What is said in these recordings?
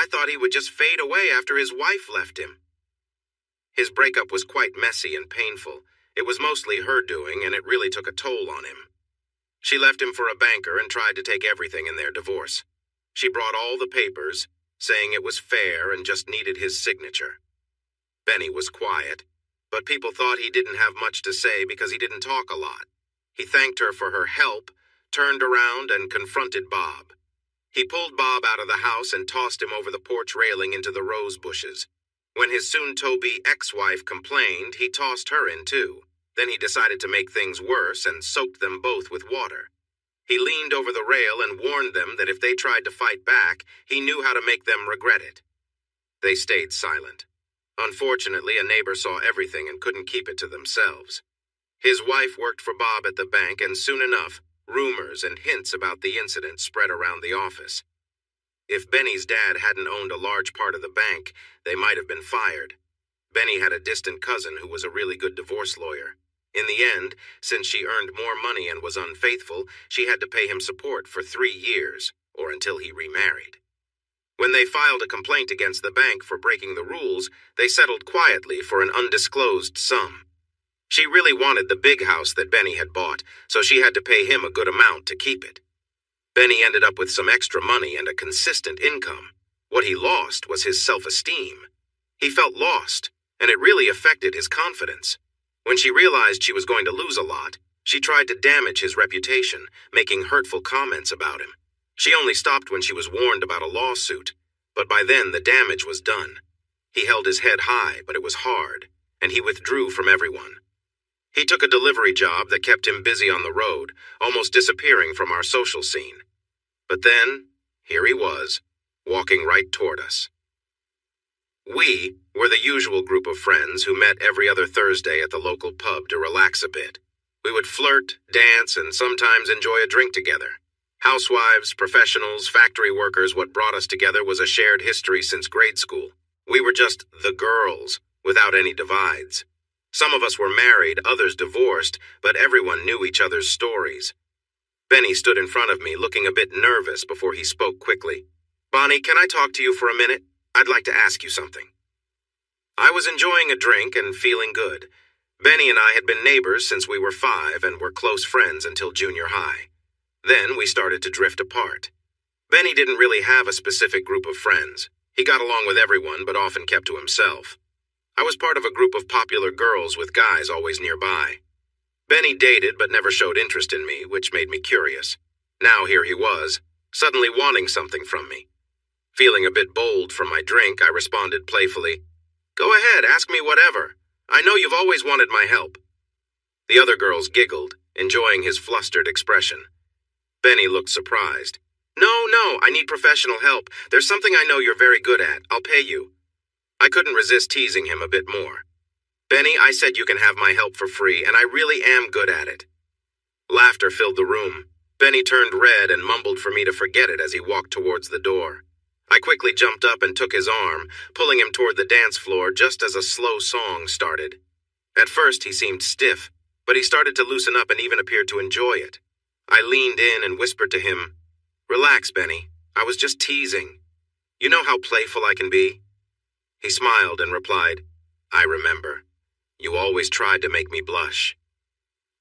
I thought he would just fade away after his wife left him." His breakup was quite messy and painful. It was mostly her doing, and it really took a toll on him. She left him for a banker and tried to take everything in their divorce. She brought all the papers, saying it was fair and just needed his signature. Benny was quiet, but people thought he didn't have much to say because he didn't talk a lot. He thanked her for her help, turned around, and confronted Bob. He pulled Bob out of the house and tossed him over the porch railing into the rose bushes. When his soon-to-be ex-wife complained, he tossed her in too. Then he decided to make things worse and soaked them both with water. He leaned over the rail and warned them that if they tried to fight back, he knew how to make them regret it. They stayed silent. Unfortunately, a neighbor saw everything and couldn't keep it to themselves. His wife worked for Bob at the bank, and soon enough, rumors and hints about the incident spread around the office. If Benny's dad hadn't owned a large part of the bank, they might have been fired. Benny had a distant cousin who was a really good divorce lawyer. In the end, since she earned more money and was unfaithful, she had to pay him support for 3 years, or until he remarried. When they filed a complaint against the bank for breaking the rules, they settled quietly for an undisclosed sum. She really wanted the big house that Benny had bought, so she had to pay him a good amount to keep it. Benny ended up with some extra money and a consistent income. What he lost was his self-esteem. He felt lost, and it really affected his confidence. When she realized she was going to lose a lot, she tried to damage his reputation, making hurtful comments about him. She only stopped when she was warned about a lawsuit, but by then the damage was done. He held his head high, but it was hard, and he withdrew from everyone. He took a delivery job that kept him busy on the road, almost disappearing from our social scene. But then, here he was, walking right toward us. We were the usual group of friends who met every other Thursday at the local pub to relax a bit. We would flirt, dance, and sometimes enjoy a drink together. Housewives, professionals, factory workers, what brought us together was a shared history since grade school. We were just the girls, without any divides. Some of us were married, others divorced, but everyone knew each other's stories. Benny stood in front of me, looking a bit nervous before he spoke quickly. "Bonnie, can I talk to you for a minute? I'd like to ask you something." I was enjoying a drink and feeling good. Benny and I had been neighbors since we were 5 and were close friends until junior high. Then we started to drift apart. Benny didn't really have a specific group of friends. He got along with everyone, but often kept to himself. I was part of a group of popular girls with guys always nearby. Benny dated but never showed interest in me, which made me curious. Now here he was, suddenly wanting something from me. Feeling a bit bold from my drink, I responded playfully, "Go ahead, ask me whatever. I know you've always wanted my help." The other girls giggled, enjoying his flustered expression. Benny looked surprised. No, I need professional help. There's something I know you're very good at. I'll pay you." I couldn't resist teasing him a bit more. "Benny, I said you can have my help for free, and I really am good at it." Laughter filled the room. Benny turned red and mumbled for me to forget it as he walked towards the door. I quickly jumped up and took his arm, pulling him toward the dance floor just as a slow song started. At first he seemed stiff, but he started to loosen up and even appeared to enjoy it. I leaned in and whispered to him, "Relax, Benny. I was just teasing. You know how playful I can be?" He smiled and replied, "I remember. You always tried to make me blush."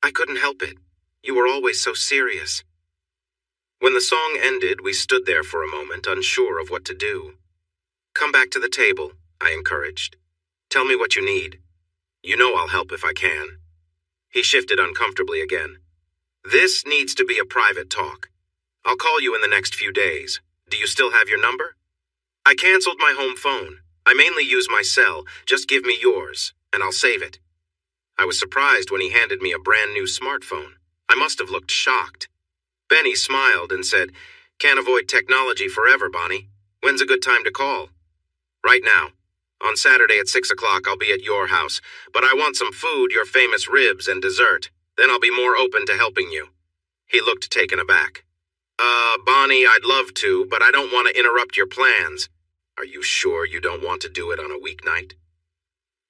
"I couldn't help it. You were always so serious." When the song ended, we stood there for a moment, unsure of what to do. "Come back to the table," I encouraged. "Tell me what you need. You know I'll help if I can." He shifted uncomfortably again. "This needs to be a private talk. I'll call you in the next few days. Do you still have your number?" "I canceled my home phone. I mainly use my cell. Just give me yours, and I'll save it." I was surprised when he handed me a brand new smartphone. I must have looked shocked. Benny smiled and said, "Can't avoid technology forever, Bonnie. When's a good time to call?" "Right now. On Saturday at 6 o'clock, I'll be at your house, but I want some food, your famous ribs, and dessert. Then I'll be more open to helping you." He looked taken aback. Bonnie, I'd love to, but I don't want to interrupt your plans." "Are you sure you don't want to do it on a weeknight?"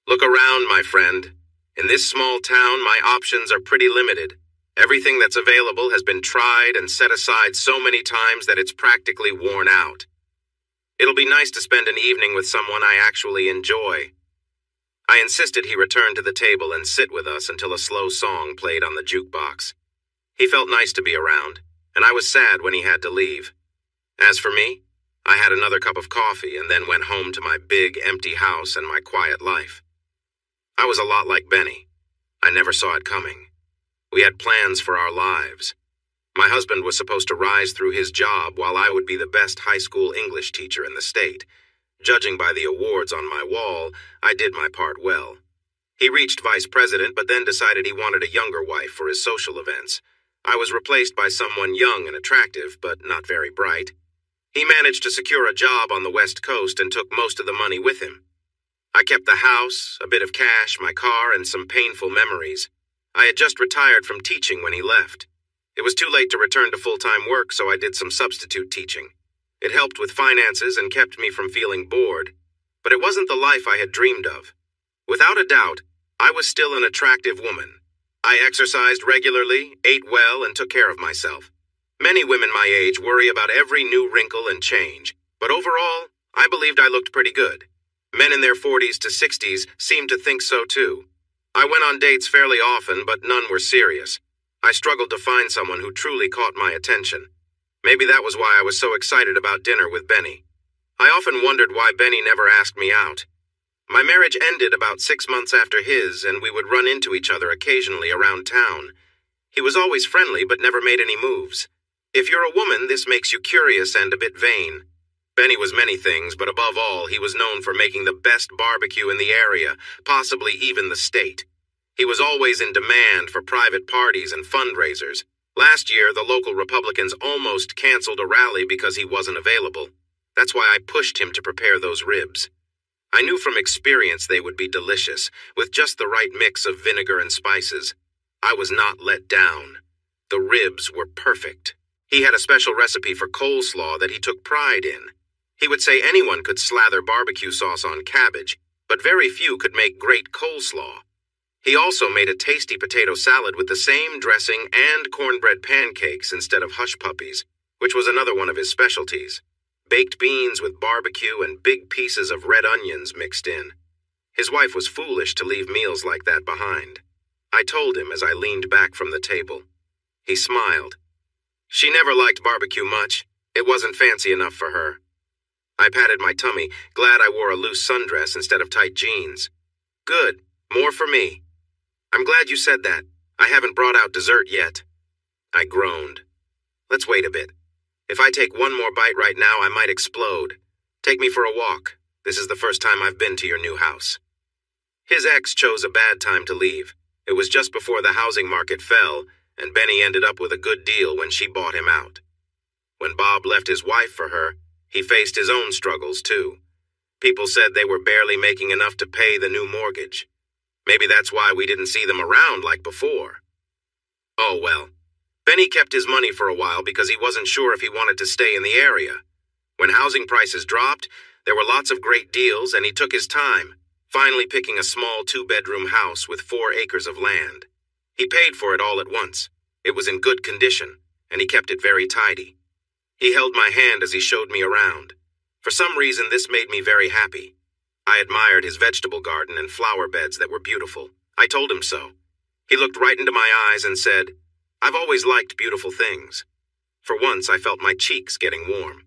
"Look around, my friend. In this small town, my options are pretty limited. Everything that's available has been tried and set aside so many times that it's practically worn out. It'll be nice to spend an evening with someone I actually enjoy. I insisted he return to the table and sit with us until a slow song played on the jukebox. He felt nice to be around, and I was sad when he had to leave. As for me, I had another cup of coffee and then went home to my big, empty house and my quiet life. I was a lot like Benny. I never saw it coming. We had plans for our lives. My husband was supposed to rise through his job while I would be the best high school English teacher in the state. Judging by the awards on my wall, I did my part well. He reached vice president, but then decided he wanted a younger wife for his social events. I was replaced by someone young and attractive, but not very bright. He managed to secure a job on the West Coast and took most of the money with him. I kept the house, a bit of cash, my car, and some painful memories. I had just retired from teaching when he left. It was too late to return to full-time work, so I did some substitute teaching. It helped with finances and kept me from feeling bored, but it wasn't the life I had dreamed of. Without a doubt, I was still an attractive woman. I exercised regularly, ate well, and took care of myself. Many women my age worry about every new wrinkle and change, but overall, I believed I looked pretty good. Men in their 40s to 60s seemed to think so too. I went on dates fairly often, but none were serious. I struggled to find someone who truly caught my attention. Maybe that was why I was so excited about dinner with Benny. I often wondered why Benny never asked me out. My marriage ended about 6 months after his, and we would run into each other occasionally around town. He was always friendly, but never made any moves. If you're a woman, this makes you curious and a bit vain. Benny was many things, but above all, he was known for making the best barbecue in the area, possibly even the state. He was always in demand for private parties and fundraisers. Last year, the local Republicans almost canceled a rally because he wasn't available. That's why I pushed him to prepare those ribs. I knew from experience they would be delicious, with just the right mix of vinegar and spices. I was not let down. The ribs were perfect. He had a special recipe for coleslaw that he took pride in. He would say anyone could slather barbecue sauce on cabbage, but very few could make great coleslaw. He also made a tasty potato salad with the same dressing and cornbread pancakes instead of hush puppies, which was another one of his specialties. Baked beans with barbecue and big pieces of red onions mixed in. His wife was foolish to leave meals like that behind. I told him as I leaned back from the table. He smiled. She never liked barbecue much. It wasn't fancy enough for her. I patted my tummy, glad I wore a loose sundress instead of tight jeans. Good. More for me. I'm glad you said that. I haven't brought out dessert yet. I groaned. Let's wait a bit. If I take one more bite right now, I might explode. Take me for a walk. This is the first time I've been to your new house. His ex chose a bad time to leave. It was just before the housing market fell, and Benny ended up with a good deal when she bought him out. When Bob left his wife for her, he faced his own struggles too. People said they were barely making enough to pay the new mortgage. Maybe that's why we didn't see them around like before. Oh well. Benny kept his money for a while because he wasn't sure if he wanted to stay in the area. When housing prices dropped, there were lots of great deals and he took his time, finally picking a small 2-bedroom house with 4 acres of land. He paid for it all at once. It was in good condition, and he kept it very tidy. He held my hand as he showed me around. For some reason, this made me very happy. I admired his vegetable garden and flower beds that were beautiful. I told him so. He looked right into my eyes and said, "I've always liked beautiful things." For once, I felt my cheeks getting warm.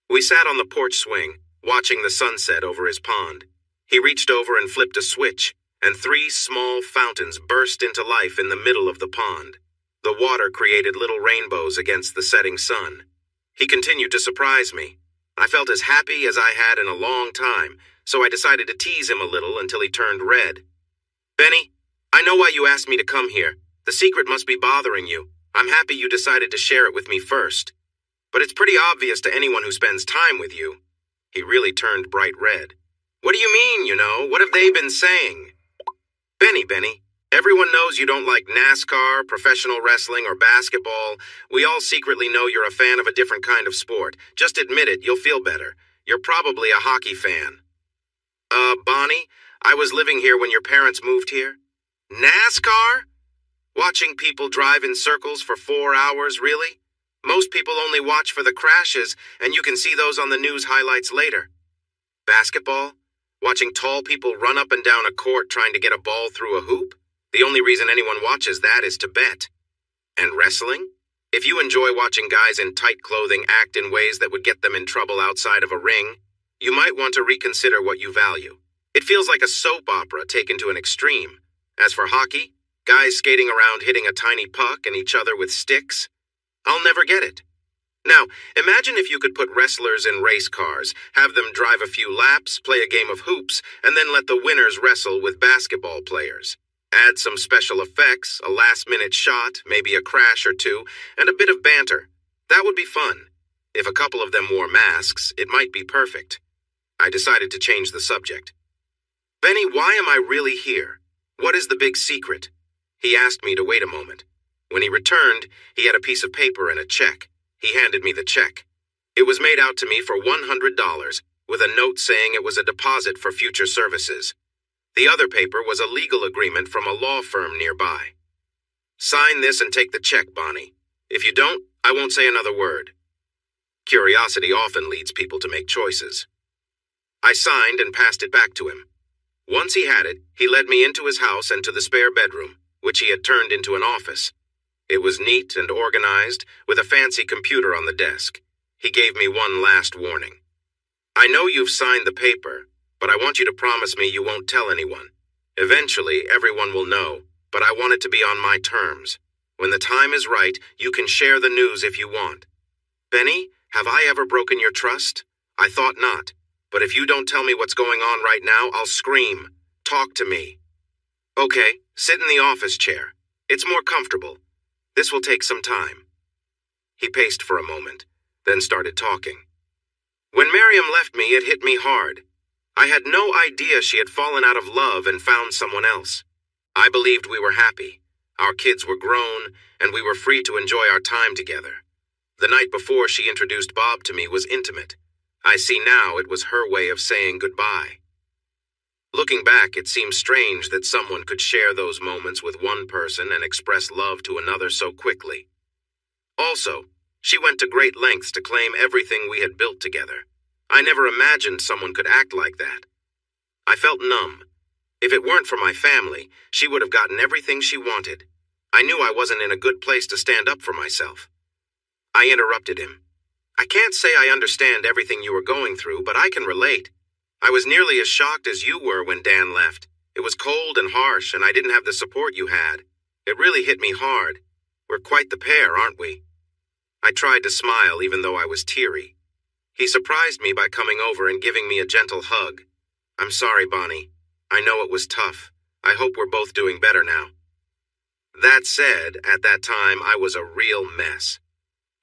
We sat on the porch swing, watching the sunset over his pond. He reached over and flipped a switch, and 3 small fountains burst into life in the middle of the pond. The water created little rainbows against the setting sun. He continued to surprise me. I felt as happy as I had in a long time, so I decided to tease him a little until he turned red. "Benny, I know why you asked me to come here. The secret must be bothering you. I'm happy you decided to share it with me first. But it's pretty obvious to anyone who spends time with you." He really turned bright red. "What do you mean, What have they been saying?" Benny, everyone knows you don't like NASCAR, professional wrestling, or basketball. We all secretly know you're a fan of a different kind of sport. Just admit it, you'll feel better. You're probably a hockey fan." Bonnie, I was living here when your parents moved here." "NASCAR? Watching people drive in circles for 4 hours, really? Most people only watch for the crashes, and you can see those on the news highlights later. Basketball? Watching tall people run up and down a court trying to get a ball through a hoop? The only reason anyone watches that is to bet. And wrestling? If you enjoy watching guys in tight clothing act in ways that would get them in trouble outside of a ring, you might want to reconsider what you value. It feels like a soap opera taken to an extreme. As for hockey, guys skating around hitting a tiny puck and each other with sticks, I'll never get it. Now, imagine if you could put wrestlers in race cars, have them drive a few laps, play a game of hoops, and then let the winners wrestle with basketball players. Add some special effects, a last-minute shot, maybe a crash or two, and a bit of banter. That would be fun. If a couple of them wore masks, it might be perfect. I decided to change the subject. Benny, why am I really here? What is the big secret? He asked me to wait a moment. When he returned, he had a piece of paper and a check. He handed me the check. It was made out to me for $100, with a note saying it was a deposit for future services. The other paper was a legal agreement from a law firm nearby. Sign this and take the check, Bonnie. If you don't, I won't say another word. Curiosity often leads people to make choices. I signed and passed it back to him. Once he had it, he led me into his house and to the spare bedroom, which he had turned into an office. It was neat and organized, with a fancy computer on the desk. He gave me one last warning. I know you've signed the paper, but I want you to promise me you won't tell anyone. Eventually, everyone will know, but I want it to be on my terms. When the time is right, you can share the news if you want. Benny, have I ever broken your trust? I thought not. But if you don't tell me what's going on right now, I'll scream. Talk to me. Okay, sit in the office chair. It's more comfortable. This will take some time. He paced for a moment, then started talking. When Miriam left me, it hit me hard. I had no idea she had fallen out of love and found someone else. I believed we were happy. Our kids were grown, and we were free to enjoy our time together. The night before she introduced Bob to me was intimate. I see now it was her way of saying goodbye. Looking back, it seems strange that someone could share those moments with one person and express love to another so quickly. Also, she went to great lengths to claim everything we had built together. I never imagined someone could act like that. I felt numb. If it weren't for my family, she would have gotten everything she wanted. I knew I wasn't in a good place to stand up for myself. I interrupted him. I can't say I understand everything you were going through, but I can relate. I was nearly as shocked as you were when Dan left. It was cold and harsh, and I didn't have the support you had. It really hit me hard. We're quite the pair, aren't we? I tried to smile even though I was teary. He surprised me by coming over and giving me a gentle hug. I'm sorry, Bonnie. I know it was tough. I hope we're both doing better now. That said, at that time, I was a real mess.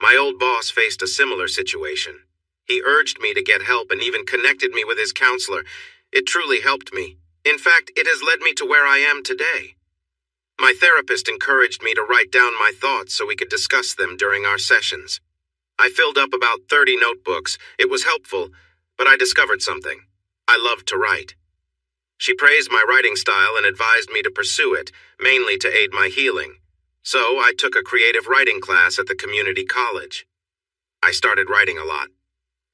My old boss faced a similar situation. He urged me to get help and even connected me with his counselor. It truly helped me. In fact, it has led me to where I am today. My therapist encouraged me to write down my thoughts so we could discuss them during our sessions. I filled up about 30 notebooks. It was helpful, but I discovered something. I loved to write. She praised my writing style and advised me to pursue it, mainly to aid my healing. So I took a creative writing class at the community college. I started writing a lot.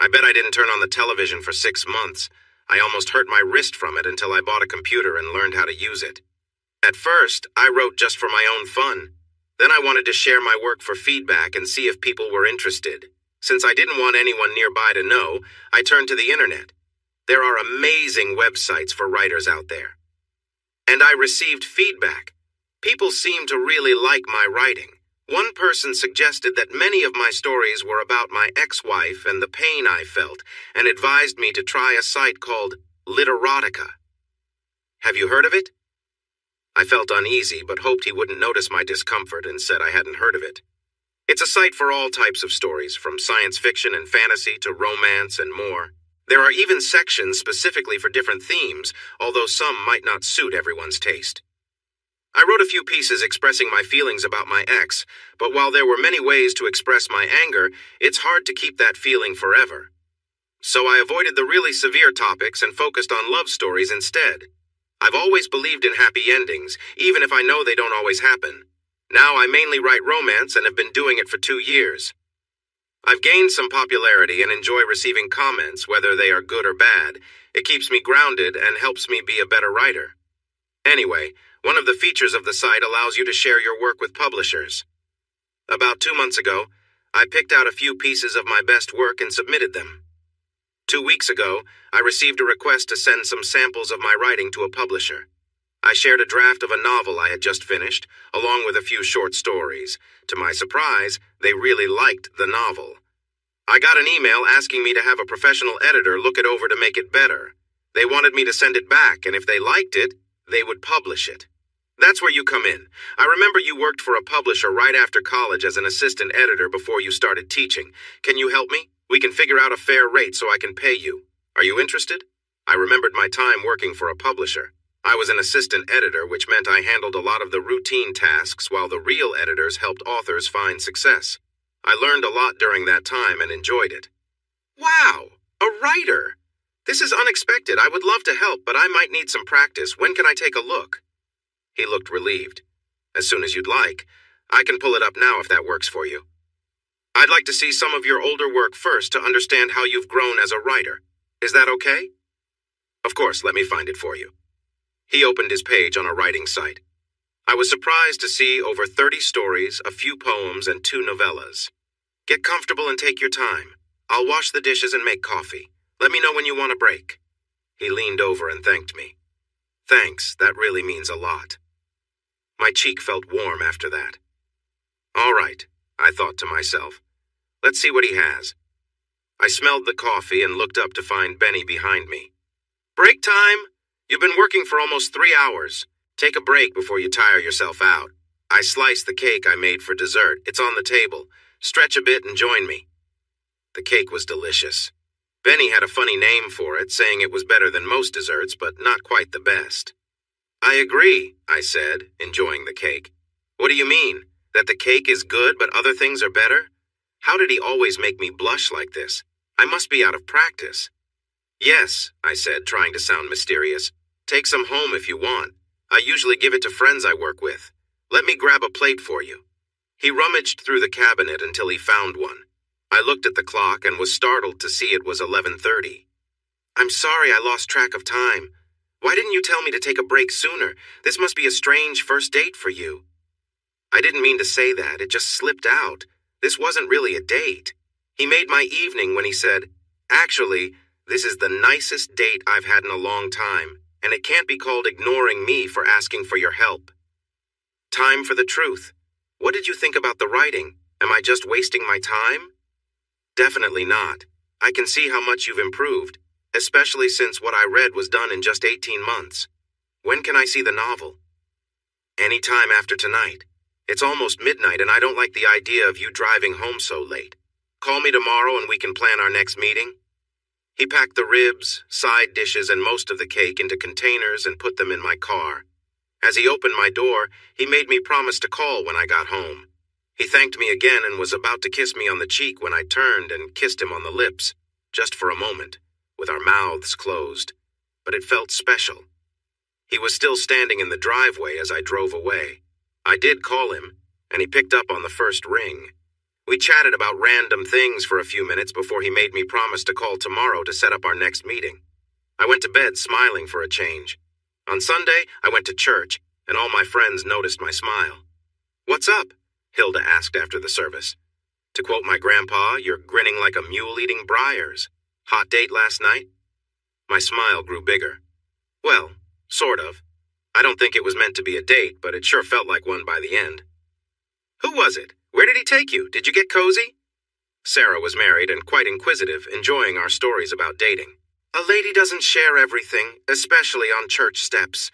I bet I didn't turn on the television for 6 months. I almost hurt my wrist from it until I bought a computer and learned how to use it. At first, I wrote just for my own fun. Then I wanted to share my work for feedback and see if people were interested. Since I didn't want anyone nearby to know, I turned to the internet. There are amazing websites for writers out there. And I received feedback. People seemed to really like my writing. One person suggested that many of my stories were about my ex-wife and the pain I felt, and advised me to try a site called Literotica. Have you heard of it? I felt uneasy, but hoped he wouldn't notice my discomfort and said I hadn't heard of it. It's a site for all types of stories, from science fiction and fantasy to romance and more. There are even sections specifically for different themes, although some might not suit everyone's taste. I wrote a few pieces expressing my feelings about my ex, but while there were many ways to express my anger, it's hard to keep that feeling forever. So I avoided the really severe topics and focused on love stories instead. I've always believed in happy endings, even if I know they don't always happen. Now I mainly write romance and have been doing it for 2 years. I've gained some popularity and enjoy receiving comments, whether they are good or bad. It keeps me grounded and helps me be a better writer. Anyway, one of the features of the site allows you to share your work with publishers. About 2 months ago, I picked out a few pieces of my best work and submitted them. 2 weeks ago, I received a request to send some samples of my writing to a publisher. I shared a draft of a novel I had just finished, along with a few short stories. To my surprise, they really liked the novel. I got an email asking me to have a professional editor look it over to make it better. They wanted me to send it back, and if they liked it, they would publish it. That's where you come in. I remember you worked for a publisher right after college as an assistant editor before you started teaching. Can you help me? We can figure out a fair rate so I can pay you. Are you interested? I remembered my time working for a publisher. I was an assistant editor, which meant I handled a lot of the routine tasks while the real editors helped authors find success. I learned a lot during that time and enjoyed it. Wow, a writer! This is unexpected. I would love to help, but I might need some practice. When can I take a look? He looked relieved. As soon as you'd like. I can pull it up now if that works for you. I'd like to see some of your older work first to understand how you've grown as a writer. Is that okay? Of course, let me find it for you. He opened his page on a writing site. I was surprised to see over 30 stories, a few poems, and 2 novellas. Get comfortable and take your time. I'll wash the dishes and make coffee. Let me know when you want a break. He leaned over and thanked me. Thanks, that really means a lot. My cheek felt warm after that. All right, I thought to myself. Let's see what he has. I smelled the coffee and looked up to find Benny behind me. Break time! You've been working for almost 3 hours. Take a break before you tire yourself out. I sliced the cake I made for dessert. It's on the table. Stretch a bit and join me. The cake was delicious. Benny had a funny name for it, saying it was better than most desserts, but not quite the best. I agree, I said, enjoying the cake. What do you mean? That the cake is good but other things are better? How did he always make me blush like this? I must be out of practice. Yes, I said, trying to sound mysterious. Take some home if you want. I usually give it to friends I work with. Let me grab a plate for you. He rummaged through the cabinet until he found one. I looked at the clock and was startled to see it was 11:30. I'm sorry I lost track of time. Why didn't you tell me to take a break sooner? This must be a strange first date for you. I didn't mean to say that. It just slipped out. This wasn't really a date. He made my evening when he said, Actually, this is the nicest date I've had in a long time, and it can't be called ignoring me for asking for your help. Time for the truth. What did you think about the writing? Am I just wasting my time? Definitely not. I can see how much you've improved, especially since what I read was done in just 18 months. When can I see the novel? Any time after tonight. It's almost midnight and I don't like the idea of you driving home so late. Call me tomorrow and we can plan our next meeting. He packed the ribs, side dishes, and most of the cake into containers and put them in my car. As he opened my door, he made me promise to call when I got home. He thanked me again and was about to kiss me on the cheek when I turned and kissed him on the lips, just for a moment, with our mouths closed. But it felt special. He was still standing in the driveway as I drove away. I did call him, and he picked up on the first ring. We chatted about random things for a few minutes before he made me promise to call tomorrow to set up our next meeting. I went to bed smiling for a change. On Sunday, I went to church, and all my friends noticed my smile. What's up? Hilda asked after the service. To quote my grandpa, you're grinning like a mule eating briars. Hot date last night? My smile grew bigger. Well, sort of. I don't think it was meant to be a date, but it sure felt like one by the end. Who was it? Where did he take you? Did you get cozy? Sarah was married and quite inquisitive, enjoying our stories about dating. A lady doesn't share everything, especially on church steps.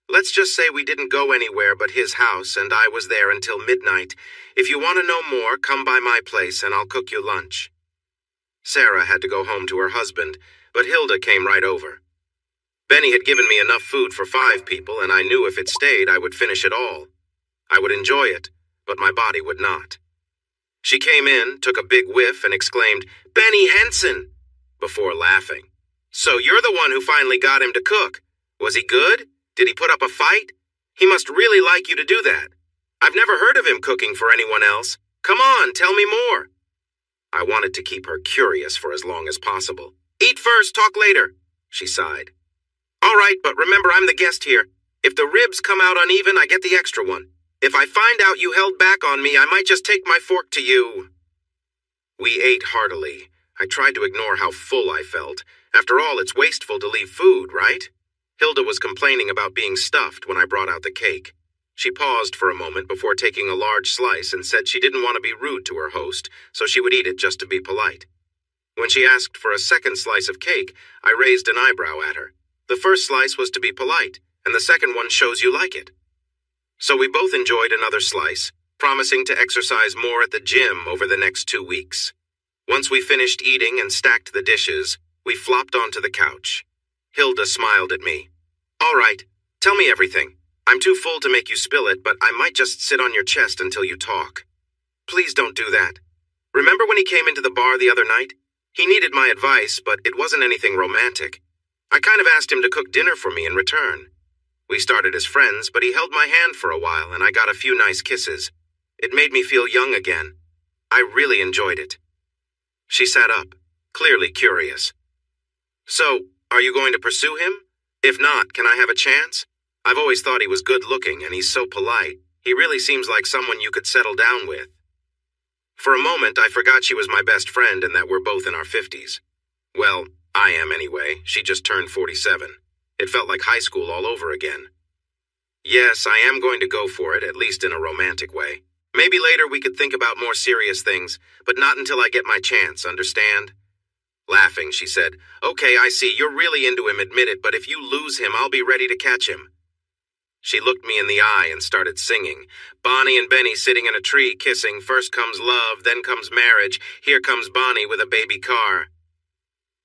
Let's just say we didn't go anywhere but his house, and I was there until midnight. If you want to know more, come by my place and I'll cook you lunch. Sarah had to go home to her husband, but Hilda came right over. Benny had given me enough food for 5 people, and I knew if it stayed, I would finish it all. I would enjoy it, but my body would not. She came in, took a big whiff, and exclaimed, Benny Henson, before laughing. So you're the one who finally got him to cook. Was he good? Did he put up a fight? He must really like you to do that. I've never heard of him cooking for anyone else. Come on, tell me more. I wanted to keep her curious for as long as possible. "Eat first, talk later," she sighed. "All right, but remember I'm the guest here. If the ribs come out uneven, I get the extra one. If I find out you held back on me, I might just take my fork to you." We ate heartily. I tried to ignore how full I felt. After all, it's wasteful to leave food, right? Hilda was complaining about being stuffed when I brought out the cake. She paused for a moment before taking a large slice and said she didn't want to be rude to her host, so she would eat it just to be polite. When she asked for a second slice of cake, I raised an eyebrow at her. The first slice was to be polite, and the second one shows you like it. So we both enjoyed another slice, promising to exercise more at the gym over the next 2 weeks. Once we finished eating and stacked the dishes, we flopped onto the couch. Hilda smiled at me. "All right, tell me everything. I'm too full to make you spill it, but I might just sit on your chest until you talk." "Please don't do that. Remember when he came into the bar the other night? He needed my advice, but it wasn't anything romantic. I kind of asked him to cook dinner for me in return. We started as friends, but he held my hand for a while and I got a few nice kisses. It made me feel young again. I really enjoyed it." She sat up, clearly curious. "So, are you going to pursue him? If not, can I have a chance? I've always thought he was good-looking and he's so polite. He really seems like someone you could settle down with." For a moment, I forgot she was my best friend and that we're both in our 50s. Well, I am anyway. She just turned 47. It felt like high school all over again. "Yes, I am going to go for it, at least in a romantic way. Maybe later we could think about more serious things, but not until I get my chance, understand?" Laughing, she said, "Okay, I see. You're really into him, admit it, but if you lose him, I'll be ready to catch him." She looked me in the eye and started singing. Bonnie and Benny sitting in a tree kissing. First comes love, then comes marriage. Here comes Bonnie with a baby car.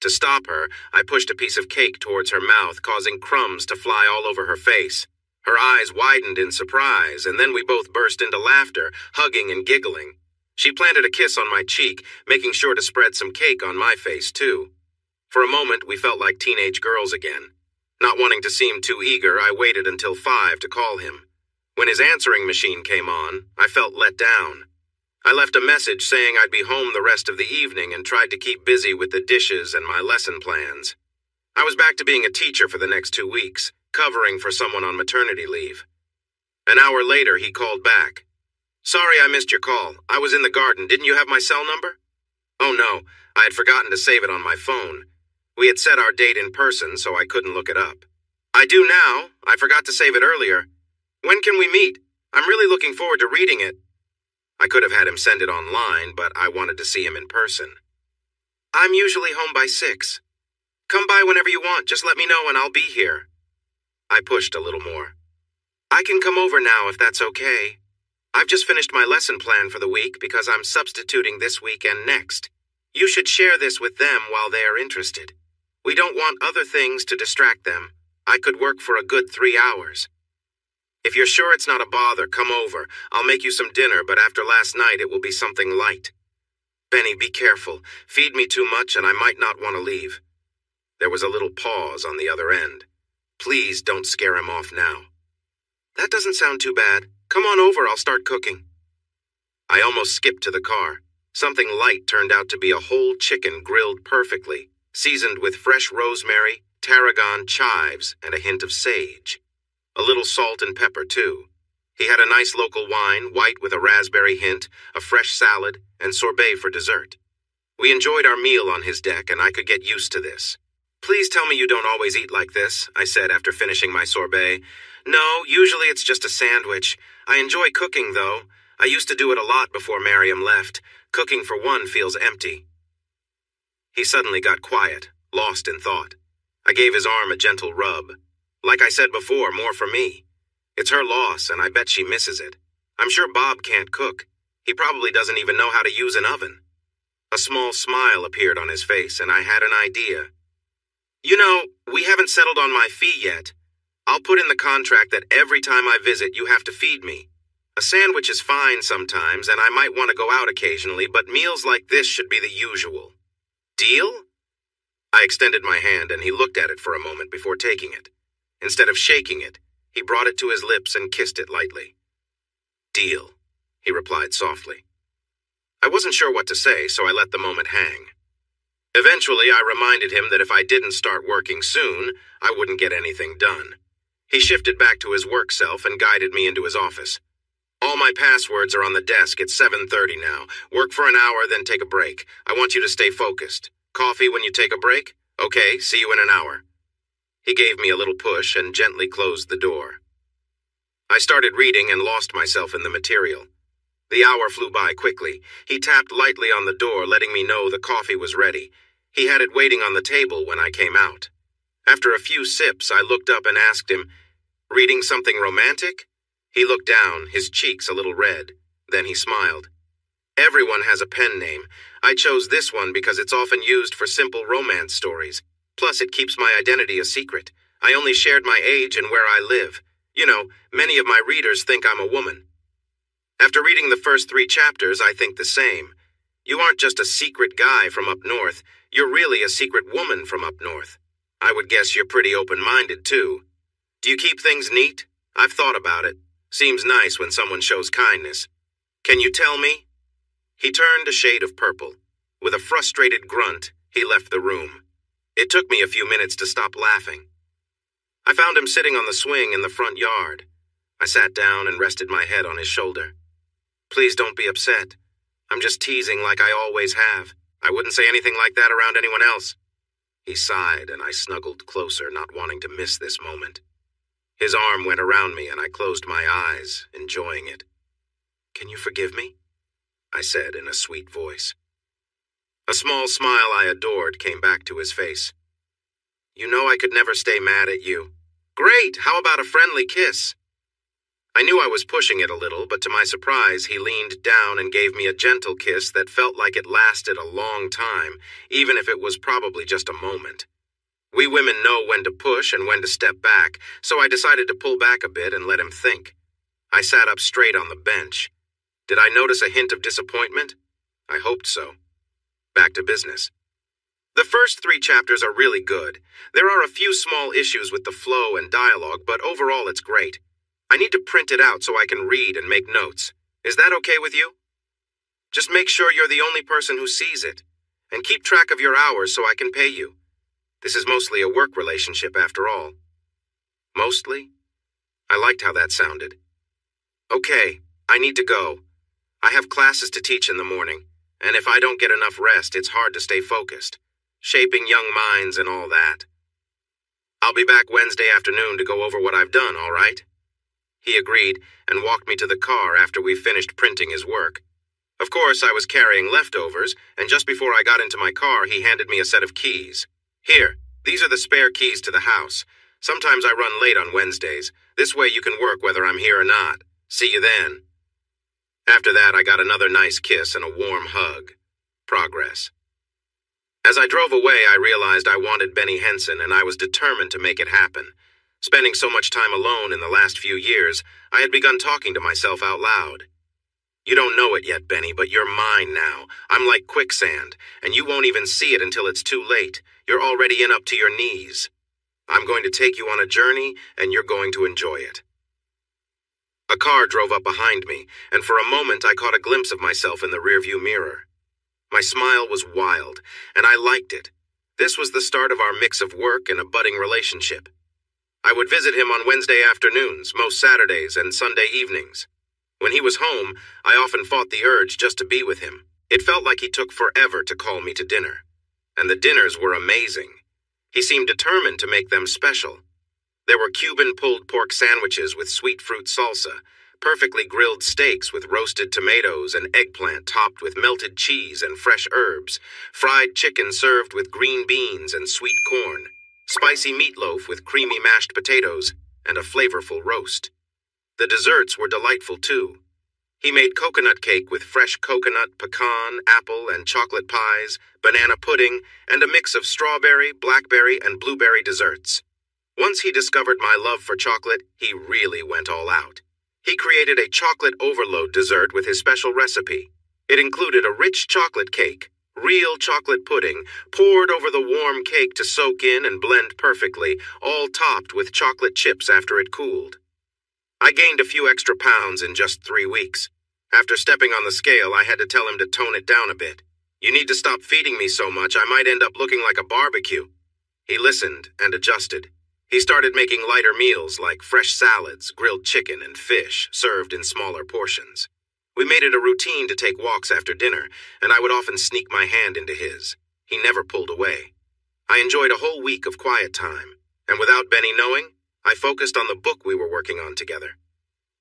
To stop her, I pushed a piece of cake towards her mouth, causing crumbs to fly all over her face. Her eyes widened in surprise, and then we both burst into laughter, hugging and giggling. She planted a kiss on my cheek, making sure to spread some cake on my face, too. For a moment, we felt like teenage girls again. Not wanting to seem too eager, I waited until 5 to call him. When his answering machine came on, I felt let down. I left a message saying I'd be home the rest of the evening and tried to keep busy with the dishes and my lesson plans. I was back to being a teacher for the next 2 weeks, covering for someone on maternity leave. An hour later, he called back. "Sorry I missed your call. I was in the garden. Didn't you have my cell number?" "Oh no, I had forgotten to save it on my phone. We had set our date in person, so I couldn't look it up." "I do now. I forgot to save it earlier. When can we meet? I'm really looking forward to reading it." I could have had him send it online, but I wanted to see him in person. "I'm usually home by 6. Come by whenever you want. Just let me know and I'll be here." I pushed a little more. "I can come over now if that's okay. I've just finished my lesson plan for the week because I'm substituting this week and next. You should share this with them while they are interested. We don't want other things to distract them. I could work for a good 3 hours. If you're sure it's not a bother, come over. I'll make you some dinner, but after last night it will be something light. Benny, be careful. Feed me too much and I might not want to leave." There was a little pause on the other end. "Please don't scare him off now." "That doesn't sound too bad. Come on over, I'll start cooking." I almost skipped to the car. Something light turned out to be a whole chicken grilled perfectly, seasoned with fresh rosemary, tarragon, chives, and a hint of sage. A little salt and pepper, too. He had a nice local wine, white with a raspberry hint, a fresh salad, and sorbet for dessert. We enjoyed our meal on his deck, and I could get used to this. "Please tell me you don't always eat like this," I said after finishing my sorbet. "No, usually it's just a sandwich. I enjoy cooking, though. I used to do it a lot before Miriam left. Cooking for one feels empty." He suddenly got quiet, lost in thought. I gave his arm a gentle rub. Like I said before, more for me. It's her loss, and I bet she misses it. I'm sure Bob can't cook. He probably doesn't even know how to use an oven. A small smile appeared on his face, and I had an idea. "You know, we haven't settled on my fee yet. I'll put in the contract that every time I visit, you have to feed me. A sandwich is fine sometimes, and I might want to go out occasionally, but meals like this should be the usual. Deal?" I extended my hand, and he looked at it for a moment before taking it. Instead of shaking it, he brought it to his lips and kissed it lightly. "Deal," he replied softly. I wasn't sure what to say, so I let the moment hang. Eventually, I reminded him that if I didn't start working soon, I wouldn't get anything done. He shifted back to his work self and guided me into his office. All my passwords are on the desk at 7:30 now. Work for an hour, then take a break. I want you to stay focused. Coffee when you take a break? Okay, see you in an hour. He gave me a little push and gently closed the door. I started reading and lost myself in the material. The hour flew by quickly. He tapped lightly on the door, letting me know the coffee was ready. He had it waiting on the table when I came out. After a few sips, I looked up and asked him, "Reading something romantic?" He looked down, his cheeks a little red. Then he smiled. "Everyone has a pen name. I chose this one because it's often used for simple romance stories. Plus, it keeps my identity a secret. I only shared my age and where I live. You know, many of my readers think I'm a woman." After reading the first 3 chapters, I think the same. You aren't just a secret guy from up north. You're really a secret woman from up north. I would guess you're pretty open-minded, too. Do you keep things neat? I've thought about it. Seems nice when someone shows kindness. Can you tell me? He turned a shade of purple. With a frustrated grunt, he left the room. It took me a few minutes to stop laughing. I found him sitting on the swing in the front yard. I sat down and rested my head on his shoulder. "Please don't be upset. I'm just teasing like I always have. I wouldn't say anything like that around anyone else." He sighed, and I snuggled closer, not wanting to miss this moment. His arm went around me, and I closed my eyes, enjoying it. "Can you forgive me?" I said in a sweet voice. A small smile I adored came back to his face. "You know I could never stay mad at you." "Great! How about a friendly kiss?" I knew I was pushing it a little, but to my surprise, he leaned down and gave me a gentle kiss that felt like it lasted a long time, even if it was probably just a moment. We women know when to push and when to step back, so I decided to pull back a bit and let him think. I sat up straight on the bench. Did I notice a hint of disappointment? I hoped so. Back to business. The first 3 chapters are really good. There are a few small issues with the flow and dialogue, but overall it's great. I need to print it out so I can read and make notes. Is that okay with you? Just make sure you're the only person who sees it, and keep track of your hours so I can pay you. This is mostly a work relationship after all. Mostly? I liked how that sounded. Okay, I need to go. I have classes to teach in the morning, and if I don't get enough rest, it's hard to stay focused. Shaping young minds and all that. I'll be back Wednesday afternoon to go over what I've done, all right? He agreed and walked me to the car after we finished printing his work. Of course, I was carrying leftovers, and just before I got into my car, he handed me a set of keys. "Here, these are the spare keys to the house. Sometimes I run late on Wednesdays. This way you can work whether I'm here or not. See you then." After that, I got another nice kiss and a warm hug. Progress. As I drove away, I realized I wanted Benny Henson, and I was determined to make it happen. Spending so much time alone in the last few years, I had begun talking to myself out loud. "You don't know it yet, Benny, but you're mine now. I'm like quicksand, and you won't even see it until it's too late. You're already in up to your knees. I'm going to take you on a journey, and you're going to enjoy it." A car drove up behind me, and for a moment I caught a glimpse of myself in the rearview mirror. My smile was wild, and I liked it. This was the start of our mix of work and a budding relationship. I would visit him on Wednesday afternoons, most Saturdays, and Sunday evenings. When he was home, I often fought the urge just to be with him. It felt like he took forever to call me to dinner. And the dinners were amazing. He seemed determined to make them special. There were Cuban pulled pork sandwiches with sweet fruit salsa, perfectly grilled steaks with roasted tomatoes and eggplant topped with melted cheese and fresh herbs, fried chicken served with green beans and sweet corn, spicy meatloaf with creamy mashed potatoes, and a flavorful roast. The desserts were delightful too. He made coconut cake with fresh coconut, pecan, apple, and chocolate pies, banana pudding, and a mix of strawberry, blackberry, and blueberry desserts. Once he discovered my love for chocolate, he really went all out. He created a chocolate overload dessert with his special recipe. It included a rich chocolate cake, real chocolate pudding, poured over the warm cake to soak in and blend perfectly, all topped with chocolate chips after it cooled. I gained a few extra pounds in just 3 weeks. After stepping on the scale, I had to tell him to tone it down a bit. You need to stop feeding me so much, I might end up looking like a barbecue. He listened and adjusted. He started making lighter meals like fresh salads, grilled chicken, and fish, served in smaller portions. We made it a routine to take walks after dinner, and I would often sneak my hand into his. He never pulled away. I enjoyed a whole week of quiet time, and without Benny knowing, I focused on the book we were working on together.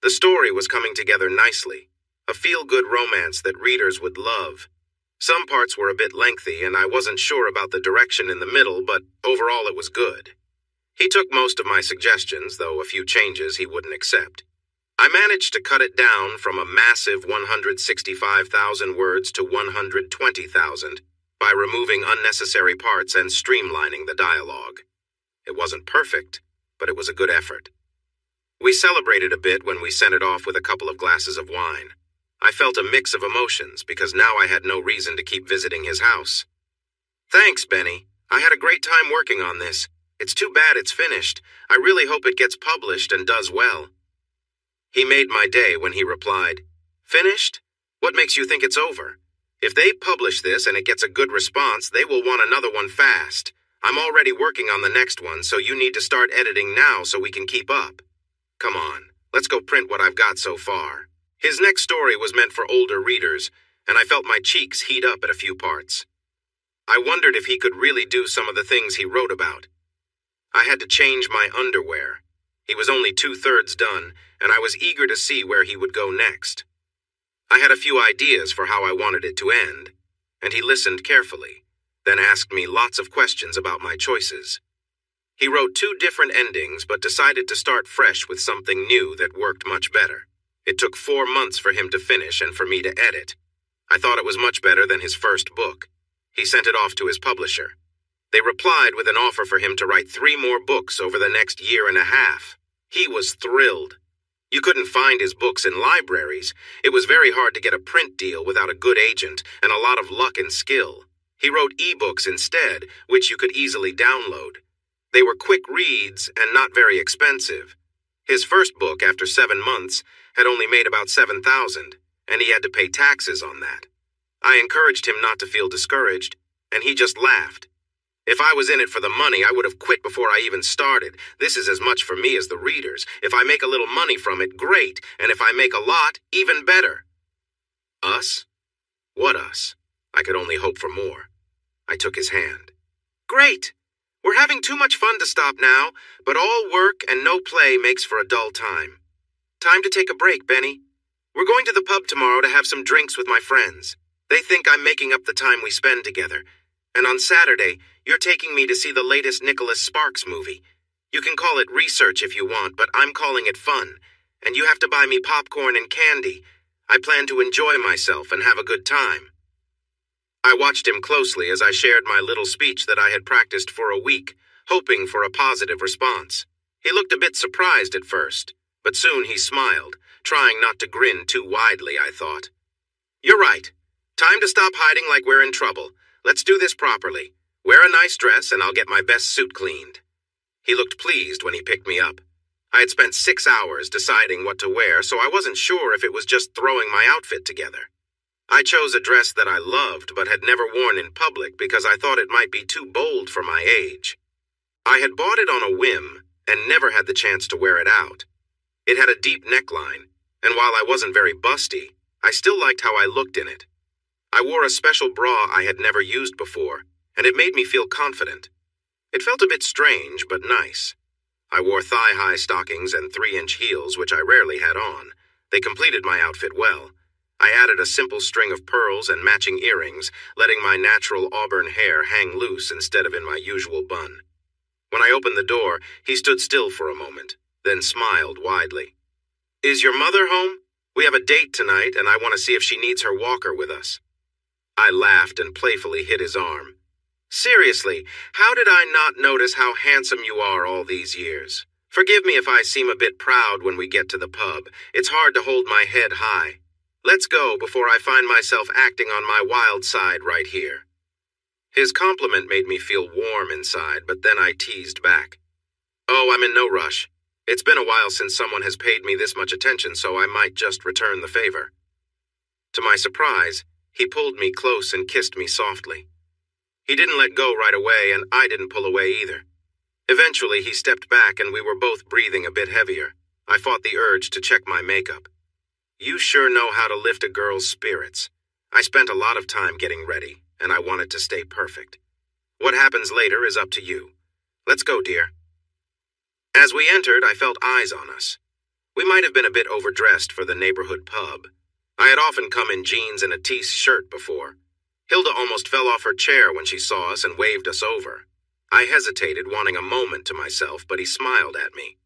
The story was coming together nicely, a feel-good romance that readers would love. Some parts were a bit lengthy, and I wasn't sure about the direction in the middle, but overall it was good. He took most of my suggestions, though a few changes he wouldn't accept. I managed to cut it down from a massive 165,000 words to 120,000 by removing unnecessary parts and streamlining the dialogue. It wasn't perfect, but it was a good effort. We celebrated a bit when we sent it off with a couple of glasses of wine. I felt a mix of emotions because now I had no reason to keep visiting his house. Thanks, Benny. I had a great time working on this. It's too bad it's finished. I really hope it gets published and does well. He made my day when he replied, Finished? What makes you think it's over? If they publish this and it gets a good response, they will want another one fast. I'm already working on the next one, so you need to start editing now so we can keep up. Come on, let's go print what I've got so far. His next story was meant for older readers, and I felt my cheeks heat up at a few parts. I wondered if he could really do some of the things he wrote about. I had to change my underwear. He was only 2/3 done, and I was eager to see where he would go next. I had a few ideas for how I wanted it to end, and he listened carefully, then asked me lots of questions about my choices. He wrote 2 different endings, but decided to start fresh with something new that worked much better. It took 4 months for him to finish and for me to edit. I thought it was much better than his first book. He sent it off to his publisher. They replied with an offer for him to write 3 more books over the next year and a half. He was thrilled. You couldn't find his books in libraries. It was very hard to get a print deal without a good agent and a lot of luck and skill. He wrote ebooks instead, which you could easily download. They were quick reads and not very expensive. His first book, after 7 months, had only made about $7,000, and he had to pay taxes on that. I encouraged him not to feel discouraged, and he just laughed. If I was in it for the money, I would have quit before I even started. This is as much for me as the readers. If I make a little money from it, great, and if I make a lot, even better. Us? What us? I could only hope for more. I took his hand. Great! We're having too much fun to stop now, but all work and no play makes for a dull time. Time to take a break, Benny. We're going to the pub tomorrow to have some drinks with my friends. They think I'm making up the time we spend together. And on Saturday, you're taking me to see the latest Nicholas Sparks movie. You can call it research if you want, but I'm calling it fun. And you have to buy me popcorn and candy. I plan to enjoy myself and have a good time. I watched him closely as I shared my little speech that I had practiced for a week, hoping for a positive response. He looked a bit surprised at first, but soon he smiled, trying not to grin too widely, I thought. You're right. Time to stop hiding like we're in trouble. Let's do this properly. Wear a nice dress and I'll get my best suit cleaned. He looked pleased when he picked me up. I had spent 6 hours deciding what to wear, so I wasn't sure if it was just throwing my outfit together. I chose a dress that I loved but had never worn in public because I thought it might be too bold for my age. I had bought it on a whim and never had the chance to wear it out. It had a deep neckline, and while I wasn't very busty, I still liked how I looked in it. I wore a special bra I had never used before, and it made me feel confident. It felt a bit strange, but nice. I wore thigh-high stockings and 3-inch heels, which I rarely had on. They completed my outfit well. I added a simple string of pearls and matching earrings, letting my natural auburn hair hang loose instead of in my usual bun. When I opened the door, he stood still for a moment, then smiled widely. Is your mother home? We have a date tonight, and I want to see if she needs her walker with us. I laughed and playfully hit his arm. Seriously, how did I not notice how handsome you are all these years? Forgive me if I seem a bit proud when we get to the pub. It's hard to hold my head high. Let's go before I find myself acting on my wild side right here. His compliment made me feel warm inside, but then I teased back. Oh, I'm in no rush. It's been a while since someone has paid me this much attention, so I might just return the favor. To my surprise, he pulled me close and kissed me softly. He didn't let go right away, and I didn't pull away either. Eventually, he stepped back and we were both breathing a bit heavier. I fought the urge to check my makeup. You sure know how to lift a girl's spirits. I spent a lot of time getting ready, and I wanted to stay perfect. What happens later is up to you. Let's go, dear. As we entered, I felt eyes on us. We might have been a bit overdressed for the neighborhood pub. I had often come in jeans and a t-shirt before. Hilda almost fell off her chair when she saw us and waved us over. I hesitated, wanting a moment to myself, but he smiled at me.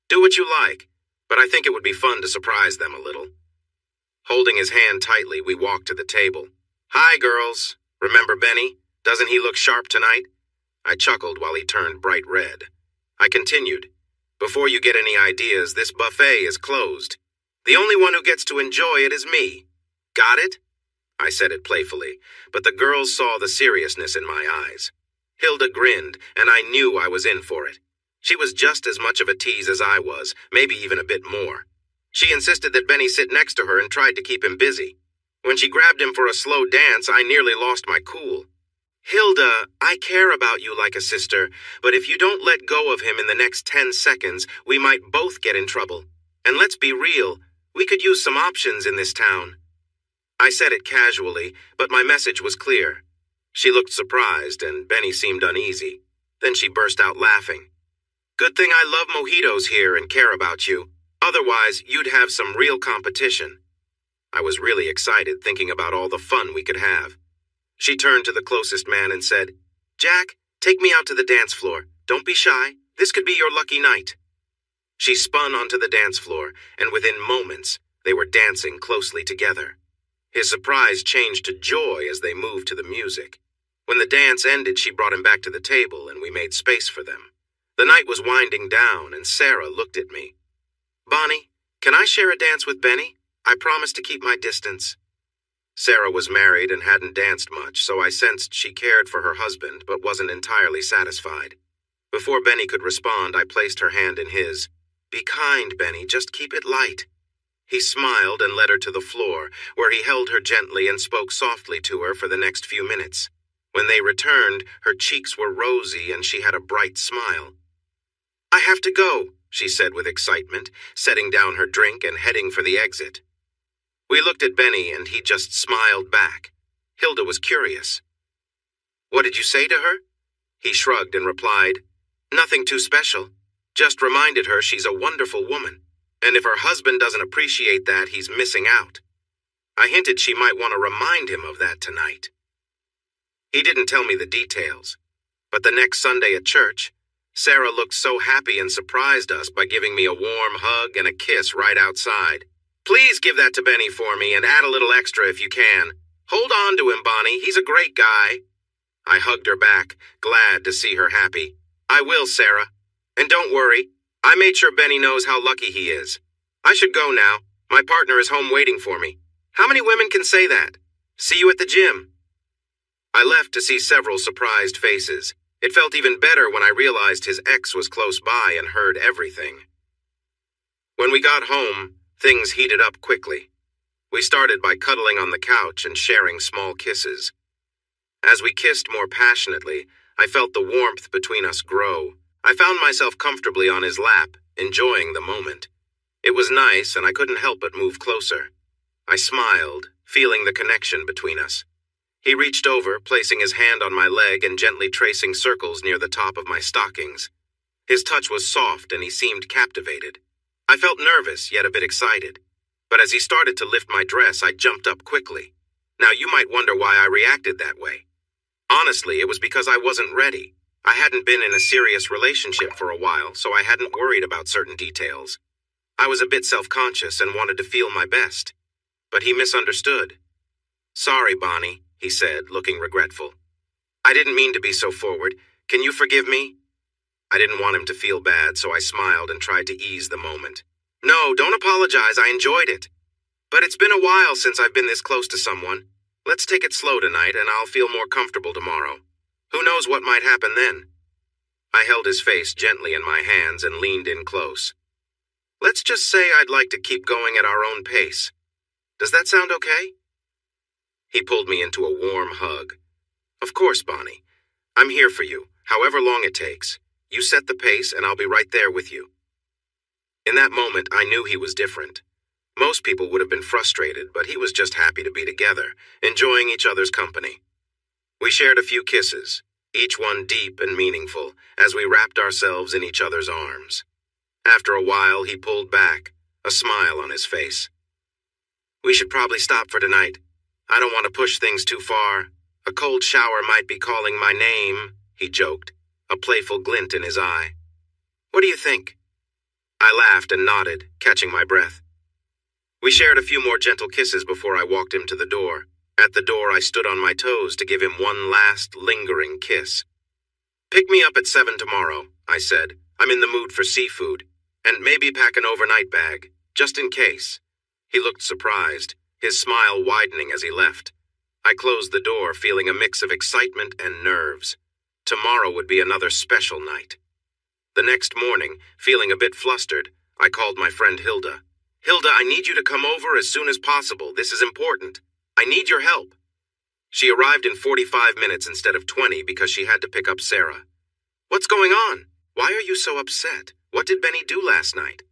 Do what you like, but I think it would be fun to surprise them a little. Holding his hand tightly, we walked to the table. Hi, girls. Remember Benny? Doesn't he look sharp tonight? I chuckled while he turned bright red. I continued. Before you get any ideas, this buffet is closed. The only one who gets to enjoy it is me. Got it? I said it playfully, but the girls saw the seriousness in my eyes. Hilda grinned, and I knew I was in for it. She was just as much of a tease as I was, maybe even a bit more. She insisted that Benny sit next to her and tried to keep him busy. When she grabbed him for a slow dance, I nearly lost my cool. Hilda, I care about you like a sister, but if you don't let go of him in the next 10 seconds, we might both get in trouble. And let's be real, we could use some options in this town. I said it casually, but my message was clear. She looked surprised, and Benny seemed uneasy. Then she burst out laughing. Good thing I love mojitos here and care about you. Otherwise, you'd have some real competition. I was really excited thinking about all the fun we could have. She turned to the closest man and said, Jack, take me out to the dance floor. Don't be shy. This could be your lucky night. She spun onto the dance floor, and within moments, they were dancing closely together. His surprise changed to joy as they moved to the music. When the dance ended, she brought him back to the table, and we made space for them. The night was winding down, and Sarah looked at me. Bonnie, can I share a dance with Benny? I promise to keep my distance. Sarah was married and hadn't danced much, so I sensed she cared for her husband but wasn't entirely satisfied. Before Benny could respond, I placed her hand in his. Be kind, Benny, just keep it light. He smiled and led her to the floor, where he held her gently and spoke softly to her for the next few minutes. When they returned, her cheeks were rosy and she had a bright smile. I have to go, she said with excitement, setting down her drink and heading for the exit. We looked at Benny and he just smiled back. Hilda was curious. What did you say to her? He shrugged and replied, Nothing too special. Just reminded her she's a wonderful woman, and if her husband doesn't appreciate that, he's missing out. I hinted she might want to remind him of that tonight. He didn't tell me the details, but the next Sunday at church, Sarah looked so happy and surprised us by giving me a warm hug and a kiss right outside. Please give that to Benny for me and add a little extra if you can. Hold on to him, Bonnie. He's a great guy. I hugged her back, glad to see her happy. I will, Sarah. And don't worry, I made sure Benny knows how lucky he is. I should go now. My partner is home waiting for me. How many women can say that? See you at the gym. I left to see several surprised faces. It felt even better when I realized his ex was close by and heard everything. When we got home, things heated up quickly. We started by cuddling on the couch and sharing small kisses. As we kissed more passionately, I felt the warmth between us grow. I found myself comfortably on his lap, enjoying the moment. It was nice, and I couldn't help but move closer. I smiled, feeling the connection between us. He reached over, placing his hand on my leg and gently tracing circles near the top of my stockings. His touch was soft, and he seemed captivated. I felt nervous, yet a bit excited. But as he started to lift my dress, I jumped up quickly. Now, you might wonder why I reacted that way. Honestly, it was because I wasn't ready. I hadn't been in a serious relationship for a while, so I hadn't worried about certain details. I was a bit self-conscious and wanted to feel my best. But he misunderstood. Sorry, Bonnie, he said, looking regretful. I didn't mean to be so forward. Can you forgive me? I didn't want him to feel bad, so I smiled and tried to ease the moment. No, don't apologize, I enjoyed it. But it's been a while since I've been this close to someone. Let's take it slow tonight, and I'll feel more comfortable tomorrow. Who knows what might happen then? I held his face gently in my hands and leaned in close. Let's just say I'd like to keep going at our own pace. Does that sound okay? He pulled me into a warm hug. Of course, Bonnie. I'm here for you, however long it takes. You set the pace, and I'll be right there with you. In that moment, I knew he was different. Most people would have been frustrated, but he was just happy to be together, enjoying each other's company. We shared a few kisses, each one deep and meaningful, as we wrapped ourselves in each other's arms. After a while, he pulled back, a smile on his face. We should probably stop for tonight. I don't want to push things too far. A cold shower might be calling my name, he joked, a playful glint in his eye. What do you think? I laughed and nodded, catching my breath. We shared a few more gentle kisses before I walked him to the door. At the door, I stood on my toes to give him one last, lingering kiss. Pick me up at 7 tomorrow, I said. I'm in the mood for seafood. And maybe pack an overnight bag, just in case. He looked surprised, his smile widening as he left. I closed the door, feeling a mix of excitement and nerves. Tomorrow would be another special night. The next morning, feeling a bit flustered, I called my friend Hilda. Hilda, I need you to come over as soon as possible. This is important. I need your help. She arrived in 45 minutes instead of 20 because she had to pick up Sarah. What's going on? Why are you so upset? What did Benny do last night?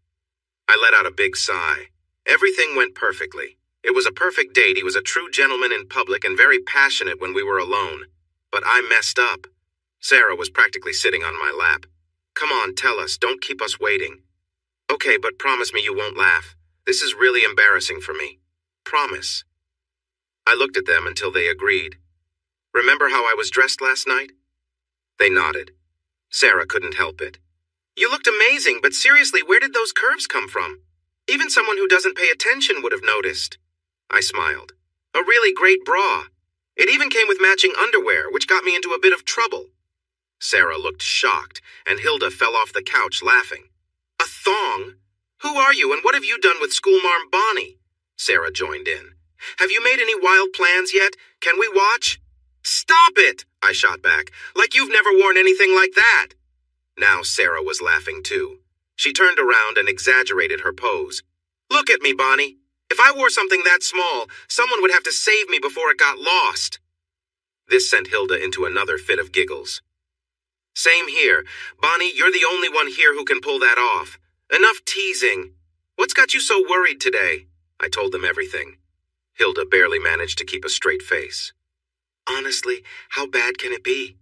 I let out a big sigh. Everything went perfectly. It was a perfect date. He was a true gentleman in public and very passionate when we were alone. But I messed up. Sarah was practically sitting on my lap. Come on, tell us. Don't keep us waiting. Okay, but promise me you won't laugh. This is really embarrassing for me. Promise. I looked at them until they agreed. Remember how I was dressed last night? They nodded. Sarah couldn't help it. You looked amazing, but seriously, where did those curves come from? Even someone who doesn't pay attention would have noticed. I smiled. A really great bra. It even came with matching underwear, which got me into a bit of trouble. Sarah looked shocked, and Hilda fell off the couch laughing. A thong? Who are you, and what have you done with schoolmarm Bonnie? Sarah joined in. Have you made any wild plans yet? Can we watch? Stop it, I shot back, like you've never worn anything like that. Now Sarah was laughing too. She turned around and exaggerated her pose. Look at me, Bonnie. If I wore something that small, someone would have to save me before it got lost. This sent Hilda into another fit of giggles. Same here. Bonnie, you're the only one here who can pull that off. Enough teasing. What's got you so worried today? I told them everything. Hilda barely managed to keep a straight face. Honestly, how bad can it be?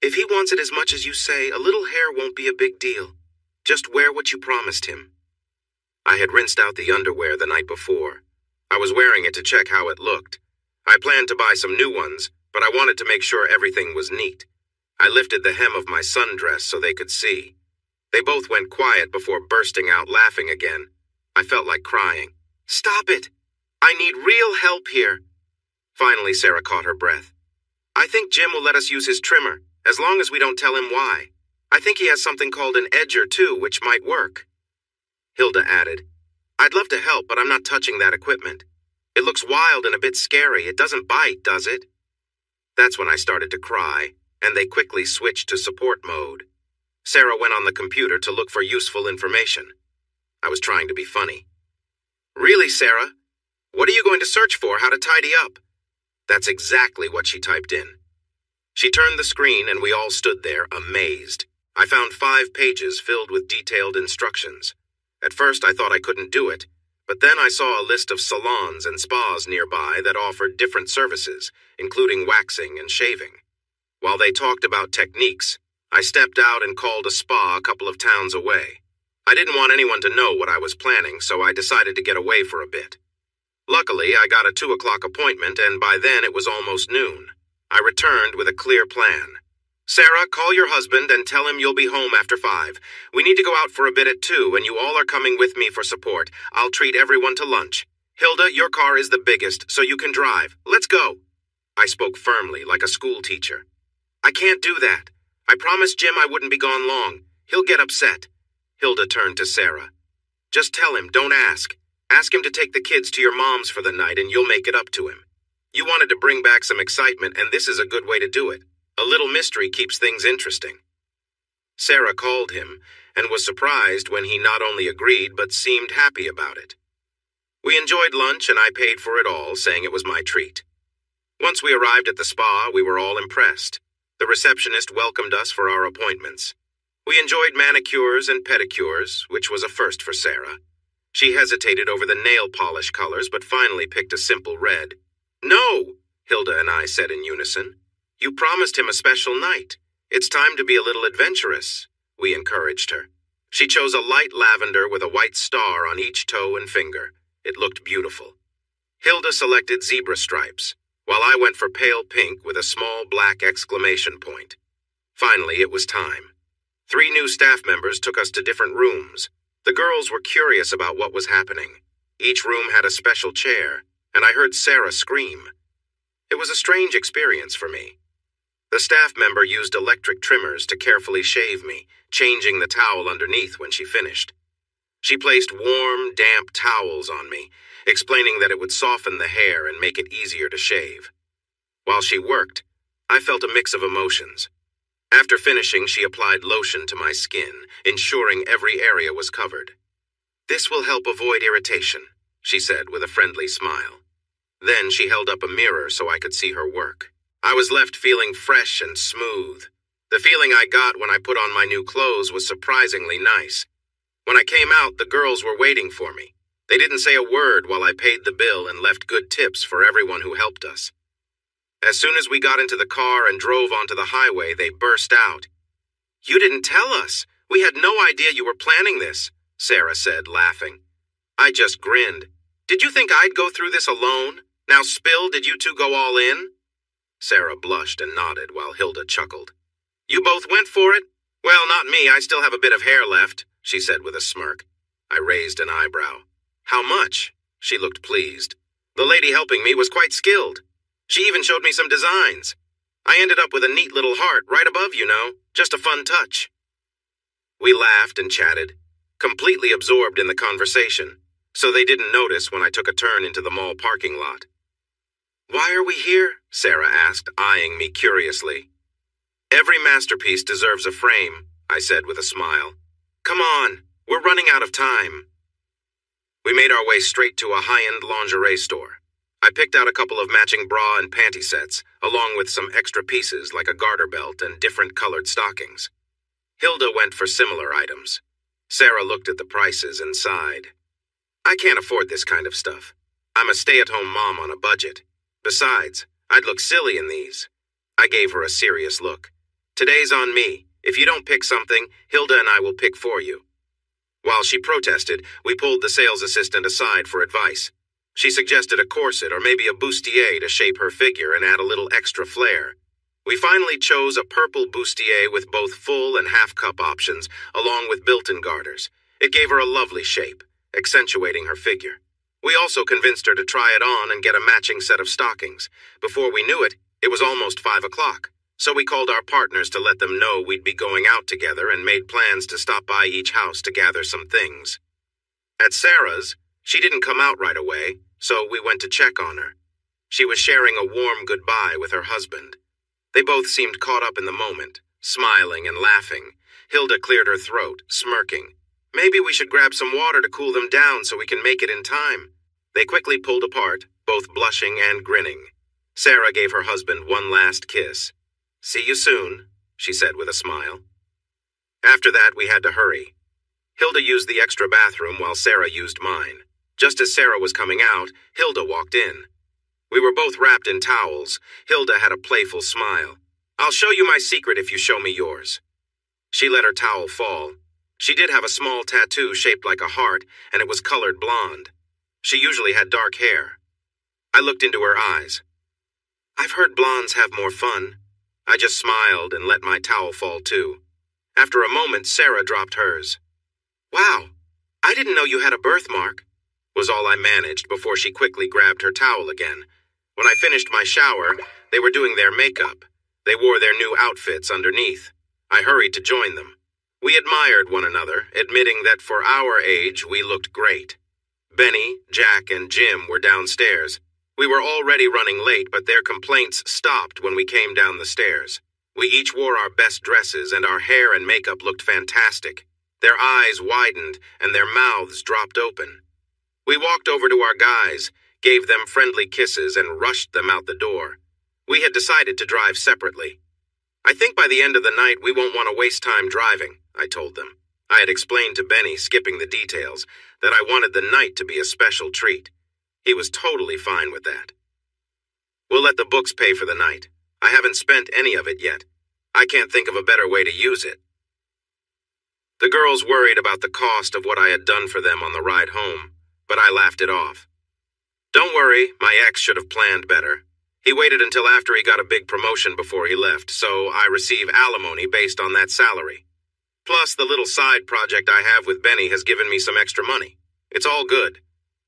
If he wants it as much as you say, a little hair won't be a big deal. Just wear what you promised him. I had rinsed out the underwear the night before. I was wearing it to check how it looked. I planned to buy some new ones, but I wanted to make sure everything was neat. I lifted the hem of my sundress so they could see. They both went quiet before bursting out laughing again. I felt like crying. Stop it! I need real help here. Finally, Sarah caught her breath. I think Jim will let us use his trimmer, as long as we don't tell him why. I think he has something called an edger too, which might work. Hilda added, I'd love to help, but I'm not touching that equipment. It looks wild and a bit scary. It doesn't bite, does it? That's when I started to cry, and they quickly switched to support mode. Sarah went on the computer to look for useful information. I was trying to be funny. Really, Sarah? What are you going to search for? How to tidy up? That's exactly what she typed in. She turned the screen and we all stood there, amazed. I found 5 pages filled with detailed instructions. At first I thought I couldn't do it, but then I saw a list of salons and spas nearby that offered different services, including waxing and shaving. While they talked about techniques, I stepped out and called a spa a couple of towns away. I didn't want anyone to know what I was planning, so I decided to get away for a bit. Luckily, I got a 2 o'clock appointment, and by then it was almost noon. I returned with a clear plan. Sarah, call your husband and tell him you'll be home after 5. We need to go out for a bit at 2, and you all are coming with me for support. I'll treat everyone to lunch. Hilda, your car is the biggest, so you can drive. Let's go. I spoke firmly, like a school teacher. I can't do that. I promised Jim I wouldn't be gone long. He'll get upset. Hilda turned to Sarah. Just tell him, don't ask. Ask him to take the kids to your mom's for the night and you'll make it up to him. You wanted to bring back some excitement, and this is a good way to do it. A little mystery keeps things interesting. Sarah called him and was surprised when he not only agreed but seemed happy about it. We enjoyed lunch and I paid for it all, saying it was my treat. Once we arrived at the spa, we were all impressed. The receptionist welcomed us for our appointments. We enjoyed manicures and pedicures, which was a first for Sarah. She hesitated over the nail polish colors, but finally picked a simple red. "No," Hilda and I said in unison. "You promised him a special night. It's time to be a little adventurous," we encouraged her. She chose a light lavender with a white star on each toe and finger. It looked beautiful. Hilda selected zebra stripes, while I went for pale pink with a small black exclamation point. Finally, it was time. 3 new staff members took us to different rooms. The girls were curious about what was happening. Each room had a special chair, and I heard Sarah scream. It was a strange experience for me. The staff member used electric trimmers to carefully shave me, changing the towel underneath when she finished. She placed warm, damp towels on me, explaining that it would soften the hair and make it easier to shave. While she worked, I felt a mix of emotions. After finishing, she applied lotion to my skin, ensuring every area was covered. "This will help avoid irritation," she said with a friendly smile. Then she held up a mirror so I could see her work. I was left feeling fresh and smooth. The feeling I got when I put on my new clothes was surprisingly nice. When I came out, the girls were waiting for me. They didn't say a word while I paid the bill and left good tips for everyone who helped us. As soon as we got into the car and drove onto the highway, they burst out. "You didn't tell us. We had no idea you were planning this," Sarah said, laughing. I just grinned. "Did you think I'd go through this alone? Now spill, did you two go all in?" Sarah blushed and nodded while Hilda chuckled. "You both went for it? Well, not me. I still have a bit of hair left," she said with a smirk. I raised an eyebrow. "How much?" She looked pleased. "The lady helping me was quite skilled. She even showed me some designs. I ended up with a neat little heart right above, just a fun touch." We laughed and chatted, completely absorbed in the conversation, so they didn't notice when I took a turn into the mall parking lot. "Why are we here?" Sarah asked, eyeing me curiously. "Every masterpiece deserves a frame," I said with a smile. "Come on, we're running out of time." We made our way straight to a high-end lingerie store. I picked out a couple of matching bra and panty sets, along with some extra pieces like a garter belt and different colored stockings. Hilda went for similar items. Sarah looked at the prices and sighed. "I can't afford this kind of stuff. I'm a stay-at-home mom on a budget. Besides, I'd look silly in these." I gave her a serious look. "Today's on me. If you don't pick something, Hilda and I will pick for you." While she protested, we pulled the sales assistant aside for advice. She suggested a corset or maybe a bustier to shape her figure and add a little extra flair. We finally chose a purple bustier with both full and half-cup options, along with built-in garters. It gave her a lovely shape, accentuating her figure. We also convinced her to try it on and get a matching set of stockings. Before we knew it, it was almost 5 o'clock, so we called our partners to let them know we'd be going out together and made plans to stop by each house to gather some things. At Sarah's, she didn't come out right away, so we went to check on her. She was sharing a warm goodbye with her husband. They both seemed caught up in the moment, smiling and laughing. Hilda cleared her throat, smirking. "Maybe we should grab some water to cool them down so we can make it in time." They quickly pulled apart, both blushing and grinning. Sarah gave her husband one last kiss. "See you soon," she said with a smile. After that, we had to hurry. Hilda used the extra bathroom while Sarah used mine. Just as Sarah was coming out, Hilda walked in. We were both wrapped in towels. Hilda had a playful smile. "I'll show you my secret if you show me yours." She let her towel fall. She did have a small tattoo shaped like a heart, and it was colored blonde. She usually had dark hair. I looked into her eyes. "I've heard blondes have more fun." I just smiled and let my towel fall too. After a moment, Sarah dropped hers. "Wow, I didn't know you had a birthmark," was all I managed before she quickly grabbed her towel again. When I finished my shower, they were doing their makeup. They wore their new outfits underneath. I hurried to join them. We admired one another, admitting that for our age, we looked great. Benny, Jack, and Jim were downstairs. We were already running late, but their complaints stopped when we came down the stairs. We each wore our best dresses, and our hair and makeup looked fantastic. Their eyes widened, and their mouths dropped open. We walked over to our guys, gave them friendly kisses, and rushed them out the door. We had decided to drive separately. I think by the end of the night we won't want to waste time driving, I told them. I had explained to Benny, skipping the details, that I wanted the night to be a special treat. He was totally fine with that. We'll let the books pay for the night. I haven't spent any of it yet. I can't think of a better way to use it. The girls worried about the cost of what I had done for them on the ride home, but I laughed it off. Don't worry, my ex should have planned better. He waited until after he got a big promotion before he left, so I receive alimony based on that salary. Plus, the little side project I have with Benny has given me some extra money. It's all good.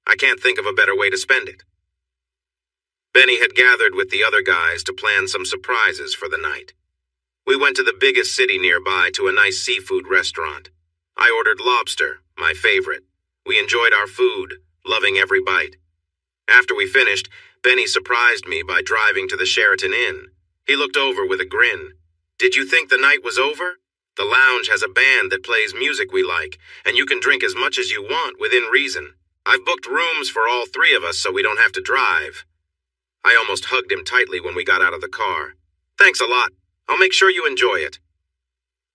I can't think of a better way to spend it. Benny had gathered with the other guys to plan some surprises for the night. We went to the biggest city nearby to a nice seafood restaurant. I ordered lobster, my favorite. We enjoyed our food, loving every bite. After we finished, Benny surprised me by driving to the Sheraton Inn. He looked over with a grin. Did you think the night was over? The lounge has a band that plays music we like, and you can drink as much as you want within reason. I've booked rooms for all three of us so we don't have to drive. I almost hugged him tightly when we got out of the car. Thanks a lot. I'll make sure you enjoy it.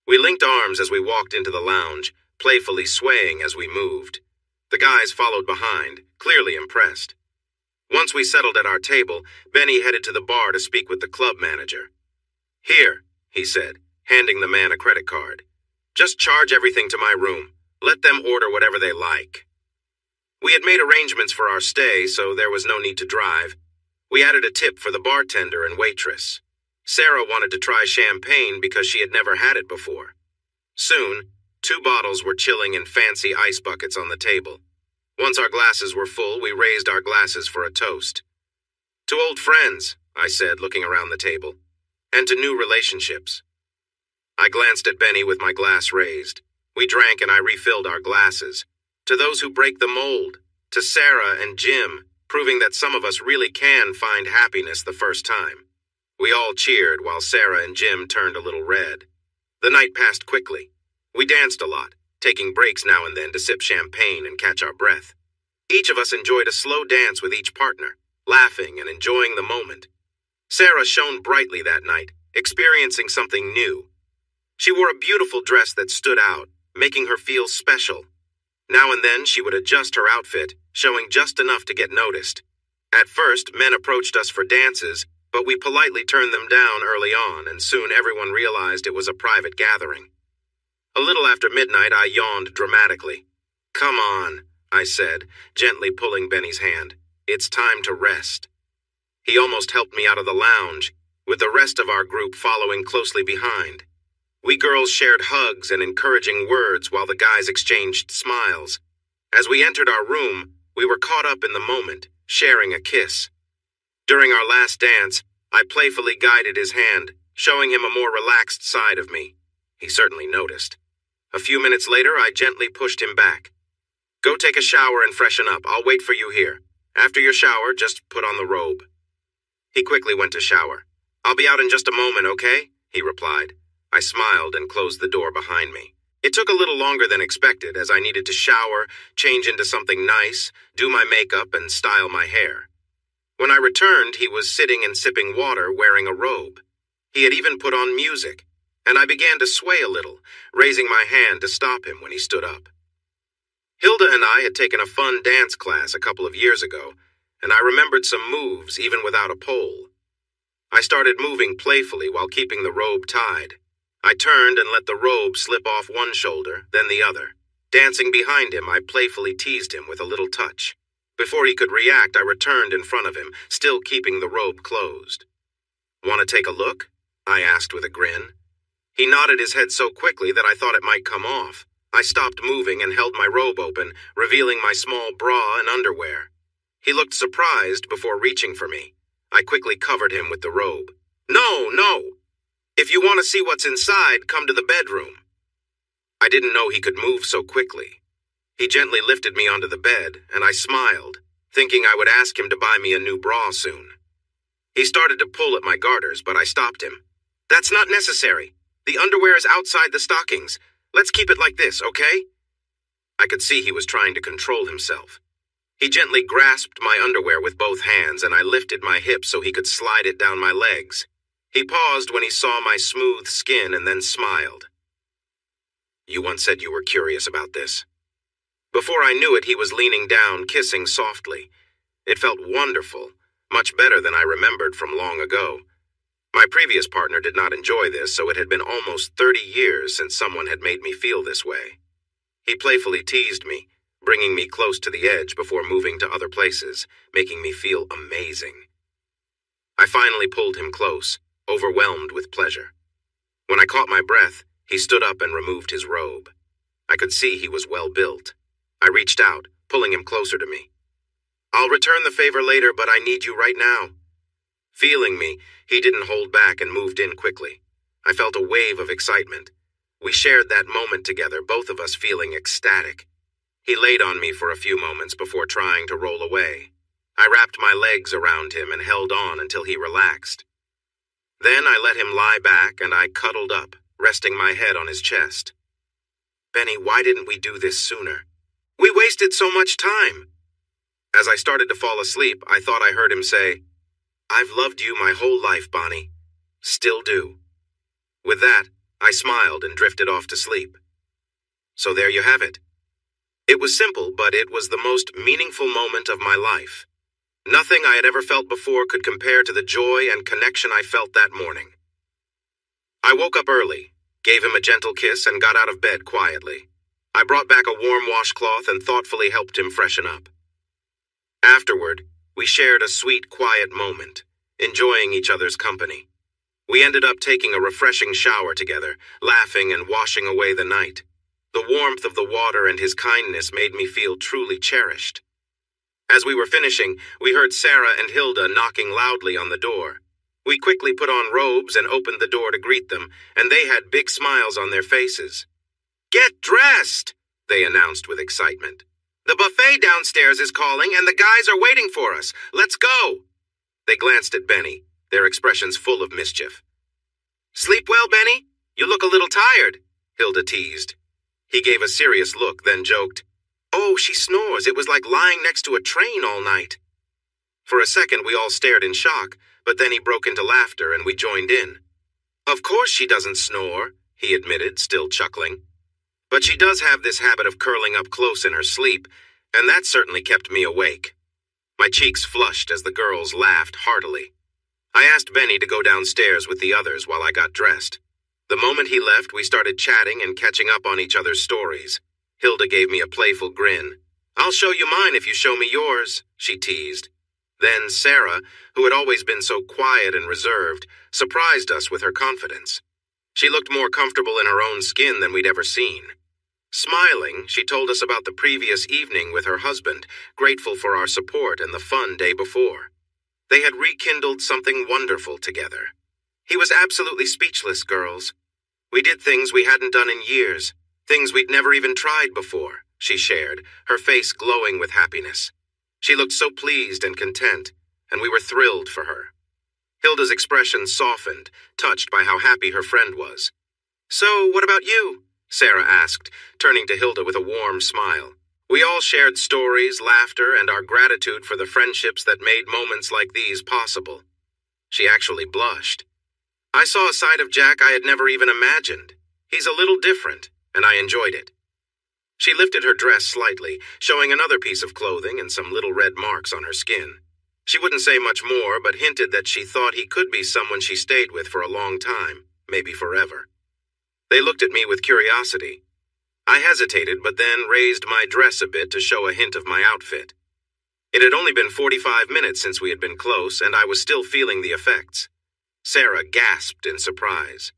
We linked arms as we walked into the lounge, playfully swaying as we moved. The guys followed behind, clearly impressed. Once we settled at our table, Benny headed to the bar to speak with the club manager. Here, he said, handing the man a credit card. Just charge everything to my room. Let them order whatever they like. We had made arrangements for our stay, so there was no need to drive. We added a tip for the bartender and waitress. Sarah wanted to try champagne because she had never had it before. Soon, 2 bottles were chilling in fancy ice buckets on the table. Once our glasses were full, we raised our glasses for a toast. To old friends, I said, looking around the table, and to new relationships. I glanced at Benny with my glass raised. We drank and I refilled our glasses. To those who break the mold, to Sarah and Jim, proving that some of us really can find happiness the first time. We all cheered while Sarah and Jim turned a little red. The night passed quickly. We danced a lot, taking breaks now and then to sip champagne and catch our breath. Each of us enjoyed a slow dance with each partner, laughing and enjoying the moment. Sarah shone brightly that night, experiencing something new. She wore a beautiful dress that stood out, making her feel special. Now and then she would adjust her outfit, showing just enough to get noticed. At first, men approached us for dances, but we politely turned them down early on, and soon everyone realized it was a private gathering. A little after midnight, I yawned dramatically. Come on, I said, gently pulling Benny's hand. It's time to rest. He almost helped me out of the lounge, with the rest of our group following closely behind. We girls shared hugs and encouraging words while the guys exchanged smiles. As we entered our room, we were caught up in the moment, sharing a kiss. During our last dance, I playfully guided his hand, showing him a more relaxed side of me. He certainly noticed. A few minutes later, I gently pushed him back. Go take a shower and freshen up. I'll wait for you here. After your shower, just put on the robe. He quickly went to shower. I'll be out in just a moment, okay? He replied. I smiled and closed the door behind me. It took a little longer than expected, as I needed to shower, change into something nice, do my makeup, and style my hair. When I returned, he was sitting and sipping water, wearing a robe. He had even put on music, and I began to sway a little, raising my hand to stop him when he stood up. Hilda and I had taken a fun dance class a couple of years ago, and I remembered some moves even without a pole. I started moving playfully while keeping the robe tied. I turned and let the robe slip off one shoulder, then the other. Dancing behind him, I playfully teased him with a little touch. Before he could react, I returned in front of him, still keeping the robe closed. Want to take a look? I asked with a grin. He nodded his head so quickly that I thought it might come off. I stopped moving and held my robe open, revealing my small bra and underwear. He looked surprised before reaching for me. I quickly covered him with the robe. No, no! If you want to see what's inside, come to the bedroom. I didn't know he could move so quickly. He gently lifted me onto the bed, and I smiled, thinking I would ask him to buy me a new bra soon. He started to pull at my garters, but I stopped him. That's not necessary. The underwear is outside the stockings. Let's keep it like this, okay? I could see he was trying to control himself. He gently grasped my underwear with both hands, and I lifted my hips so he could slide it down my legs. He paused when he saw my smooth skin and then smiled. "You once said you were curious about this." Before I knew it, he was leaning down, kissing softly. It felt wonderful, much better than I remembered from long ago. My previous partner did not enjoy this, so it had been almost 30 years since someone had made me feel this way. He playfully teased me, bringing me close to the edge before moving to other places, making me feel amazing. I finally pulled him close, overwhelmed with pleasure. When I caught my breath, he stood up and removed his robe. I could see he was well built. I reached out, pulling him closer to me. "I'll return the favor later, but I need you right now." Feeling me, he didn't hold back and moved in quickly. I felt a wave of excitement. We shared that moment together, both of us feeling ecstatic. He laid on me for a few moments before trying to roll away. I wrapped my legs around him and held on until he relaxed. Then I let him lie back and I cuddled up, resting my head on his chest. "Benny, why didn't we do this sooner? We wasted so much time." As I started to fall asleep, I thought I heard him say, "I've loved you my whole life, Bonnie. Still do." With that, I smiled and drifted off to sleep. So there you have it. It was simple, but it was the most meaningful moment of my life. Nothing I had ever felt before could compare to the joy and connection I felt that morning. I woke up early, gave him a gentle kiss, and got out of bed quietly. I brought back a warm washcloth and thoughtfully helped him freshen up. Afterward, we shared a sweet, quiet moment, enjoying each other's company. We ended up taking a refreshing shower together, laughing and washing away the night. The warmth of the water and his kindness made me feel truly cherished. As we were finishing, we heard Sarah and Hilda knocking loudly on the door. We quickly put on robes and opened the door to greet them, and they had big smiles on their faces. "Get dressed," they announced with excitement. "The buffet downstairs is calling, and the guys are waiting for us. Let's go." They glanced at Benny, their expressions full of mischief. "Sleep well, Benny? You look a little tired," Hilda teased. He gave a serious look, then joked, "Oh, she snores. It was like lying next to a train all night." For a second, we all stared in shock, but then he broke into laughter and we joined in. "Of course she doesn't snore," he admitted, still chuckling. "But she does have this habit of curling up close in her sleep, and that certainly kept me awake." My cheeks flushed as the girls laughed heartily. I asked Benny to go downstairs with the others while I got dressed. The moment he left, we started chatting and catching up on each other's stories. Hilda gave me a playful grin. "I'll show you mine if you show me yours," she teased. Then Sarah, who had always been so quiet and reserved, surprised us with her confidence. She looked more comfortable in her own skin than we'd ever seen. Smiling, she told us about the previous evening with her husband, grateful for our support and the fun day before. They had rekindled something wonderful together. He was absolutely speechless, girls. "We did things we hadn't done in years, things we'd never even tried before," she shared, her face glowing with happiness. She looked so pleased and content, and we were thrilled for her. Hilda's expression softened, touched by how happy her friend was. "So, what about you?" Sarah asked, turning to Hilda with a warm smile. We all shared stories, laughter, and our gratitude for the friendships that made moments like these possible. She actually blushed. I saw a side of Jack I had never even imagined. He's a little different, and I enjoyed it. She lifted her dress slightly, showing another piece of clothing and some little red marks on her skin. She wouldn't say much more, but hinted that she thought he could be someone she stayed with for a long time, maybe forever. They looked at me with curiosity. I hesitated, but then raised my dress a bit to show a hint of my outfit. It had only been 45 minutes since we had been close, and I was still feeling the effects. Sarah gasped in surprise.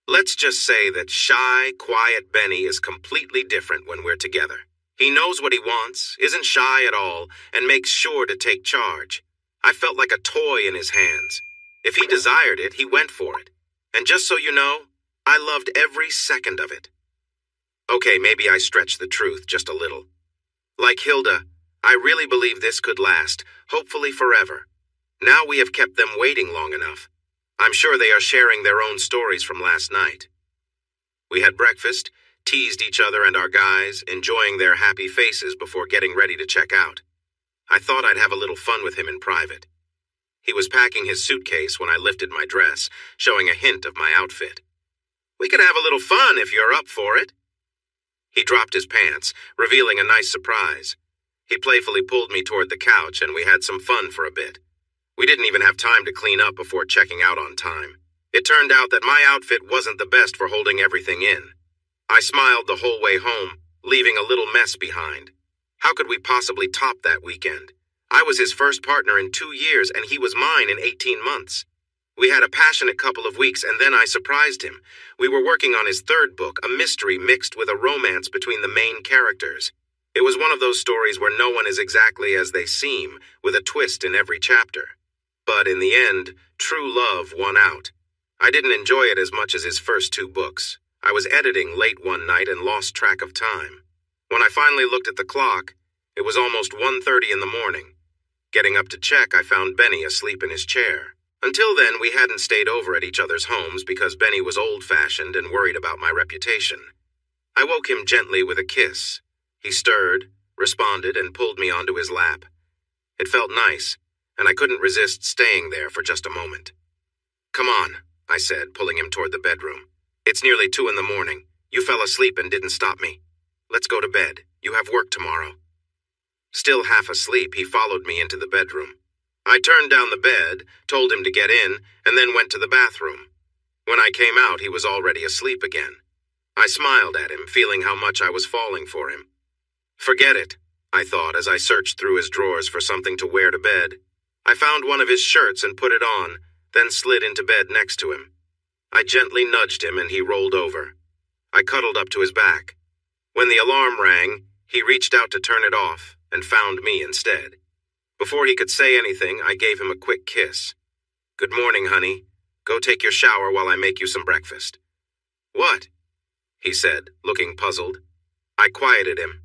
Let's just say that shy, quiet Benny is completely different when we're together. He knows what he wants, isn't shy at all, and makes sure to take charge. I felt like a toy in his hands. If he desired it, he went for it. And just so you know, I loved every second of it. Okay, maybe I stretched the truth just a little. Like Hilda, I really believe this could last, hopefully forever. Now we have kept them waiting long enough. I'm sure they are sharing their own stories from last night. We had breakfast, teased each other and our guys, enjoying their happy faces before getting ready to check out. I thought I'd have a little fun with him in private. He was packing his suitcase when I lifted my dress, showing a hint of my outfit. "We could have a little fun if you're up for it." He dropped his pants, revealing a nice surprise. He playfully pulled me toward the couch, and we had some fun for a bit. We didn't even have time to clean up before checking out on time. It turned out that my outfit wasn't the best for holding everything in. I smiled the whole way home, leaving a little mess behind. How could we possibly top that weekend? I was his first partner in 2 years, and he was mine in 18 months. We had a passionate couple of weeks, and then I surprised him. We were working on his third book, a mystery mixed with a romance between the main characters. It was one of those stories where no one is exactly as they seem, with a twist in every chapter. But in the end, true love won out. I didn't enjoy it as much as his first 2 books. I was editing late one night and lost track of time. When I finally looked at the clock, it was almost 1:30 in the morning. Getting up to check, I found Benny asleep in his chair. Until then, we hadn't stayed over at each other's homes because Benny was old-fashioned and worried about my reputation. I woke him gently with a kiss. He stirred, responded, and pulled me onto his lap. It felt nice, and I couldn't resist staying there for just a moment. "Come on," I said, pulling him toward the bedroom. "It's nearly 2 in the morning. You fell asleep and didn't stop me. Let's go to bed. You have work tomorrow." Still half asleep, he followed me into the bedroom. I turned down the bed, told him to get in, and then went to the bathroom. When I came out, he was already asleep again. I smiled at him, feeling how much I was falling for him. Forget it, I thought as I searched through his drawers for something to wear to bed. I found one of his shirts and put it on, then slid into bed next to him. I gently nudged him and he rolled over. I cuddled up to his back. When the alarm rang, he reached out to turn it off and found me instead. Before he could say anything, I gave him a quick kiss. "Good morning, honey. Go take your shower while I make you some breakfast." "What?" he said, looking puzzled. I quieted him.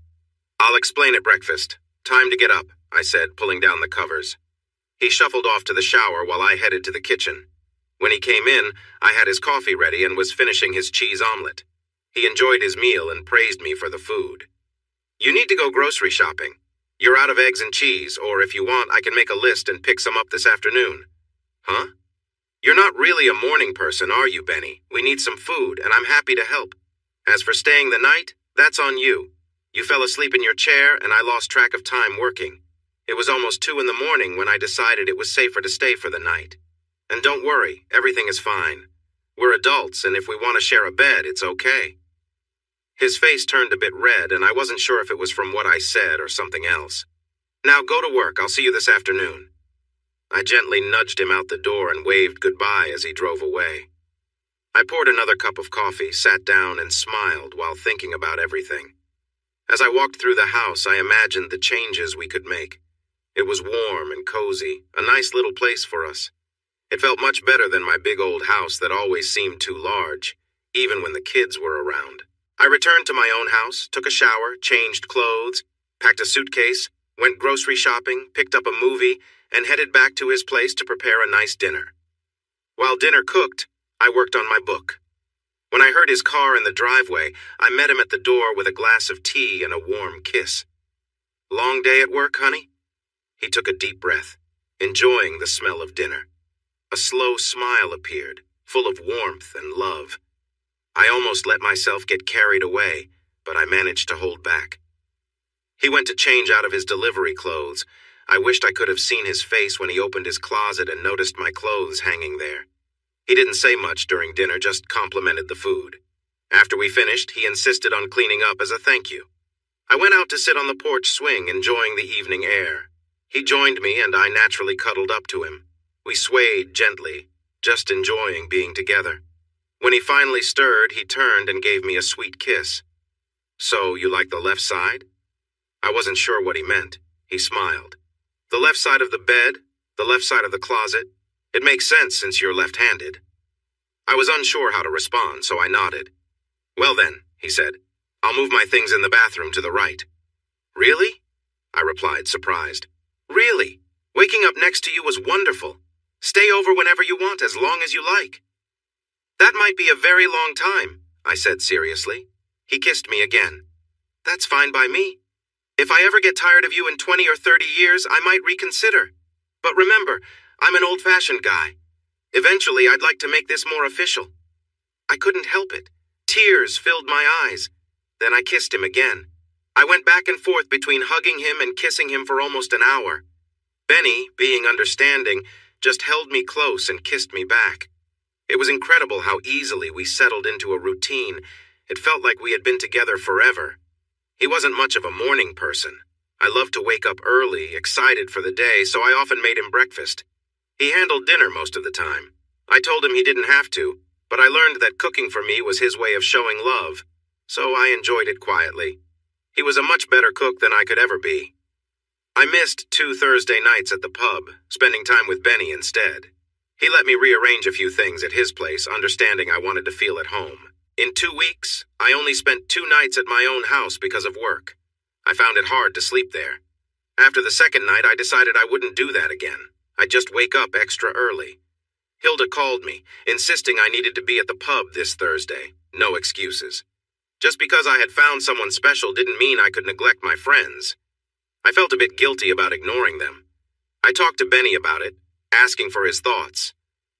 "I'll explain at breakfast. Time to get up," I said, pulling down the covers. He shuffled off to the shower while I headed to the kitchen. When he came in, I had his coffee ready and was finishing his cheese omelet. He enjoyed his meal and praised me for the food. "You need to go grocery shopping. You're out of eggs and cheese, or if you want, I can make a list and pick some up this afternoon." "Huh? You're not really a morning person, are you, Benny? We need some food, and I'm happy to help. As for staying the night, that's on you. You fell asleep in your chair, and I lost track of time working. It was almost 2 in the morning when I decided it was safer to stay for the night. And don't worry, everything is fine. We're adults, and if we want to share a bed, it's okay." His face turned a bit red, and I wasn't sure if it was from what I said or something else. "Now go to work. I'll see you this afternoon." I gently nudged him out the door and waved goodbye as he drove away. I poured another cup of coffee, sat down, and smiled while thinking about everything. As I walked through the house, I imagined the changes we could make. It was warm and cozy, a nice little place for us. It felt much better than my big old house that always seemed too large, even when the kids were around. I returned to my own house, took a shower, changed clothes, packed a suitcase, went grocery shopping, picked up a movie, and headed back to his place to prepare a nice dinner. While dinner cooked, I worked on my book. When I heard his car in the driveway, I met him at the door with a glass of tea and a warm kiss. "Long day at work, honey?" He took a deep breath, enjoying the smell of dinner. A slow smile appeared, full of warmth and love. I almost let myself get carried away, but I managed to hold back. He went to change out of his delivery clothes. I wished I could have seen his face when he opened his closet and noticed my clothes hanging there. He didn't say much during dinner, just complimented the food. After we finished, he insisted on cleaning up as a thank you. I went out to sit on the porch swing, enjoying the evening air. He joined me, and I naturally cuddled up to him. We swayed gently, just enjoying being together. When he finally stirred, he turned and gave me a sweet kiss. "So, you like the left side?" I wasn't sure what he meant. He smiled. "The left side of the bed, the left side of the closet. It makes sense since you're left-handed." I was unsure how to respond, so I nodded. "Well then," he said, "I'll move my things in the bathroom to the right." "Really?" I replied, surprised. "Really? Waking up next to you was wonderful. Stay over whenever you want, as long as you like." "That might be a very long time," I said seriously. He kissed me again. "That's fine by me." If I ever get tired of you in 20 or 30 years, I might reconsider. But remember, I'm an old-fashioned guy. Eventually, I'd like to make this more official." I couldn't help it. Tears filled my eyes. Then I kissed him again. I went back and forth between hugging him and kissing him for almost an hour. Benny, being understanding, just held me close and kissed me back. It was incredible how easily we settled into a routine. It felt like we had been together forever. He wasn't much of a morning person. I loved to wake up early, excited for the day, so I often made him breakfast. He handled dinner most of the time. I told him he didn't have to, but I learned that cooking for me was his way of showing love, so I enjoyed it quietly. He was a much better cook than I could ever be. I missed 2 Thursday nights at the pub, spending time with Benny instead. He let me rearrange a few things at his place, understanding I wanted to feel at home. In 2 weeks, I only spent 2 nights at my own house because of work. I found it hard to sleep there. After the second night, I decided I wouldn't do that again. I'd just wake up extra early. Hilda called me, insisting I needed to be at the pub this Thursday. No excuses. Just because I had found someone special didn't mean I could neglect my friends. I felt a bit guilty about ignoring them. I talked to Benny about it, asking for his thoughts.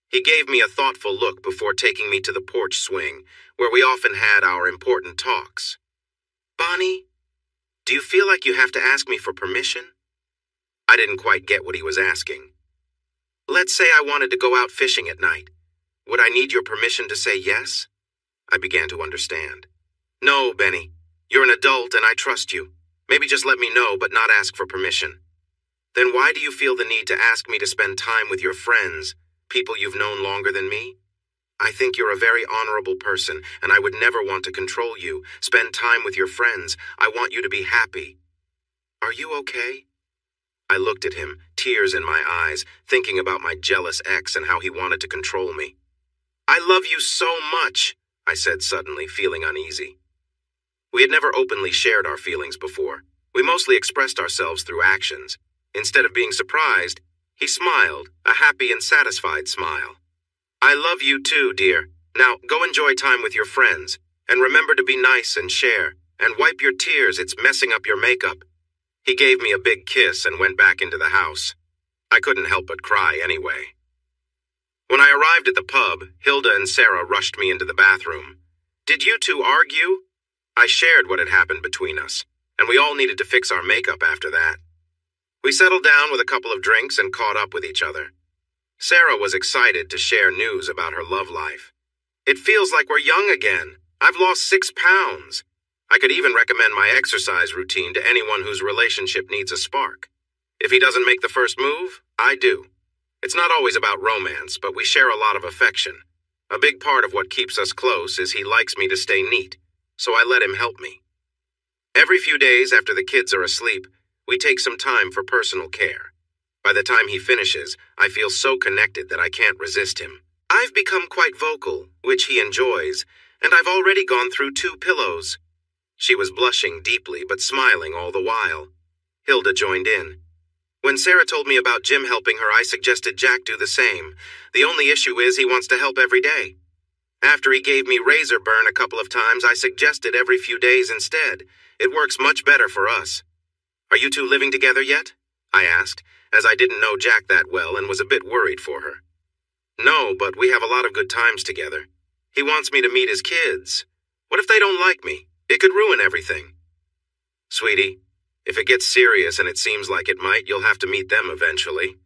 He gave me a thoughtful look before taking me to the porch swing, where we often had our important talks. "Bonnie, do you feel like you have to ask me for permission?" I didn't quite get what he was asking. "Let's say I wanted to go out fishing at night. Would I need your permission to say yes?" I began to understand. "No, Benny. You're an adult and I trust you. Maybe just let me know, but not ask for permission." "Then why do you feel the need to ask me to spend time with your friends, people you've known longer than me? I think you're a very honorable person, and I would never want to control you. Spend time with your friends. I want you to be happy. Are you okay?" I looked at him, tears in my eyes, thinking about my jealous ex and how he wanted to control me. "I love you so much," I said suddenly, feeling uneasy. We had never openly shared our feelings before. We mostly expressed ourselves through actions. Instead of being surprised, he smiled, a happy and satisfied smile. "I love you too, dear. Now, go enjoy time with your friends. And remember to be nice and share. And wipe your tears, it's messing up your makeup." He gave me a big kiss and went back into the house. I couldn't help but cry anyway. When I arrived at the pub, Hilda and Sarah rushed me into the bathroom. "Did you two argue?" I shared what had happened between us, and we all needed to fix our makeup after that. We settled down with a couple of drinks and caught up with each other. Sarah was excited to share news about her love life. "It feels like we're young again. I've lost 6 pounds. I could even recommend my exercise routine to anyone whose relationship needs a spark. If he doesn't make the first move, I do. It's not always about romance, but we share a lot of affection. A big part of what keeps us close is he likes me to stay neat, so I let him help me. Every few days after the kids are asleep, we take some time for personal care. By the time he finishes, I feel so connected that I can't resist him. I've become quite vocal, which he enjoys, and I've already gone through 2 pillows. She was blushing deeply but smiling all the while. Hilda joined in. When Sarah told me about Jim helping her, I suggested Jack do the same. The only issue is he wants to help every day. After he gave me razor burn a couple of times, I suggested every few days instead. It works much better for us. Are you two living together yet? I asked, as I didn't know Jack that well and was a bit worried for her. No, but we have a lot of good times together. He wants me to meet his kids. What if they don't like me? It could ruin everything. Sweetie, if it gets serious and it seems like it might, you'll have to meet them eventually.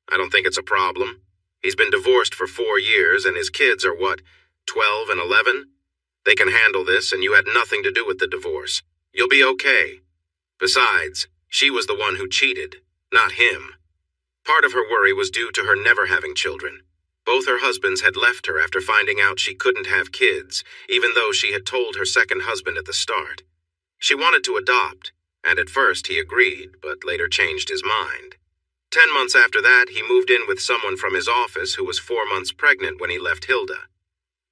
I don't think it's a problem. He's been divorced for 4 years and his kids are what, 12 and 11? They can handle this and you had nothing to do with the divorce. You'll be okay. Besides, she was the one who cheated, not him. Part of her worry was due to her never having children. Both her husbands had left her after finding out she couldn't have kids, even though she had told her second husband at the start. She wanted to adopt, and at first he agreed, but later changed his mind. 10 months after that, he moved in with someone from his office who was 4 months pregnant when he left Hilda.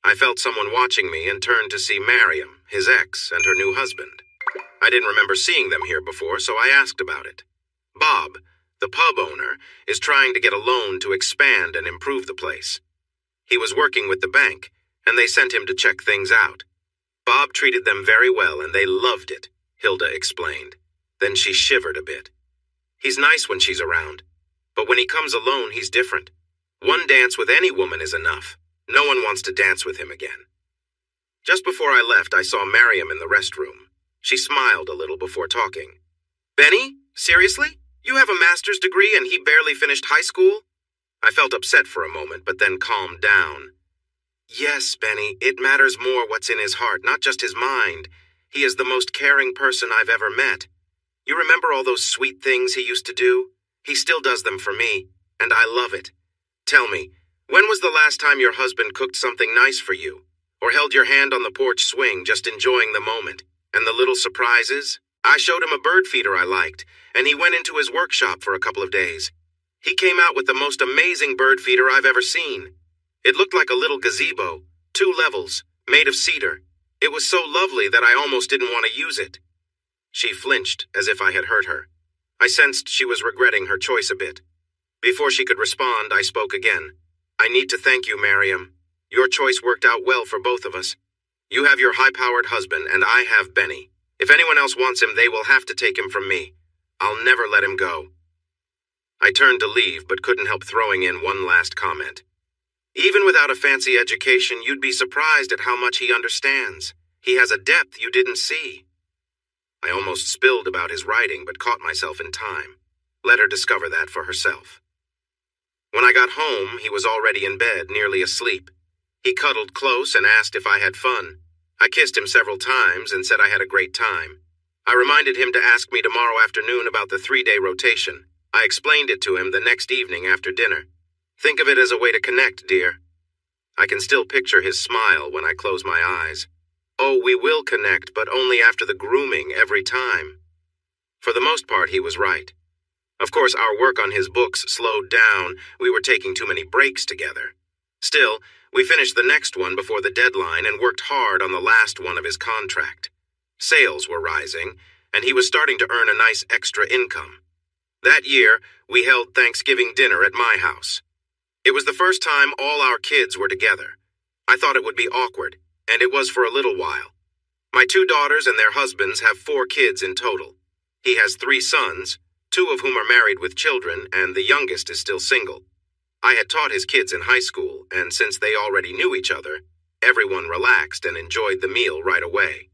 I felt someone watching me and turned to see Mariam, his ex, and her new husband. I didn't remember seeing them here before, so I asked about it. Bob, the pub owner, is trying to get a loan to expand and improve the place. He was working with the bank, and they sent him to check things out. Bob treated them very well, and they loved it, Hilda explained. Then she shivered a bit. He's nice when she's around, but when he comes alone, he's different. One dance with any woman is enough. No one wants to dance with him again. Just before I left, I saw Miriam in the restroom. She smiled a little before talking. Benny? Seriously? You have a master's degree and he barely finished high school? I felt upset for a moment, but then calmed down. Yes, Benny, it matters more what's in his heart, not just his mind. He is the most caring person I've ever met. You remember all those sweet things he used to do? He still does them for me, and I love it. Tell me, when was the last time your husband cooked something nice for you? Or held your hand on the porch swing, just enjoying the moment? And the little surprises? I showed him a bird feeder I liked, and he went into his workshop for a couple of days. He came out with the most amazing bird feeder I've ever seen. It looked like a little gazebo, 2 levels, made of cedar. It was so lovely that I almost didn't want to use it. She flinched, as if I had hurt her. I sensed she was regretting her choice a bit. Before she could respond, I spoke again. I need to thank you, Miriam. Your choice worked out well for both of us. You have your high-powered husband, and I have Benny. If anyone else wants him, they will have to take him from me. I'll never let him go. I turned to leave, but couldn't help throwing in one last comment. Even without a fancy education, you'd be surprised at how much he understands. He has a depth you didn't see. I almost spilled about his writing, but caught myself in time. Let her discover that for herself. When I got home, he was already in bed, nearly asleep. He cuddled close and asked if I had fun. I kissed him several times and said I had a great time. I reminded him to ask me tomorrow afternoon about the 3-day rotation. I explained it to him the next evening after dinner. Think of it as a way to connect, dear. I can still picture his smile when I close my eyes. Oh, we will connect, but only after the grooming every time. For the most part, he was right. Of course, our work on his books slowed down. We were taking too many breaks together. Still, we finished the next one before the deadline and worked hard on the last one of his contract. Sales were rising, and he was starting to earn a nice extra income. That year, we held Thanksgiving dinner at my house. It was the first time all our kids were together. I thought it would be awkward, and it was for a little while. My 2 daughters and their husbands have 4 kids in total. He has 3 sons, 2 of whom are married with children, and the youngest is still single. I had taught his kids in high school, and since they already knew each other, everyone relaxed and enjoyed the meal right away.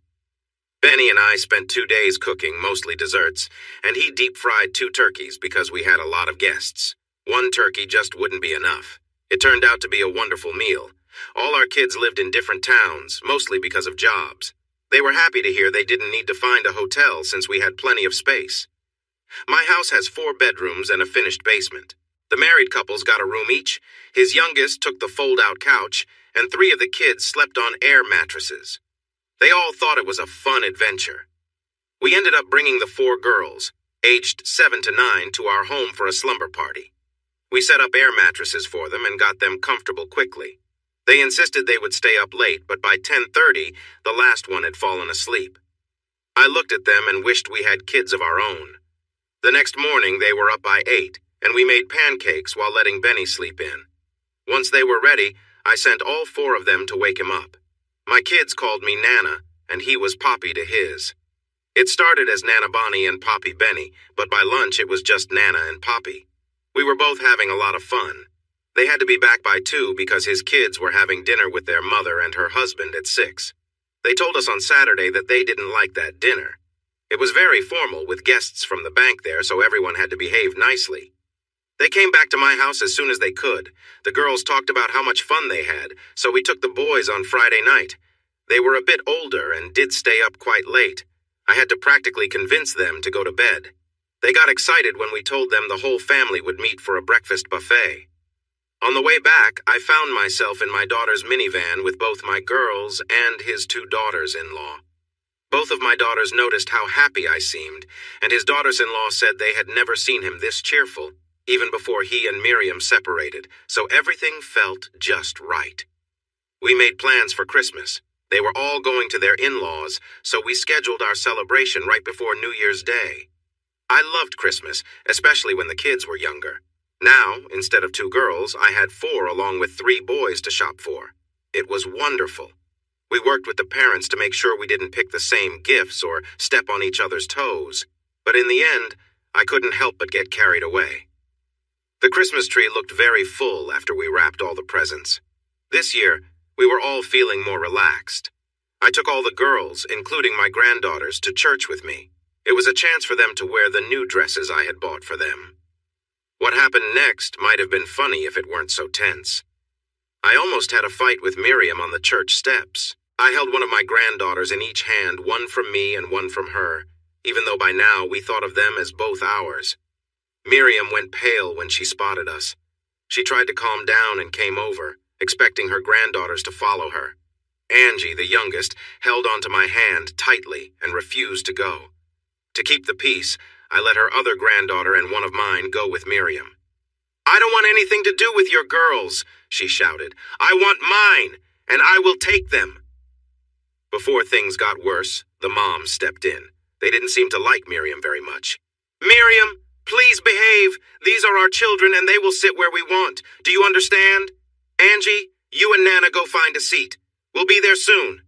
Benny and I spent 2 days cooking, mostly desserts, and he deep-fried 2 turkeys because we had a lot of guests. 1 turkey just wouldn't be enough. It turned out to be a wonderful meal. All our kids lived in different towns, mostly because of jobs. They were happy to hear they didn't need to find a hotel since we had plenty of space. My house has 4 bedrooms and a finished basement. The married couples got a room each. His youngest took the fold-out couch, and 3 of the kids slept on air mattresses. They all thought it was a fun adventure. We ended up bringing the 4 girls, aged 7 to 9, to our home for a slumber party. We set up air mattresses for them and got them comfortable quickly. They insisted they would stay up late, but by 10:30, the last one had fallen asleep. I looked at them and wished we had kids of our own. The next morning, they were up by 8, and we made pancakes while letting Benny sleep in. Once they were ready, I sent all 4 of them to wake him up. My kids called me Nana, and he was Poppy to his. It started as Nana Bonnie and Poppy Benny, but by lunch it was just Nana and Poppy. We were both having a lot of fun. They had to be back by 2 because his kids were having dinner with their mother and her husband at 6. They told us on Saturday that they didn't like that dinner. It was very formal with guests from the bank there, so everyone had to behave nicely. They came back to my house as soon as they could. The girls talked about how much fun they had, so we took the boys on Friday night. They were a bit older and did stay up quite late. I had to practically convince them to go to bed. They got excited when we told them the whole family would meet for a breakfast buffet. On the way back, I found myself in my daughter's minivan with both my girls and his 2 daughters-in-law. Both of my daughters noticed how happy I seemed, and his daughters-in-law said they had never seen him this cheerful, even before he and Miriam separated, so everything felt just right. We made plans for Christmas. They were all going to their in-laws, so we scheduled our celebration right before New Year's Day. I loved Christmas, especially when the kids were younger. Now, instead of 2 girls, I had 4 along with 3 boys to shop for. It was wonderful. We worked with the parents to make sure we didn't pick the same gifts or step on each other's toes. But in the end, I couldn't help but get carried away. The Christmas tree looked very full after we wrapped all the presents. This year, we were all feeling more relaxed. I took all the girls, including my granddaughters, to church with me. It was a chance for them to wear the new dresses I had bought for them. What happened next might have been funny if it weren't so tense. I almost had a fight with Miriam on the church steps. I held one of my granddaughters in each hand, one from me and one from her, even though by now we thought of them as both ours. Miriam went pale when she spotted us. She tried to calm down and came over, expecting her granddaughters to follow her. Angie, the youngest, held onto my hand tightly and refused to go. To keep the peace, I let her other granddaughter and one of mine go with Miriam. "I don't want anything to do with your girls," she shouted. "I want mine, and I will take them." Before things got worse, the moms stepped in. They didn't seem to like Miriam very much. "Miriam, please behave. These are our children and they will sit where we want. Do you understand? Angie, you and Nana go find a seat. We'll be there soon."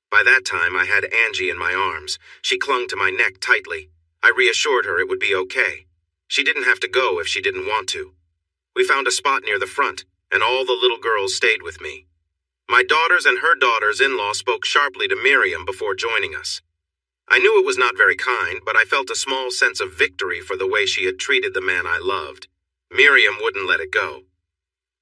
By that time, I had Angie in my arms. She clung to my neck tightly. I reassured her it would be okay. She didn't have to go if she didn't want to. We found a spot near the front, and all the little girls stayed with me. My daughters and her daughters-in-law spoke sharply to Miriam before joining us. I knew it was not very kind, but I felt a small sense of victory for the way she had treated the man I loved. Miriam wouldn't let it go.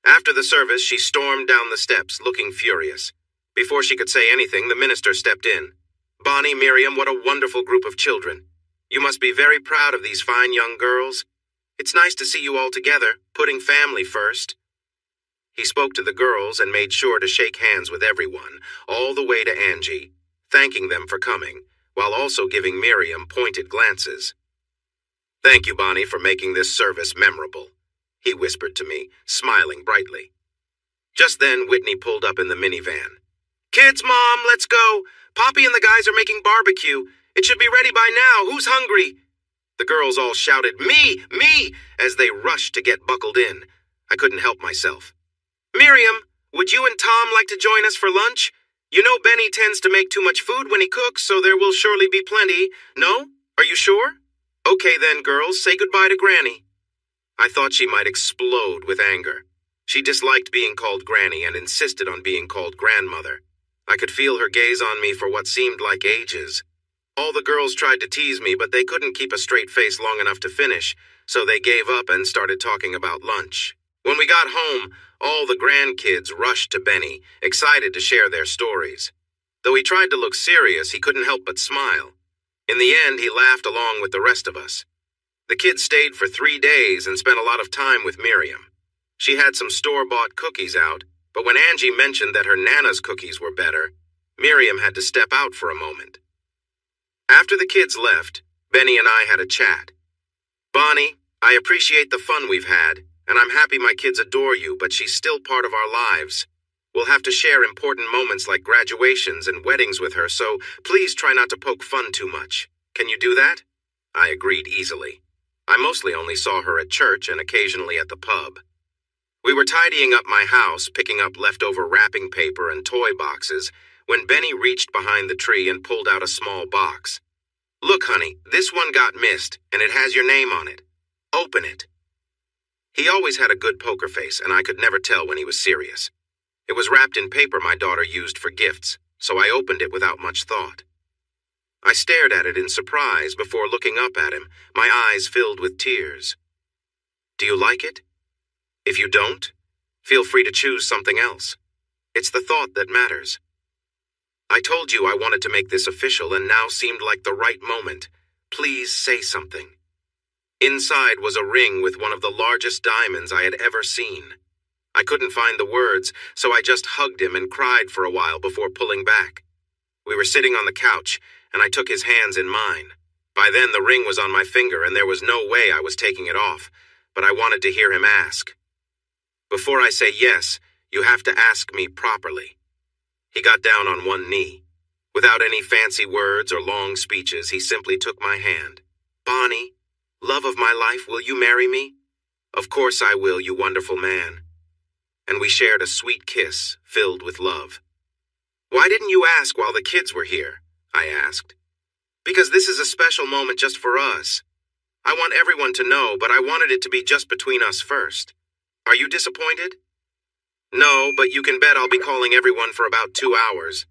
After the service, she stormed down the steps, looking furious. Before she could say anything, the minister stepped in. "Bonnie, Miriam, what a wonderful group of children. You must be very proud of these fine young girls. It's nice to see you all together, putting family first." He spoke to the girls and made sure to shake hands with everyone, all the way to Angie, thanking them for coming, while also giving Miriam pointed glances. "Thank you, Bonnie, for making this service memorable," he whispered to me, smiling brightly. Just then, Whitney pulled up in the minivan. "Kids, Mom, let's go. Poppy and the guys are making barbecue. It should be ready by now. Who's hungry?" The girls all shouted, "Me! Me!" as they rushed to get buckled in. I couldn't help myself. "Miriam, would you and Tom like to join us for lunch? You know Benny tends to make too much food when he cooks, so there will surely be plenty. No? Are you sure? Okay then, girls, say goodbye to Granny." I thought she might explode with anger. She disliked being called Granny and insisted on being called grandmother. I could feel her gaze on me for what seemed like ages. All the girls tried to tease me, but they couldn't keep a straight face long enough to finish, so they gave up and started talking about lunch. When we got home, all the grandkids rushed to Benny, excited to share their stories. Though he tried to look serious, he couldn't help but smile. In the end, he laughed along with the rest of us. The kids stayed for 3 days and spent a lot of time with Miriam. She had some store-bought cookies out, but when Angie mentioned that her Nana's cookies were better, Miriam had to step out for a moment. After the kids left, Benny and I had a chat. "Bonnie, I appreciate the fun we've had, and I'm happy my kids adore you, but she's still part of our lives. We'll have to share important moments like graduations and weddings with her, so please try not to poke fun too much. Can you do that?" I agreed easily. I mostly only saw her at church and occasionally at the pub. We were tidying up my house, picking up leftover wrapping paper and toy boxes, when Benny reached behind the tree and pulled out a small box. "Look, honey, this one got missed, and it has your name on it. Open it." He always had a good poker face, and I could never tell when he was serious. It was wrapped in paper my daughter used for gifts, so I opened it without much thought. I stared at it in surprise before looking up at him, my eyes filled with tears. "Do you like it? If you don't, feel free to choose something else. It's the thought that matters. I told you I wanted to make this official, and now seemed like the right moment. Please say something." Inside was a ring with one of the largest diamonds I had ever seen. I couldn't find the words, so I just hugged him and cried for a while before pulling back. We were sitting on the couch, and I took his hands in mine. By then the ring was on my finger, and there was no way I was taking it off, but I wanted to hear him ask. "Before I say yes, you have to ask me properly." He got down on one knee. Without any fancy words or long speeches, he simply took my hand. "Bonnie, love of my life, will you marry me?" "Of course I will, you wonderful man." And we shared a sweet kiss, filled with love. "Why didn't you ask while the kids were here?" I asked. Because this is a special moment just for us. I want everyone to know, but I wanted it to be just between us first. Are you disappointed? No, but you can bet I'll be calling everyone for about 2 hours.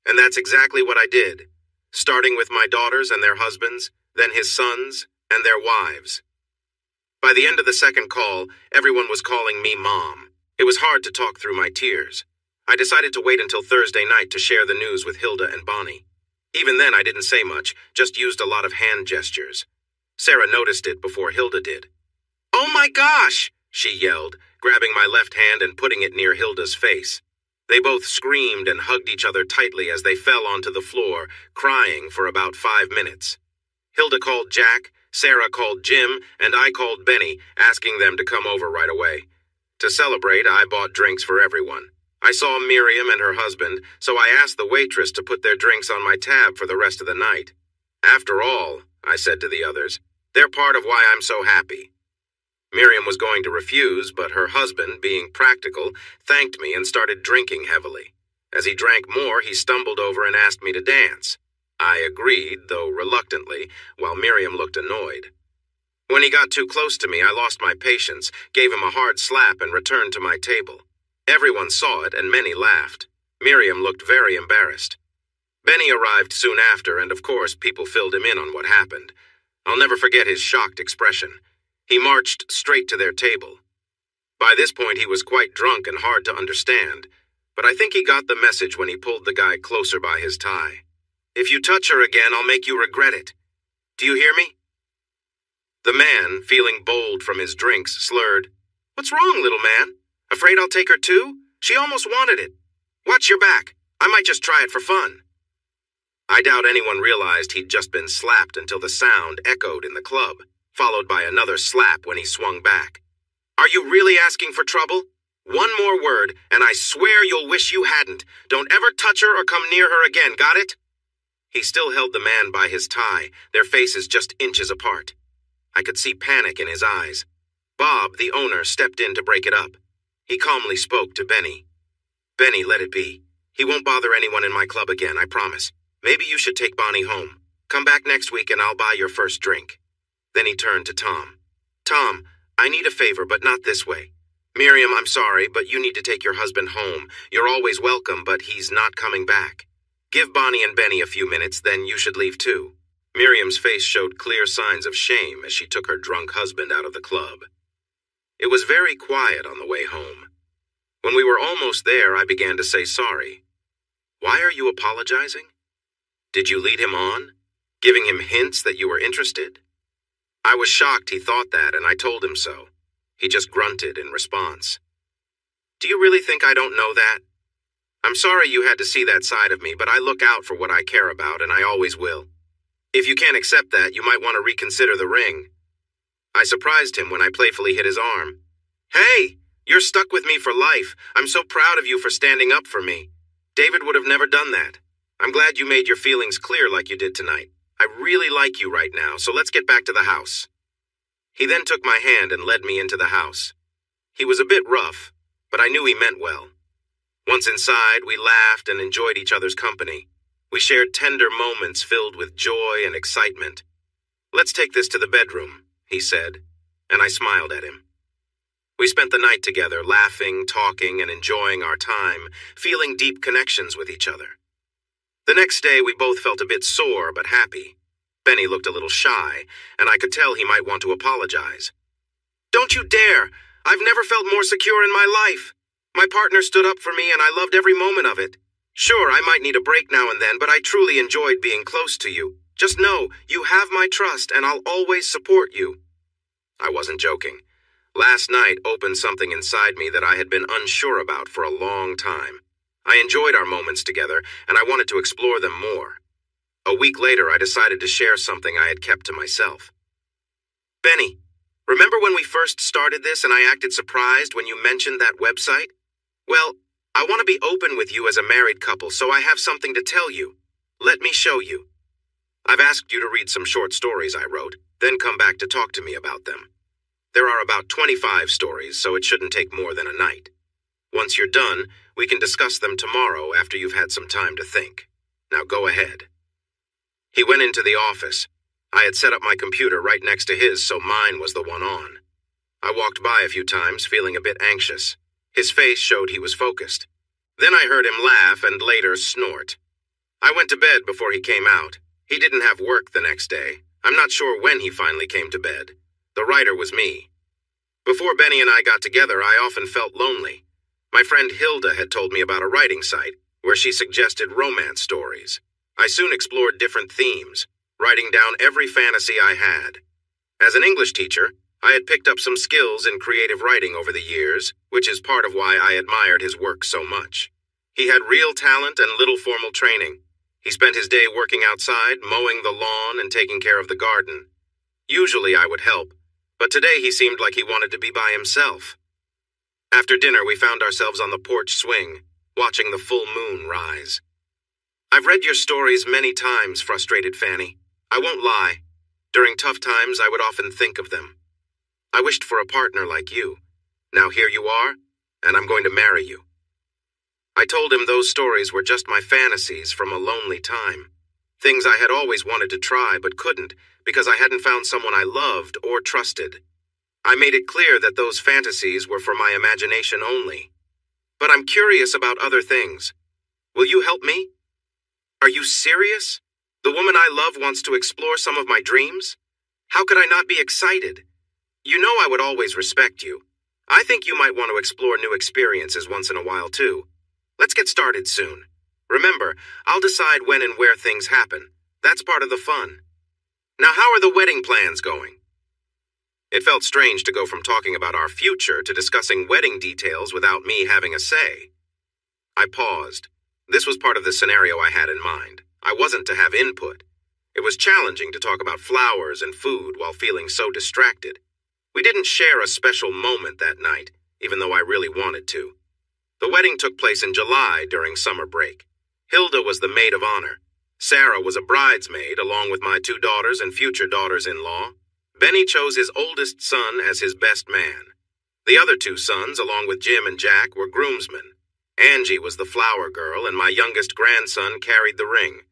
And that's exactly what I did, starting with my daughters and their husbands, then his sons, and their wives. By the end of the second call, everyone was calling me Mom. It was hard to talk through my tears. I decided to wait until Thursday night to share the news with Hilda and Bonnie. Even then, I didn't say much, just used a lot of hand gestures. Sarah noticed it before Hilda did. "Oh my gosh!" she yelled, grabbing my left hand and putting it near Hilda's face. They both screamed and hugged each other tightly as they fell onto the floor, crying for about 5 minutes. Hilda called Jack, Sarah called Jim, and I called Benny, asking them to come over right away. To celebrate, I bought drinks for everyone. I saw Miriam and her husband, so I asked the waitress to put their drinks on my tab for the rest of the night. After all, I said to the others, they're part of why I'm so happy. Miriam was going to refuse, but her husband, being practical, thanked me and started drinking heavily. As he drank more, he stumbled over and asked me to dance. I agreed, though reluctantly, while Miriam looked annoyed. When he got too close to me, I lost my patience, gave him a hard slap, and returned to my table. Everyone saw it, and many laughed. Miriam looked very embarrassed. Benny arrived soon after, and of course, people filled him in on what happened. I'll never forget his shocked expression. He marched straight to their table. By this point, he was quite drunk and hard to understand, but I think he got the message when he pulled the guy closer by his tie. "If you touch her again, I'll make you regret it. Do you hear me?" The man, feeling bold from his drinks, slurred, "What's wrong, little man? Afraid I'll take her too? She almost wanted it. Watch your back. I might just try it for fun." I doubt anyone realized he'd just been slapped until the sound echoed in the club, followed by another slap when he swung back. "Are you really asking for trouble? One more word, and I swear you'll wish you hadn't. Don't ever touch her or come near her again, got it?" He still held the man by his tie, their faces just inches apart. I could see panic in his eyes. Bob, the owner, stepped in to break it up. He calmly spoke to Benny. "Benny, let it be. He won't bother anyone in my club again, I promise. Maybe you should take Bonnie home. Come back next week and I'll buy your first drink." Then he turned to Tom. "Tom, I need a favor, but not this way. Miriam, I'm sorry, but you need to take your husband home. You're always welcome, but he's not coming back. Give Bonnie and Benny a few minutes, then you should leave too." Miriam's face showed clear signs of shame as she took her drunk husband out of the club. It was very quiet on the way home. When we were almost there, I began to say sorry. "Why are you apologizing? Did you lead him on, giving him hints that you were interested?" I was shocked he thought that, and I told him so. He just grunted in response. "Do you really think I don't know that? I'm sorry you had to see that side of me, but I look out for what I care about, and I always will. If you can't accept that, you might want to reconsider the ring." I surprised him when I playfully hit his arm. "Hey, you're stuck with me for life. I'm so proud of you for standing up for me. David would have never done that. I'm glad you made your feelings clear like you did tonight. I really like you right now, so let's get back to the house." He then took my hand and led me into the house. He was a bit rough, but I knew he meant well. Once inside, we laughed and enjoyed each other's company. We shared tender moments filled with joy and excitement. "Let's take this to the bedroom," he said, and I smiled at him. We spent the night together, laughing, talking, and enjoying our time, feeling deep connections with each other. The next day, we both felt a bit sore but happy. Benny looked a little shy, and I could tell he might want to apologize. "Don't you dare! I've never felt more secure in my life. My partner stood up for me, and I loved every moment of it. Sure, I might need a break now and then, but I truly enjoyed being close to you. Just know, you have my trust, and I'll always support you." I wasn't joking. Last night opened something inside me that I had been unsure about for a long time. I enjoyed our moments together, and I wanted to explore them more. A week later, I decided to share something I had kept to myself. "Benny, remember when we first started this and I acted surprised when you mentioned that website? Well, I want to be open with you as a married couple, so I have something to tell you. Let me show you. I've asked you to read some short stories I wrote, then come back to talk to me about them. There are about 25 stories, so it shouldn't take more than a night. Once you're done, we can discuss them tomorrow after you've had some time to think. Now go ahead." He went into the office. I had set up my computer right next to his, so mine was the one on. I walked by a few times, feeling a bit anxious. His face showed he was focused. Then I heard him laugh and later snort. I went to bed before he came out. He didn't have work the next day. I'm not sure when he finally came to bed. The writer was me. Before Benny and I got together, I often felt lonely. My friend Hilda had told me about a writing site where she suggested romance stories. I soon explored different themes, writing down every fantasy I had. As an English teacher, I had picked up some skills in creative writing over the years, which is part of why I admired his work so much. He had real talent and little formal training. He spent his day working outside, mowing the lawn, and taking care of the garden. Usually I would help, but today he seemed like he wanted to be by himself. After dinner, we found ourselves on the porch swing, watching the full moon rise. I've read your stories many times, frustrated Fanny. I won't lie. During tough times, I would often think of them. I wished for a partner like you. Now here you are, and I'm going to marry you. I told him those stories were just my fantasies from a lonely time. Things I had always wanted to try but couldn't because I hadn't found someone I loved or trusted. I made it clear that those fantasies were for my imagination only. But I'm curious about other things. Will you help me? Are you serious? The woman I love wants to explore some of my dreams? How could I not be excited? You know I would always respect you. I think you might want to explore new experiences once in a while, too. Let's get started soon. Remember, I'll decide when and where things happen. That's part of the fun. Now, how are the wedding plans going? It felt strange to go from talking about our future to discussing wedding details without me having a say. I paused. This was part of the scenario I had in mind. I wasn't to have input. It was challenging to talk about flowers and food while feeling so distracted. We didn't share a special moment that night, even though I really wanted to. The wedding took place in July during summer break. Hilda was the maid of honor. Sarah was a bridesmaid along with my 2 daughters and future daughters-in-law. Benny chose his oldest son as his best man. The other 2 sons, along with Jim and Jack, were groomsmen. Angie was the flower girl, and my youngest grandson carried the ring.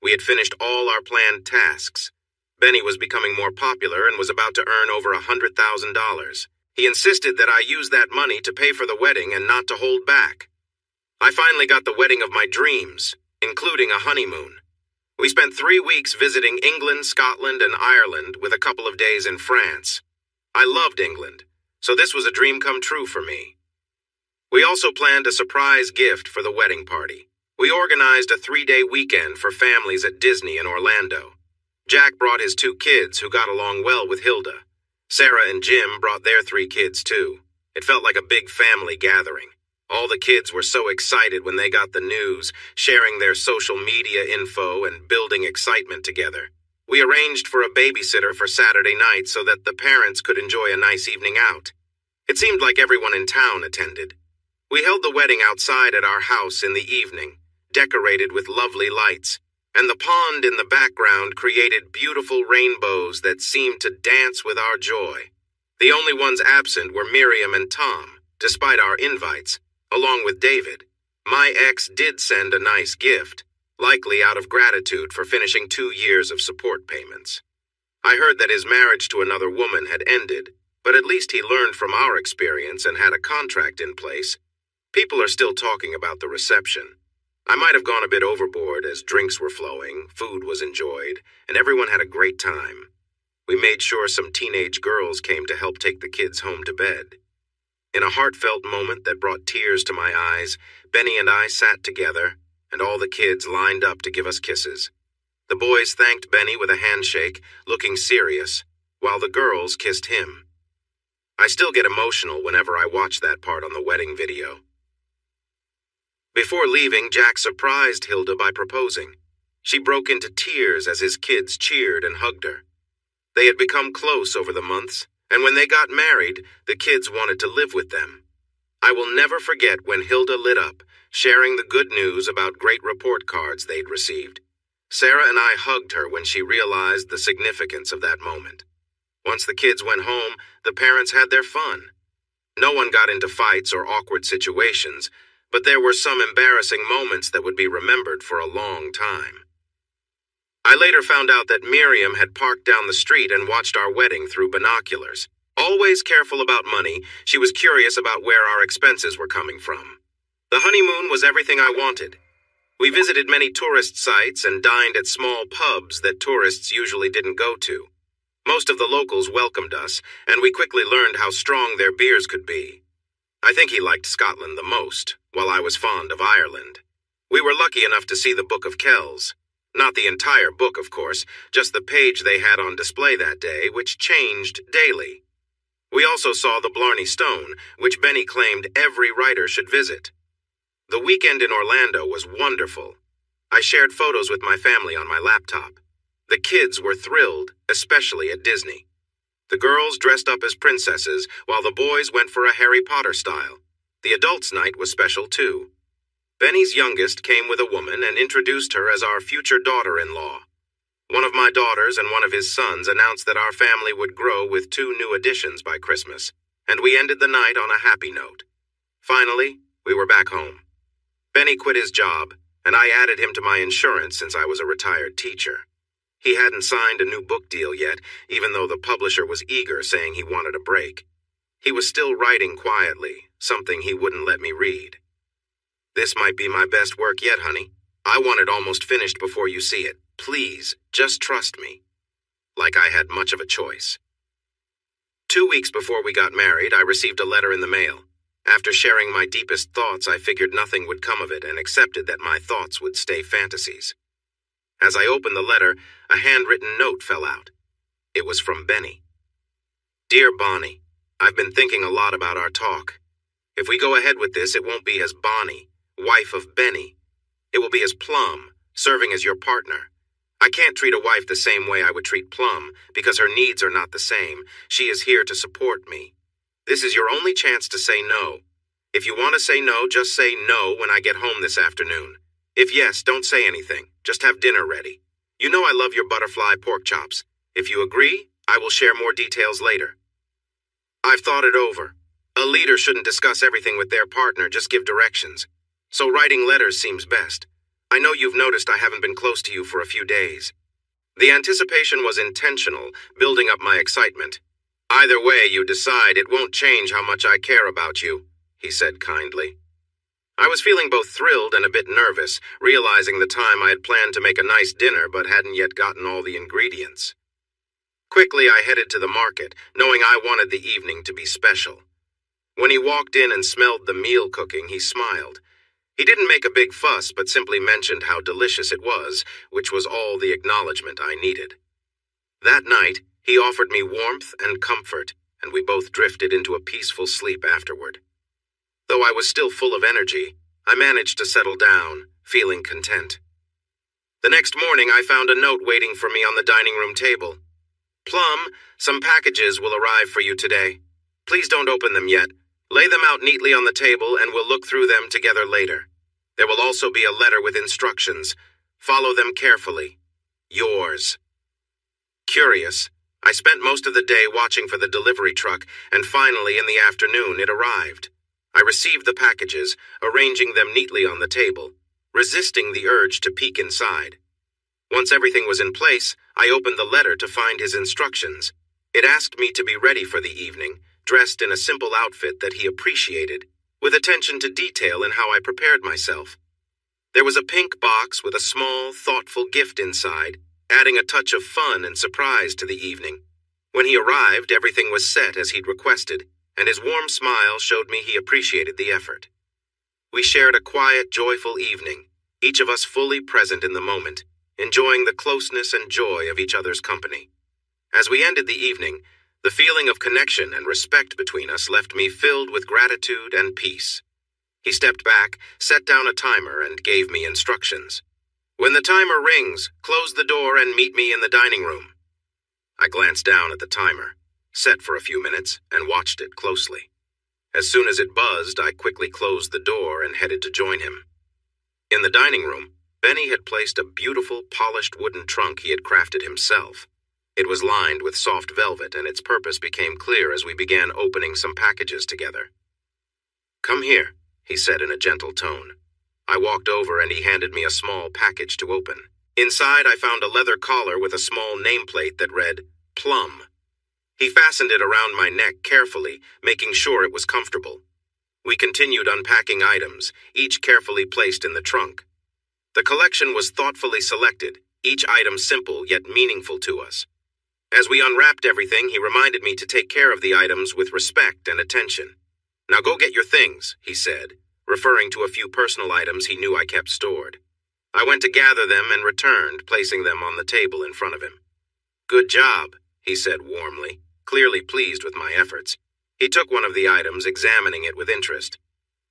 We had finished all our planned tasks. Benny was becoming more popular and was about to earn over $100,000. He insisted that I use that money to pay for the wedding and not to hold back. I finally got the wedding of my dreams, including a honeymoon. We spent 3 weeks visiting England, Scotland, and Ireland with a couple of days in France. I loved England, so this was a dream come true for me. We also planned a surprise gift for the wedding party. We organized a 3-day weekend for families at Disney in Orlando. Jack brought his 2 kids who got along well with Hilda. Sarah and Jim brought their 3 kids too. It felt like a big family gathering. All the kids were so excited when they got the news, sharing their social media info and building excitement together. We arranged for a babysitter for Saturday night so that the parents could enjoy a nice evening out. It seemed like everyone in town attended. We held the wedding outside at our house in the evening, decorated with lovely lights, and the pond in the background created beautiful rainbows that seemed to dance with our joy. The only ones absent were Miriam and Tom, despite our invites, along with David. My ex did send a nice gift, likely out of gratitude for finishing 2 years of support payments. I heard that his marriage to another woman had ended, but at least he learned from our experience and had a contract in place. People are still talking about the reception. I might have gone a bit overboard as drinks were flowing, food was enjoyed, and everyone had a great time. We made sure some teenage girls came to help take the kids home to bed. In a heartfelt moment that brought tears to my eyes, Benny and I sat together, and all the kids lined up to give us kisses. The boys thanked Benny with a handshake, looking serious, while the girls kissed him. I still get emotional whenever I watch that part on the wedding video. Before leaving, Jack surprised Hilda by proposing. She broke into tears as his kids cheered and hugged her. They had become close over the months, and when they got married, the kids wanted to live with them. I will never forget when Hilda lit up, sharing the good news about great report cards they'd received. Sarah and I hugged her when she realized the significance of that moment. Once the kids went home, the parents had their fun. No one got into fights or awkward situations, but there were some embarrassing moments that would be remembered for a long time. I later found out that Miriam had parked down the street and watched our wedding through binoculars. Always careful about money, she was curious about where our expenses were coming from. The honeymoon was everything I wanted. We visited many tourist sites and dined at small pubs that tourists usually didn't go to. Most of the locals welcomed us, and we quickly learned how strong their beers could be. I think he liked Scotland the most, while I was fond of Ireland. We were lucky enough to see the Book of Kells. Not the entire book, of course, just the page they had on display that day, which changed daily. We also saw the Blarney Stone, which Benny claimed every writer should visit. The weekend in Orlando was wonderful. I shared photos with my family on my laptop. The kids were thrilled, especially at Disney. The girls dressed up as princesses, while the boys went for a Harry Potter style. The adults' night was special, too. Benny's youngest came with a woman and introduced her as our future daughter-in-law. One of my daughters and one of his sons announced that our family would grow with 2 new additions by Christmas, and we ended the night on a happy note. Finally, we were back home. Benny quit his job, and I added him to my insurance since I was a retired teacher. He hadn't signed a new book deal yet, even though the publisher was eager, saying he wanted a break. He was still writing quietly, something he wouldn't let me read. "This might be my best work yet, honey. I want it almost finished before you see it. Please, just trust me." Like I had much of a choice. 2 weeks before we got married, I received a letter in the mail. After sharing my deepest thoughts, I figured nothing would come of it and accepted that my thoughts would stay fantasies. As I opened the letter, a handwritten note fell out. It was from Benny. "Dear Bonnie, I've been thinking a lot about our talk. If we go ahead with this, it won't be as Bonnie, wife of Benny. It will be as Plum, serving as your partner. I can't treat a wife the same way I would treat Plum, because her needs are not the same. She is here to support me. This is your only chance to say no. If you want to say no, just say no when I get home this afternoon. If yes, don't say anything. Just have dinner ready. You know I love your butterfly pork chops. If you agree, I will share more details later. I've thought it over. A leader shouldn't discuss everything with their partner, just give directions. So writing letters seems best. I know you've noticed I haven't been close to you for a few days." The anticipation was intentional, building up my excitement. "Either way you decide, it won't change how much I care about you," he said kindly. I was feeling both thrilled and a bit nervous, realizing the time I had planned to make a nice dinner but hadn't yet gotten all the ingredients. Quickly I headed to the market, knowing I wanted the evening to be special. When he walked in and smelled the meal cooking, he smiled. He didn't make a big fuss, but simply mentioned how delicious it was, which was all the acknowledgement I needed. That night, he offered me warmth and comfort, and we both drifted into a peaceful sleep afterward. Though I was still full of energy, I managed to settle down, feeling content. The next morning, I found a note waiting for me on the dining room table. "Plum, some packages will arrive for you today. Please don't open them yet. Lay them out neatly on the table and we'll look through them together later. There will also be a letter with instructions. Follow them carefully. Yours." Curious, I spent most of the day watching for the delivery truck, and finally in the afternoon it arrived. I received the packages, arranging them neatly on the table, resisting the urge to peek inside. Once everything was in place, I opened the letter to find his instructions. It asked me to be ready for the evening, dressed in a simple outfit that he appreciated, with attention to detail in how I prepared myself. There was a pink box with a small, thoughtful gift inside, adding a touch of fun and surprise to the evening. When he arrived, everything was set as he'd requested, and his warm smile showed me he appreciated the effort. We shared a quiet, joyful evening, each of us fully present in the moment, enjoying the closeness and joy of each other's company. As we ended the evening, the feeling of connection and respect between us left me filled with gratitude and peace. He stepped back, set down a timer, and gave me instructions. "When the timer rings, close the door and meet me in the dining room." I glanced down at the timer, set for a few minutes, and watched it closely. As soon as it buzzed, I quickly closed the door and headed to join him. In the dining room, Benny had placed a beautiful, polished wooden trunk he had crafted himself. It was lined with soft velvet, and its purpose became clear as we began opening some packages together. "Come here," he said in a gentle tone. I walked over and he handed me a small package to open. Inside, I found a leather collar with a small nameplate that read, Plum. He fastened it around my neck carefully, making sure it was comfortable. We continued unpacking items, each carefully placed in the trunk. The collection was thoughtfully selected, each item simple yet meaningful to us. As we unwrapped everything, he reminded me to take care of the items with respect and attention. "Now go get your things," he said, referring to a few personal items he knew I kept stored. I went to gather them and returned, placing them on the table in front of him. "Good job," he said warmly, clearly pleased with my efforts. He took one of the items, examining it with interest.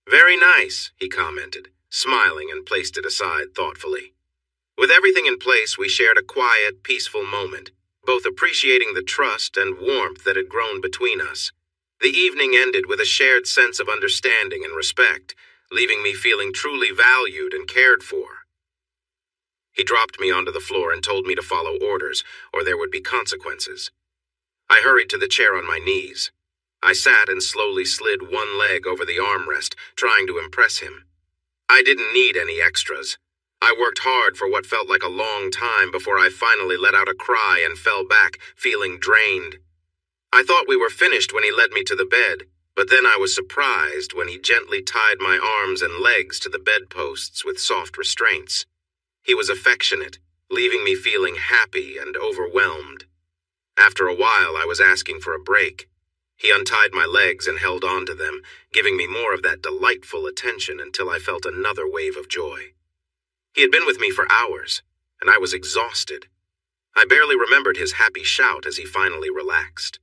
"Very nice," he commented, smiling, and placed it aside thoughtfully. With everything in place, we shared a quiet, peaceful moment, both appreciating the trust and warmth that had grown between us. The evening ended with a shared sense of understanding and respect, leaving me feeling truly valued and cared for. He dropped me onto the floor and told me to follow orders, or there would be consequences. I hurried to the chair on my knees. I sat and slowly slid one leg over the armrest, trying to impress him. I didn't need any extras. I worked hard for what felt like a long time before I finally let out a cry and fell back, feeling drained. I thought we were finished when he led me to the bed, but then I was surprised when he gently tied my arms and legs to the bedposts with soft restraints. He was affectionate, leaving me feeling happy and overwhelmed. After a while, I was asking for a break. He untied my legs and held on to them, giving me more of that delightful attention until I felt another wave of joy. He had been with me for hours, and I was exhausted. I barely remembered his happy shout as he finally relaxed.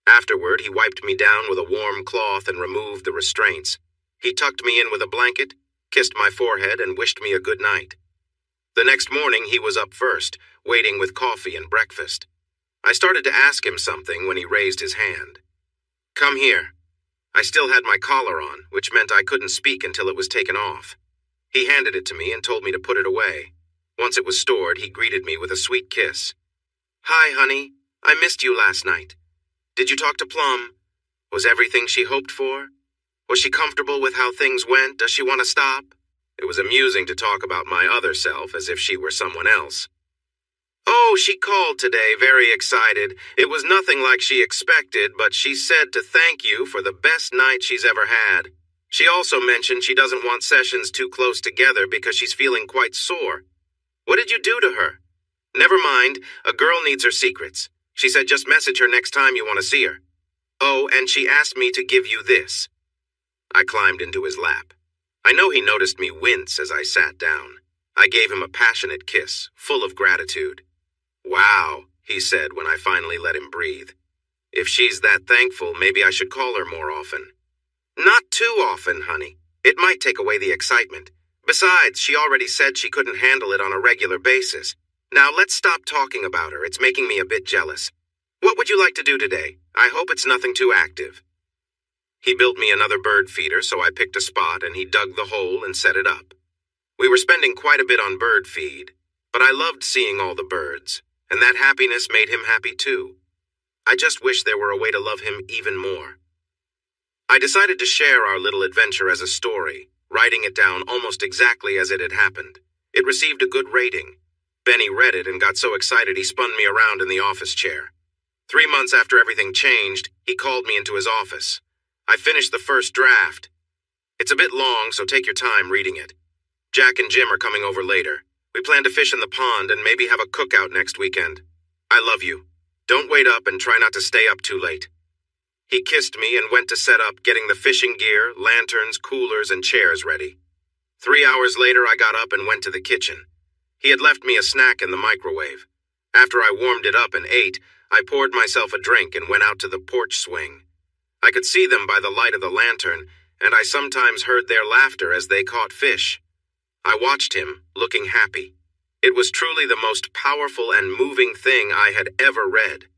Afterward, he wiped me down with a warm cloth and removed the restraints. He tucked me in with a blanket, kissed my forehead, and wished me a good night. The next morning, he was up first, waiting with coffee and breakfast. I started to ask him something when he raised his hand. "Come here." I still had my collar on, which meant I couldn't speak until it was taken off. He handed it to me and told me to put it away. Once it was stored, he greeted me with a sweet kiss. "Hi, honey. I missed you last night. Did you talk to Plum? Was everything she hoped for? Was she comfortable with how things went? Does she want to stop?" It was amusing to talk about my other self as if she were someone else. "Oh, she called today, very excited. It was nothing like she expected, but she said to thank you for the best night she's ever had. She also mentioned she doesn't want sessions too close together because she's feeling quite sore. What did you do to her? Never mind, a girl needs her secrets. She said just message her next time you want to see her. Oh, and she asked me to give you this." I climbed into his lap. I know he noticed me wince as I sat down. I gave him a passionate kiss, full of gratitude. "Wow," he said when I finally let him breathe. "If she's that thankful, maybe I should call her more often." "Not too often, honey. It might take away the excitement. Besides, she already said she couldn't handle it on a regular basis. Now let's stop talking about her. It's making me a bit jealous. What would you like to do today? I hope it's nothing too active." He built me another bird feeder, so I picked a spot and he dug the hole and set it up. We were spending quite a bit on bird feed, but I loved seeing all the birds, and that happiness made him happy too. I just wish there were a way to love him even more. I decided to share our little adventure as a story, writing it down almost exactly as it had happened. It received a good rating. Benny read it and got so excited he spun me around in the office chair. 3 months after everything changed, he called me into his office. I finished the first draft. It's a bit long, so take your time reading it. Jack and Jim are coming over later. We plan to fish in the pond and maybe have a cookout next weekend. I love you. Don't wait up and try not to stay up too late. He kissed me and went to set up, getting the fishing gear, lanterns, coolers, and chairs ready. 3 hours later, I got up and went to the kitchen. He had left me a snack in the microwave. After I warmed it up and ate, I poured myself a drink and went out to the porch swing. I could see them by the light of the lantern, and I sometimes heard their laughter as they caught fish. I watched him, looking happy. It was truly the most powerful and moving thing I had ever read.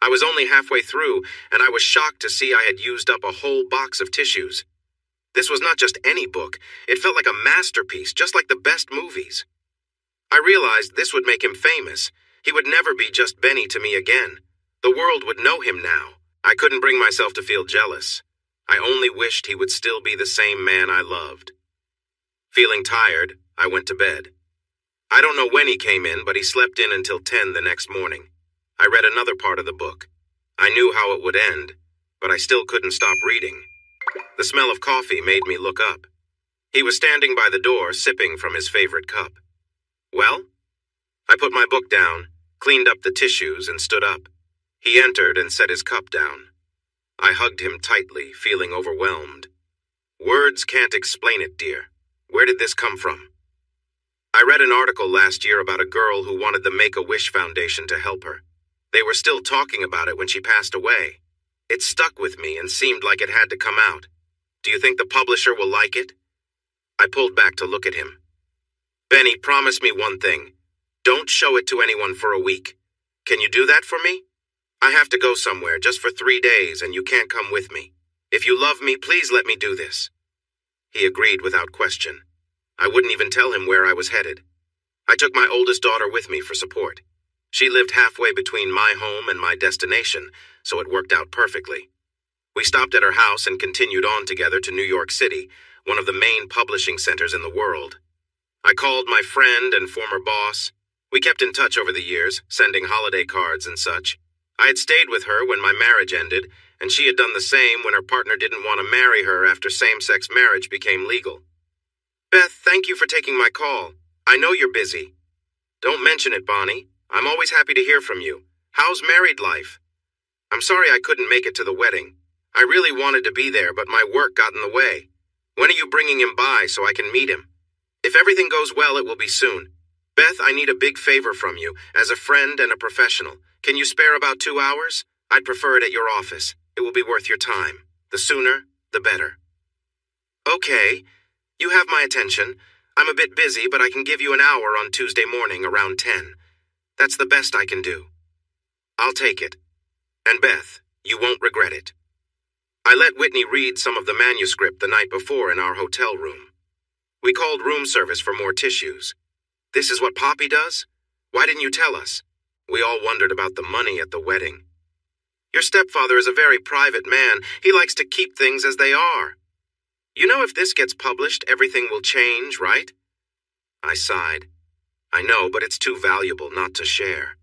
I was only halfway through, and I was shocked to see I had used up a whole box of tissues. This was not just any book. It felt like a masterpiece, just like the best movies. I realized this would make him famous. He would never be just Benny to me again. The world would know him now. I couldn't bring myself to feel jealous. I only wished he would still be the same man I loved. Feeling tired, I went to bed. I don't know when he came in, but he slept in until 10 the next morning. I read another part of the book. I knew how it would end, but I still couldn't stop reading. The smell of coffee made me look up. He was standing by the door, sipping from his favorite cup. Well? I put my book down, cleaned up the tissues, and stood up. He entered and set his cup down. I hugged him tightly, feeling overwhelmed. Words can't explain it, dear. Where did this come from? I read an article last year about a girl who wanted the Make-A-Wish Foundation to help her. They were still talking about it when she passed away. It stuck with me and seemed like it had to come out. Do you think the publisher will like it? I pulled back to look at him. Benny, promise me one thing. Don't show it to anyone for a week. Can you do that for me? I have to go somewhere just for 3 days and you can't come with me. If you love me, please let me do this. He agreed without question. I wouldn't even tell him where I was headed. I took my oldest daughter with me for support. She lived halfway between my home and my destination, so it worked out perfectly. We stopped at her house and continued on together to New York City, one of the main publishing centers in the world. I called my friend and former boss. We kept in touch over the years, sending holiday cards and such. I had stayed with her when my marriage ended, and she had done the same when her partner didn't want to marry her after same-sex marriage became legal. Beth, thank you for taking my call. I know you're busy. Don't mention it, Bonnie. I'm always happy to hear from you. How's married life? I'm sorry I couldn't make it to the wedding. I really wanted to be there, but my work got in the way. When are you bringing him by so I can meet him? If everything goes well, it will be soon. Beth, I need a big favor from you, as a friend and a professional. Can you spare about 2 hours? I'd prefer it at your office. It will be worth your time. The sooner, the better. Okay. You have my attention. I'm a bit busy, but I can give you an hour on Tuesday morning around 10. That's the best I can do. I'll take it. And Beth, you won't regret it. I let Whitney read some of the manuscript the night before in our hotel room. We called room service for more tissues. This is what Poppy does? Why didn't you tell us? We all wondered about the money at the wedding. Your stepfather is a very private man. He likes to keep things as they are. You know, if this gets published, everything will change, right? I sighed. I know, but it's too valuable not to share.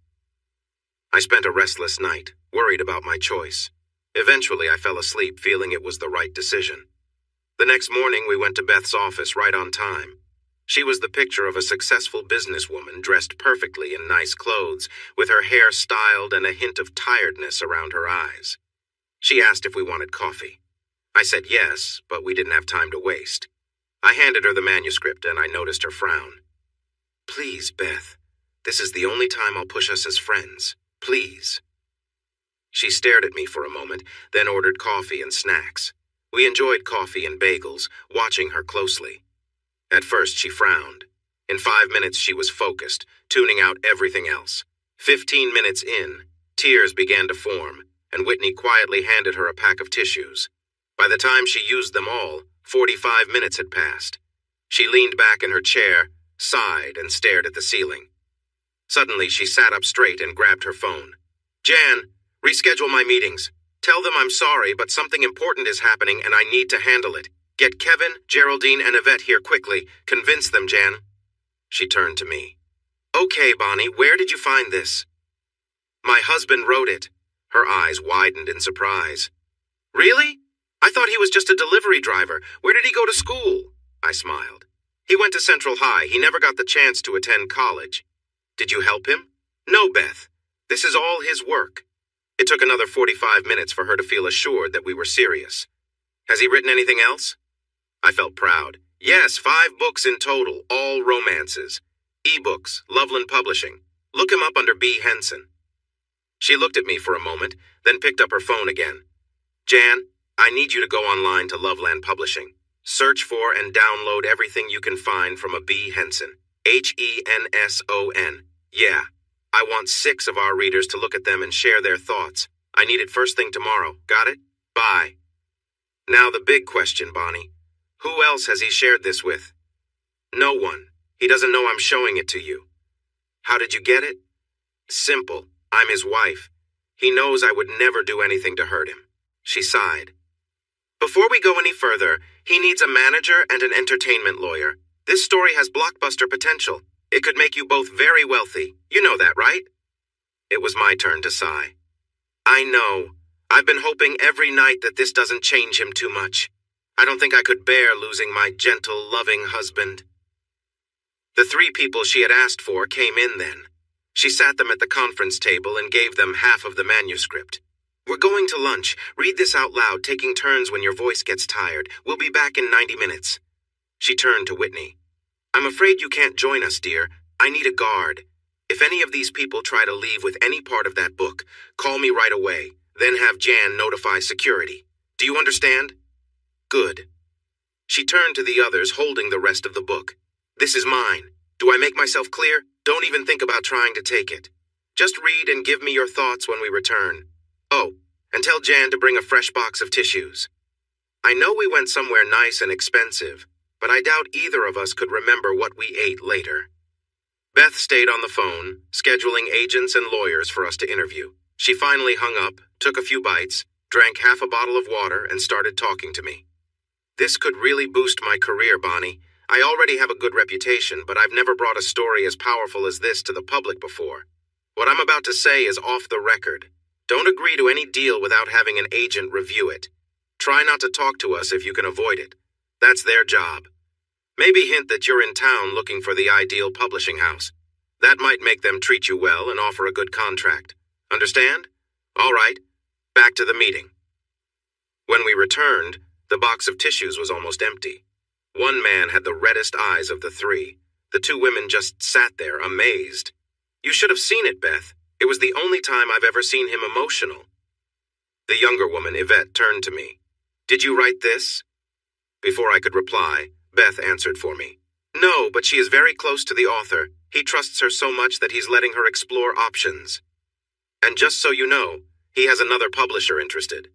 I spent a restless night, worried about my choice. Eventually, I fell asleep, feeling it was the right decision. The next morning, we went to Beth's office right on time. She was the picture of a successful businesswoman dressed perfectly in nice clothes, with her hair styled and a hint of tiredness around her eyes. She asked if we wanted coffee. I said yes, but we didn't have time to waste. I handed her the manuscript and I noticed her frown. Please, Beth, this is the only time I'll push us as friends. Please. She stared at me for a moment, then ordered coffee and snacks. We enjoyed coffee and bagels, watching her closely. At first, she frowned. In 5 minutes, she was focused, tuning out everything else. 15 minutes in, tears began to form, and Whitney quietly handed her a pack of tissues. By the time she used them all, 45 minutes had passed. She leaned back in her chair, sighed, and stared at the ceiling. Suddenly, she sat up straight and grabbed her phone. Jan, reschedule my meetings. Tell them I'm sorry, but something important is happening and I need to handle it. Get Kevin, Geraldine, and Yvette here quickly. Convince them, Jan. She turned to me. Okay, Bonnie, where did you find this? My husband wrote it. Her eyes widened in surprise. Really? I thought he was just a delivery driver. Where did he go to school? I smiled. He went to Central High. He never got the chance to attend college. Did you help him? No, Beth. This is all his work. It took another 45 minutes for her to feel assured that we were serious. Has he written anything else? I felt proud. Yes, 5 books in total, all romances. E-books, Loveland Publishing. Look him up under B. Henson. She looked at me for a moment, then picked up her phone again. Jan, I need you to go online to Loveland Publishing. Search for and download everything you can find from a B. Henson. Henson. Yeah. I want 6 of our readers to look at them and share their thoughts. I need it first thing tomorrow. Got it? Bye. Now the big question, Bonnie. Who else has he shared this with? No one. He doesn't know I'm showing it to you. How did you get it? Simple. I'm his wife. He knows I would never do anything to hurt him. She sighed. Before we go any further, he needs a manager and an entertainment lawyer. This story has blockbuster potential. It could make you both very wealthy. You know that, right? It was my turn to sigh. I know. I've been hoping every night that this doesn't change him too much. I don't think I could bear losing my gentle, loving husband. The 3 people she had asked for came in then. She sat them at the conference table and gave them half of the manuscript. We're going to lunch. Read this out loud, taking turns when your voice gets tired. We'll be back in 90 minutes. She turned to Whitney. I'm afraid you can't join us, dear. I need a guard. If any of these people try to leave with any part of that book, call me right away. Then have Jan notify security. Do you understand? Good. She turned to the others, holding the rest of the book. This is mine. Do I make myself clear? Don't even think about trying to take it. Just read and give me your thoughts when we return. Oh, and tell Jan to bring a fresh box of tissues. I know we went somewhere nice and expensive, but I doubt either of us could remember what we ate later. Beth stayed on the phone, scheduling agents and lawyers for us to interview. She finally hung up, took a few bites, drank half a bottle of water, and started talking to me. This could really boost my career, Bonnie. I already have a good reputation, but I've never brought a story as powerful as this to the public before. What I'm about to say is off the record. Don't agree to any deal without having an agent review it. Try not to talk to us if you can avoid it. That's their job. Maybe hint that you're in town looking for the ideal publishing house. That might make them treat you well and offer a good contract. Understand? All right. Back to the meeting. When we returned, the box of tissues was almost empty. One man had the reddest eyes of the 3. The 2 women just sat there, amazed. You should have seen it, Beth. It was the only time I've ever seen him emotional. The younger woman, Yvette, turned to me. Did you write this? Before I could reply, Beth answered for me. No, but she is very close to the author. He trusts her so much that he's letting her explore options. And just so you know, he has another publisher interested.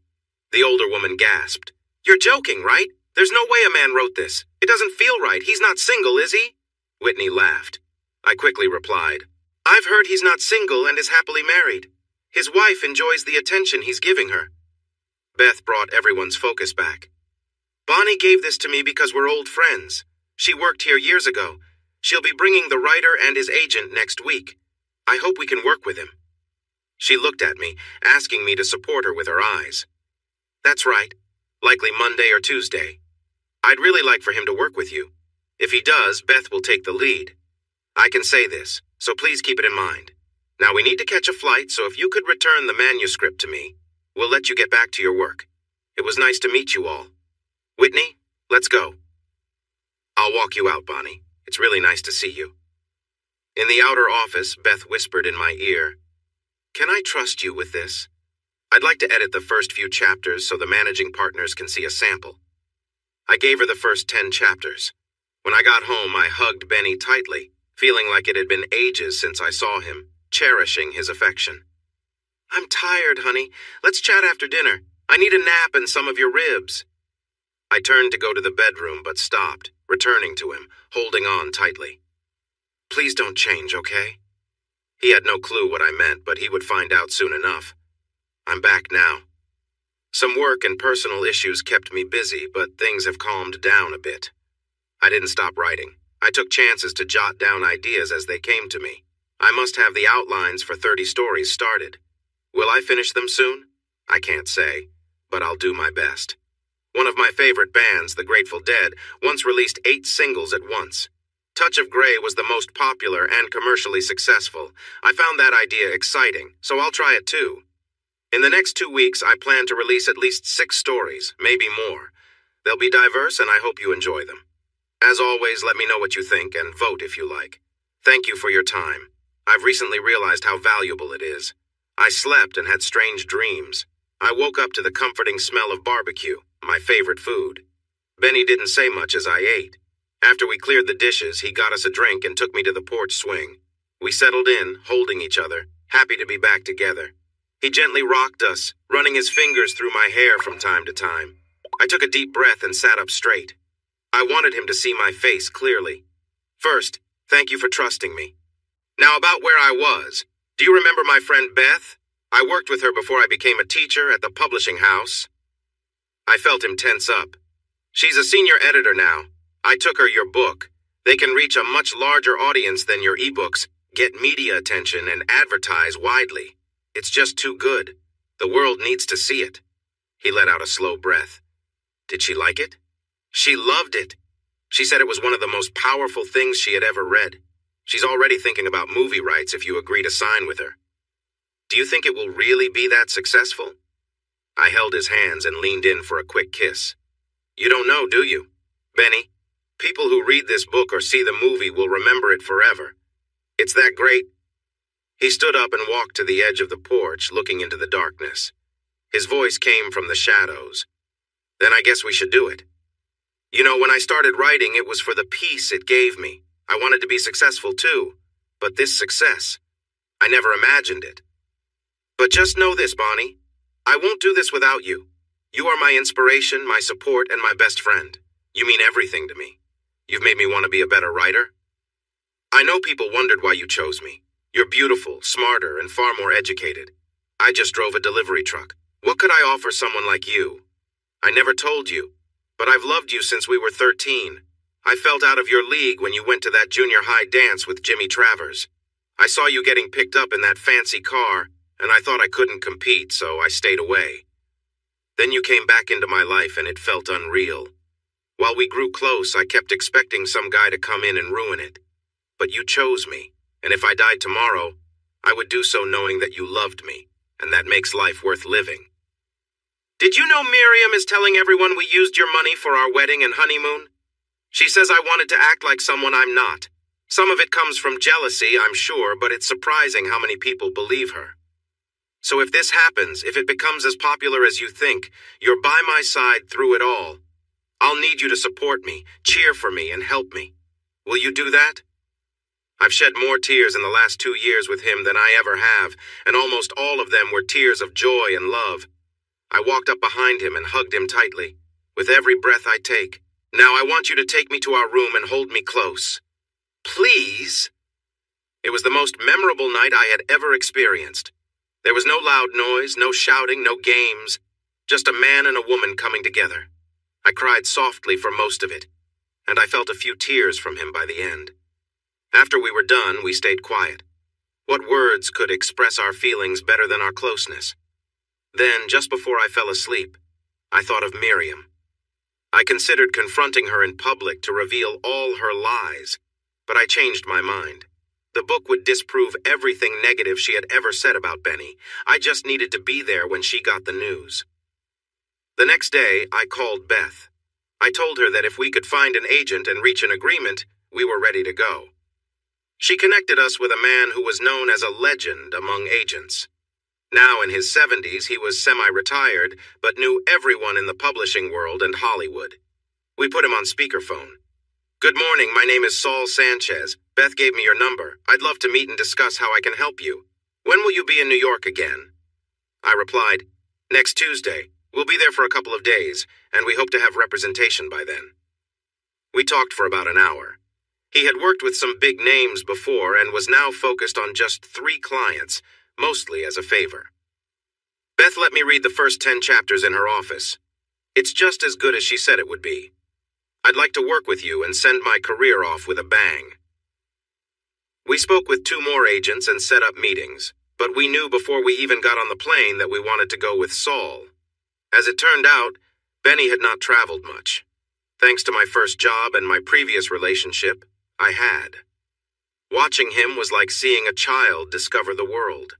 The older woman gasped. You're joking, right? There's no way a man wrote this. It doesn't feel right. He's not single, is he? Whitney laughed. I quickly replied. I've heard he's not single and is happily married. His wife enjoys the attention he's giving her. Beth brought everyone's focus back. Bonnie gave this to me because we're old friends. She worked here years ago. She'll be bringing the writer and his agent next week. I hope we can work with him. She looked at me, asking me to support her with her eyes. That's right. Likely Monday or Tuesday. I'd really like for him to work with you. If he does, Beth will take the lead. I can say this, so please keep it in mind. Now we need to catch a flight, so if you could return the manuscript to me, we'll let you get back to your work. It was nice to meet you all. Whitney, let's go. I'll walk you out, Bonnie. It's really nice to see you. In the outer office, Beth whispered in my ear, Can I trust you with this? I'd like to edit the first few chapters so the managing partners can see a sample. I gave her the first 10 chapters. When I got home, I hugged Benny tightly, feeling like it had been ages since I saw him, cherishing his affection. I'm tired, honey. Let's chat after dinner. I need a nap and some of your ribs. I turned to go to the bedroom, but stopped, returning to him, holding on tightly. Please don't change, okay? He had no clue what I meant, but he would find out soon enough. I'm back now. Some work and personal issues kept me busy, but things have calmed down a bit. I didn't stop writing. I took chances to jot down ideas as they came to me. I must have the outlines for 30 stories started. Will I finish them soon? I can't say, but I'll do my best. One of my favorite bands, the Grateful Dead, once released 8 singles at once. Touch of Grey was the most popular and commercially successful. I found that idea exciting, so I'll try it too. In the next 2 weeks, I plan to release at least 6 stories, maybe more. They'll be diverse, and I hope you enjoy them. As always, let me know what you think and vote if you like. Thank you for your time. I've recently realized how valuable it is. I slept and had strange dreams. I woke up to the comforting smell of barbecue, my favorite food. Benny didn't say much as I ate. After we cleared the dishes, he got us a drink and took me to the porch swing. We settled in, holding each other, happy to be back together. He gently rocked us, running his fingers through my hair from time to time. I took a deep breath and sat up straight. I wanted him to see my face clearly. First, thank you for trusting me. Now about where I was. Do you remember my friend Beth? I worked with her before I became a teacher at the publishing house. I felt him tense up. She's a senior editor now. I took her your book. They can reach a much larger audience than your ebooks, get media attention, and advertise widely. It's just too good. The world needs to see it. He let out a slow breath. Did she like it? She loved it. She said it was one of the most powerful things she had ever read. She's already thinking about movie rights if you agree to sign with her. Do you think it will really be that successful? I held his hands and leaned in for a quick kiss. You don't know, do you? Benny, people who read this book or see the movie will remember it forever. It's that great. He stood up and walked to the edge of the porch, looking into the darkness. His voice came from the shadows. Then I guess we should do it. You know, when I started writing, it was for the peace it gave me. I wanted to be successful too. But this success, I never imagined it. But just know this, Bonnie. I won't do this without you. You are my inspiration, my support, and my best friend. You mean everything to me. You've made me want to be a better writer. I know people wondered why you chose me. You're beautiful, smarter, and far more educated. I just drove a delivery truck. What could I offer someone like you? I never told you, but I've loved you since we were 13. I felt out of your league when you went to that junior high dance with Jimmy Travers. I saw you getting picked up in that fancy car, and I thought I couldn't compete, so I stayed away. Then you came back into my life and it felt unreal. While we grew close, I kept expecting some guy to come in and ruin it. But you chose me, and if I died tomorrow, I would do so knowing that you loved me, and that makes life worth living. Did you know Miriam is telling everyone we used your money for our wedding and honeymoon? She says I wanted to act like someone I'm not. Some of it comes from jealousy, I'm sure, but it's surprising how many people believe her. So if this happens, if it becomes as popular as you think, you're by my side through it all. I'll need you to support me, cheer for me, and help me. Will you do that? I've shed more tears in the last 2 years with him than I ever have, and almost all of them were tears of joy and love. I walked up behind him and hugged him tightly, with every breath I take. Now I want you to take me to our room and hold me close. Please? It was the most memorable night I had ever experienced. There was no loud noise, no shouting, no games, just a man and a woman coming together. I cried softly for most of it, and I felt a few tears from him by the end. After we were done, we stayed quiet. What words could express our feelings better than our closeness? Then, just before I fell asleep, I thought of Miriam. I considered confronting her in public to reveal all her lies, but I changed my mind. The book would disprove everything negative she had ever said about Benny. I just needed to be there when she got the news. The next day, I called Beth. I told her that if we could find an agent and reach an agreement, we were ready to go. She connected us with a man who was known as a legend among agents. Now in his 70s, he was semi-retired, but knew everyone in the publishing world and Hollywood. We put him on speakerphone. Good morning, my name is Saul Sanchez. Beth gave me your number. I'd love to meet and discuss how I can help you. When will you be in New York again? I replied, next Tuesday. We'll be there for a couple of days, and we hope to have representation by then. We talked for about an hour. He had worked with some big names before and was now focused on just 3 clients, mostly as a favor. Beth let me read the first 10 chapters in her office. It's just as good as she said it would be. I'd like to work with you and send my career off with a bang. We spoke with 2 more agents and set up meetings, but we knew before we even got on the plane that we wanted to go with Saul. As it turned out, Benny had not traveled much. Thanks to my first job and my previous relationship, I had. Watching him was like seeing a child discover the world.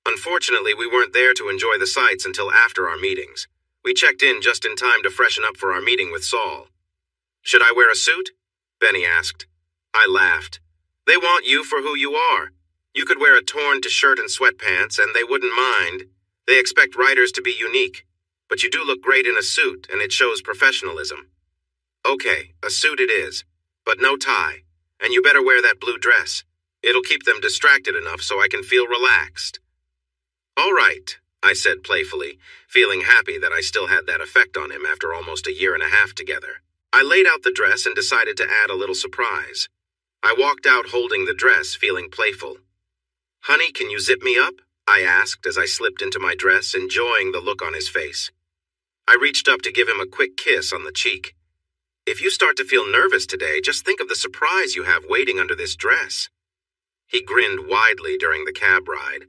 Unfortunately, we weren't there to enjoy the sights until after our meetings. We checked in just in time to freshen up for our meeting with Saul. Should I wear a suit? Benny asked. I laughed. They want you for who you are. You could wear a torn t-shirt and sweatpants, and they wouldn't mind. They expect writers to be unique. But you do look great in a suit, and it shows professionalism. Okay, a suit it is, but no tie, and you better wear that blue dress. It'll keep them distracted enough so I can feel relaxed. All right, I said playfully, feeling happy that I still had that effect on him after almost a year and a half together. I laid out the dress and decided to add a little surprise. I walked out holding the dress, feeling playful. Honey, can you zip me up? I asked as I slipped into my dress, enjoying the look on his face. I reached up to give him a quick kiss on the cheek. If you start to feel nervous today, just think of the surprise you have waiting under this dress." He grinned widely during the cab ride.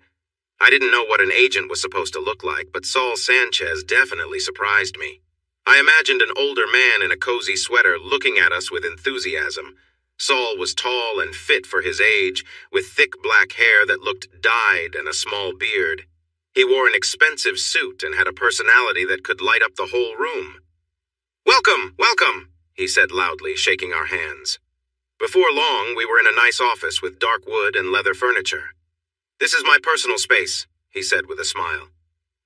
I didn't know what an agent was supposed to look like, but Saul Sanchez definitely surprised me. I imagined an older man in a cozy sweater looking at us with enthusiasm. Saul was tall and fit for his age, with thick black hair that looked dyed and a small beard. He wore an expensive suit and had a personality that could light up the whole room. "Welcome, welcome," he said loudly, shaking our hands. Before long, we were in a nice office with dark wood and leather furniture. "This is my personal space," he said with a smile.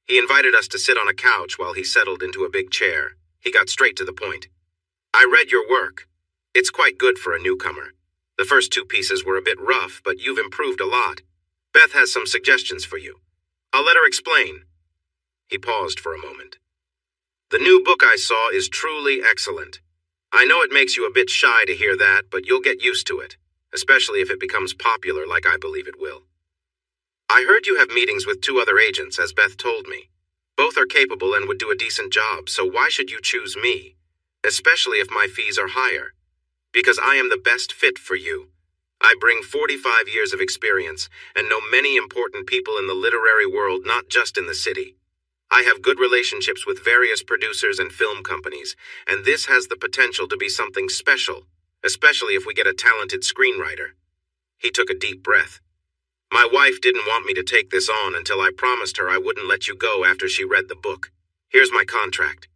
He invited us to sit on a couch while he settled into a big chair. He got straight to the point. "I read your work. It's quite good for a newcomer. The first 2 pieces were a bit rough, but you've improved a lot. Beth has some suggestions for you. I'll let her explain." He paused for a moment. "The new book I saw is truly excellent. I know it makes you a bit shy to hear that, but you'll get used to it, especially if it becomes popular like I believe it will. I heard you have meetings with 2 other agents, as Beth told me. Both are capable and would do a decent job, so why should you choose me, especially if my fees are higher? Because I am the best fit for you. I bring 45 years of experience and know many important people in the literary world, not just in the city. I have good relationships with various producers and film companies, and this has the potential to be something special, especially if we get a talented screenwriter." He took a deep breath. "My wife didn't want me to take this on until I promised her I wouldn't let you go after she read the book. Here's my contract.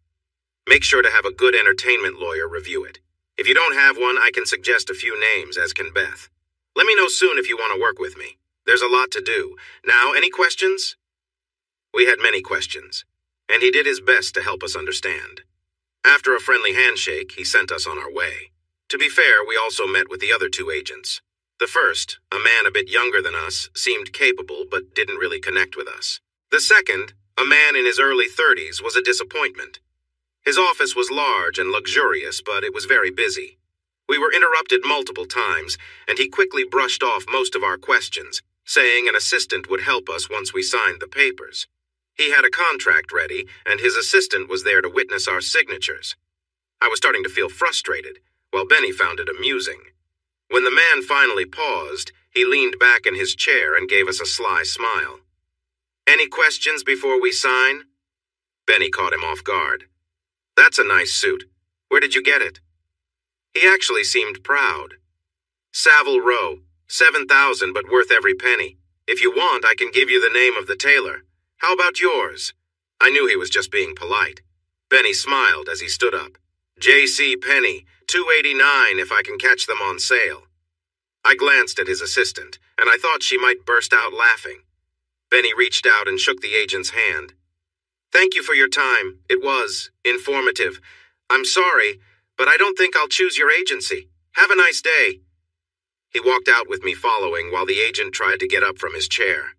Make sure to have a good entertainment lawyer review it. If you don't have one, I can suggest a few names, as can Beth. Let me know soon if you want to work with me. There's a lot to do. Now, any questions?" We had many questions, and he did his best to help us understand. After a friendly handshake, he sent us on our way. To be fair, we also met with the other 2 agents. The first, a man a bit younger than us, seemed capable but didn't really connect with us. The second, a man in his early 30s, was a disappointment. His office was large and luxurious, but it was very busy. We were interrupted multiple times, and he quickly brushed off most of our questions, saying an assistant would help us once we signed the papers. He had a contract ready, and his assistant was there to witness our signatures. I was starting to feel frustrated, while Benny found it amusing. When the man finally paused, he leaned back in his chair and gave us a sly smile. "Any questions before we sign?" Benny caught him off guard. "That's a nice suit. Where did you get it?" He actually seemed proud. "Savile Row, 7,000, but worth every penny. If you want, I can give you the name of the tailor. How about yours?" I knew he was just being polite. Benny smiled as he stood up. "J.C. Penney, $289 if I can catch them on sale." I glanced at his assistant, and I thought she might burst out laughing. Benny reached out and shook the agent's hand. "Thank you for your time. It was informative. I'm sorry, but I don't think I'll choose your agency. Have a nice day." He walked out with me following while the agent tried to get up from his chair.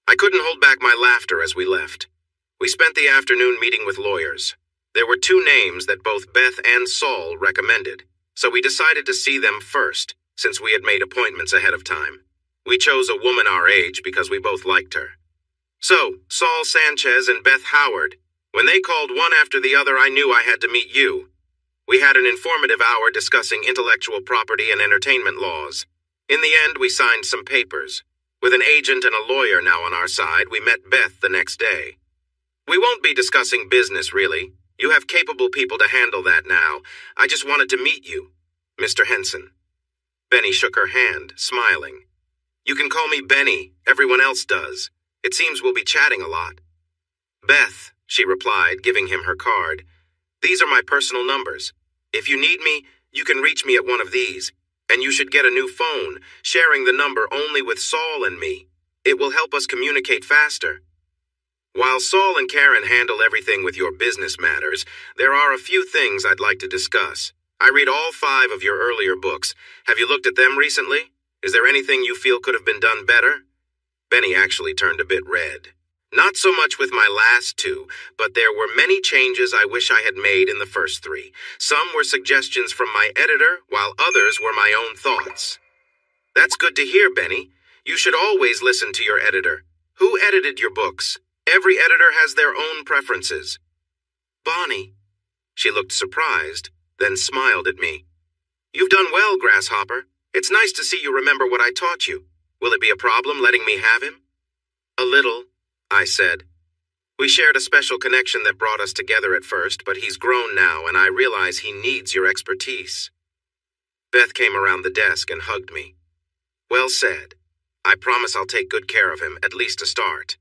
I couldn't hold back my laughter as we left. We spent the afternoon meeting with lawyers. There were 2 names that both Beth and Saul recommended, so we decided to see them first, since we had made appointments ahead of time. We chose a woman our age because we both liked her. So, Saul Sanchez and Beth Howard. When they called one after the other, I knew I had to meet you. We had an informative hour discussing intellectual property and entertainment laws. In the end, we signed some papers. With an agent and a lawyer now on our side, we met Beth the next day. We won't be discussing business, really. You have capable people to handle that now. I just wanted to meet you, Mr. Henson. Benny shook her hand, smiling. You can call me Benny. Everyone else does. It seems we'll be chatting a lot. Beth, she replied, giving him her card. These are my personal numbers. If you need me, you can reach me at one of these. And you should get a new phone, sharing the number only with Saul and me. It will help us communicate faster. While Saul and Karen handle everything with your business matters, there are a few things I'd like to discuss. I read all 5 of your earlier books. Have you looked at them recently? Is there anything you feel could have been done better? Benny actually turned a bit red. Not so much with my last 2, but there were many changes I wish I had made in the first 3. Some were suggestions from my editor, while others were my own thoughts. That's good to hear, Benny. You should always listen to your editor. Who edited your books? Every editor has their own preferences. Bonnie. She looked surprised, then smiled at me. "You've done well, Grasshopper. It's nice to see you remember what I taught you. Will it be a problem letting me have him?" "A little," I said. "We shared a special connection that brought us together at first, but he's grown now, and I realize he needs your expertise." Beth came around the desk and hugged me. "Well said. I promise I'll take good care of him, at least to start."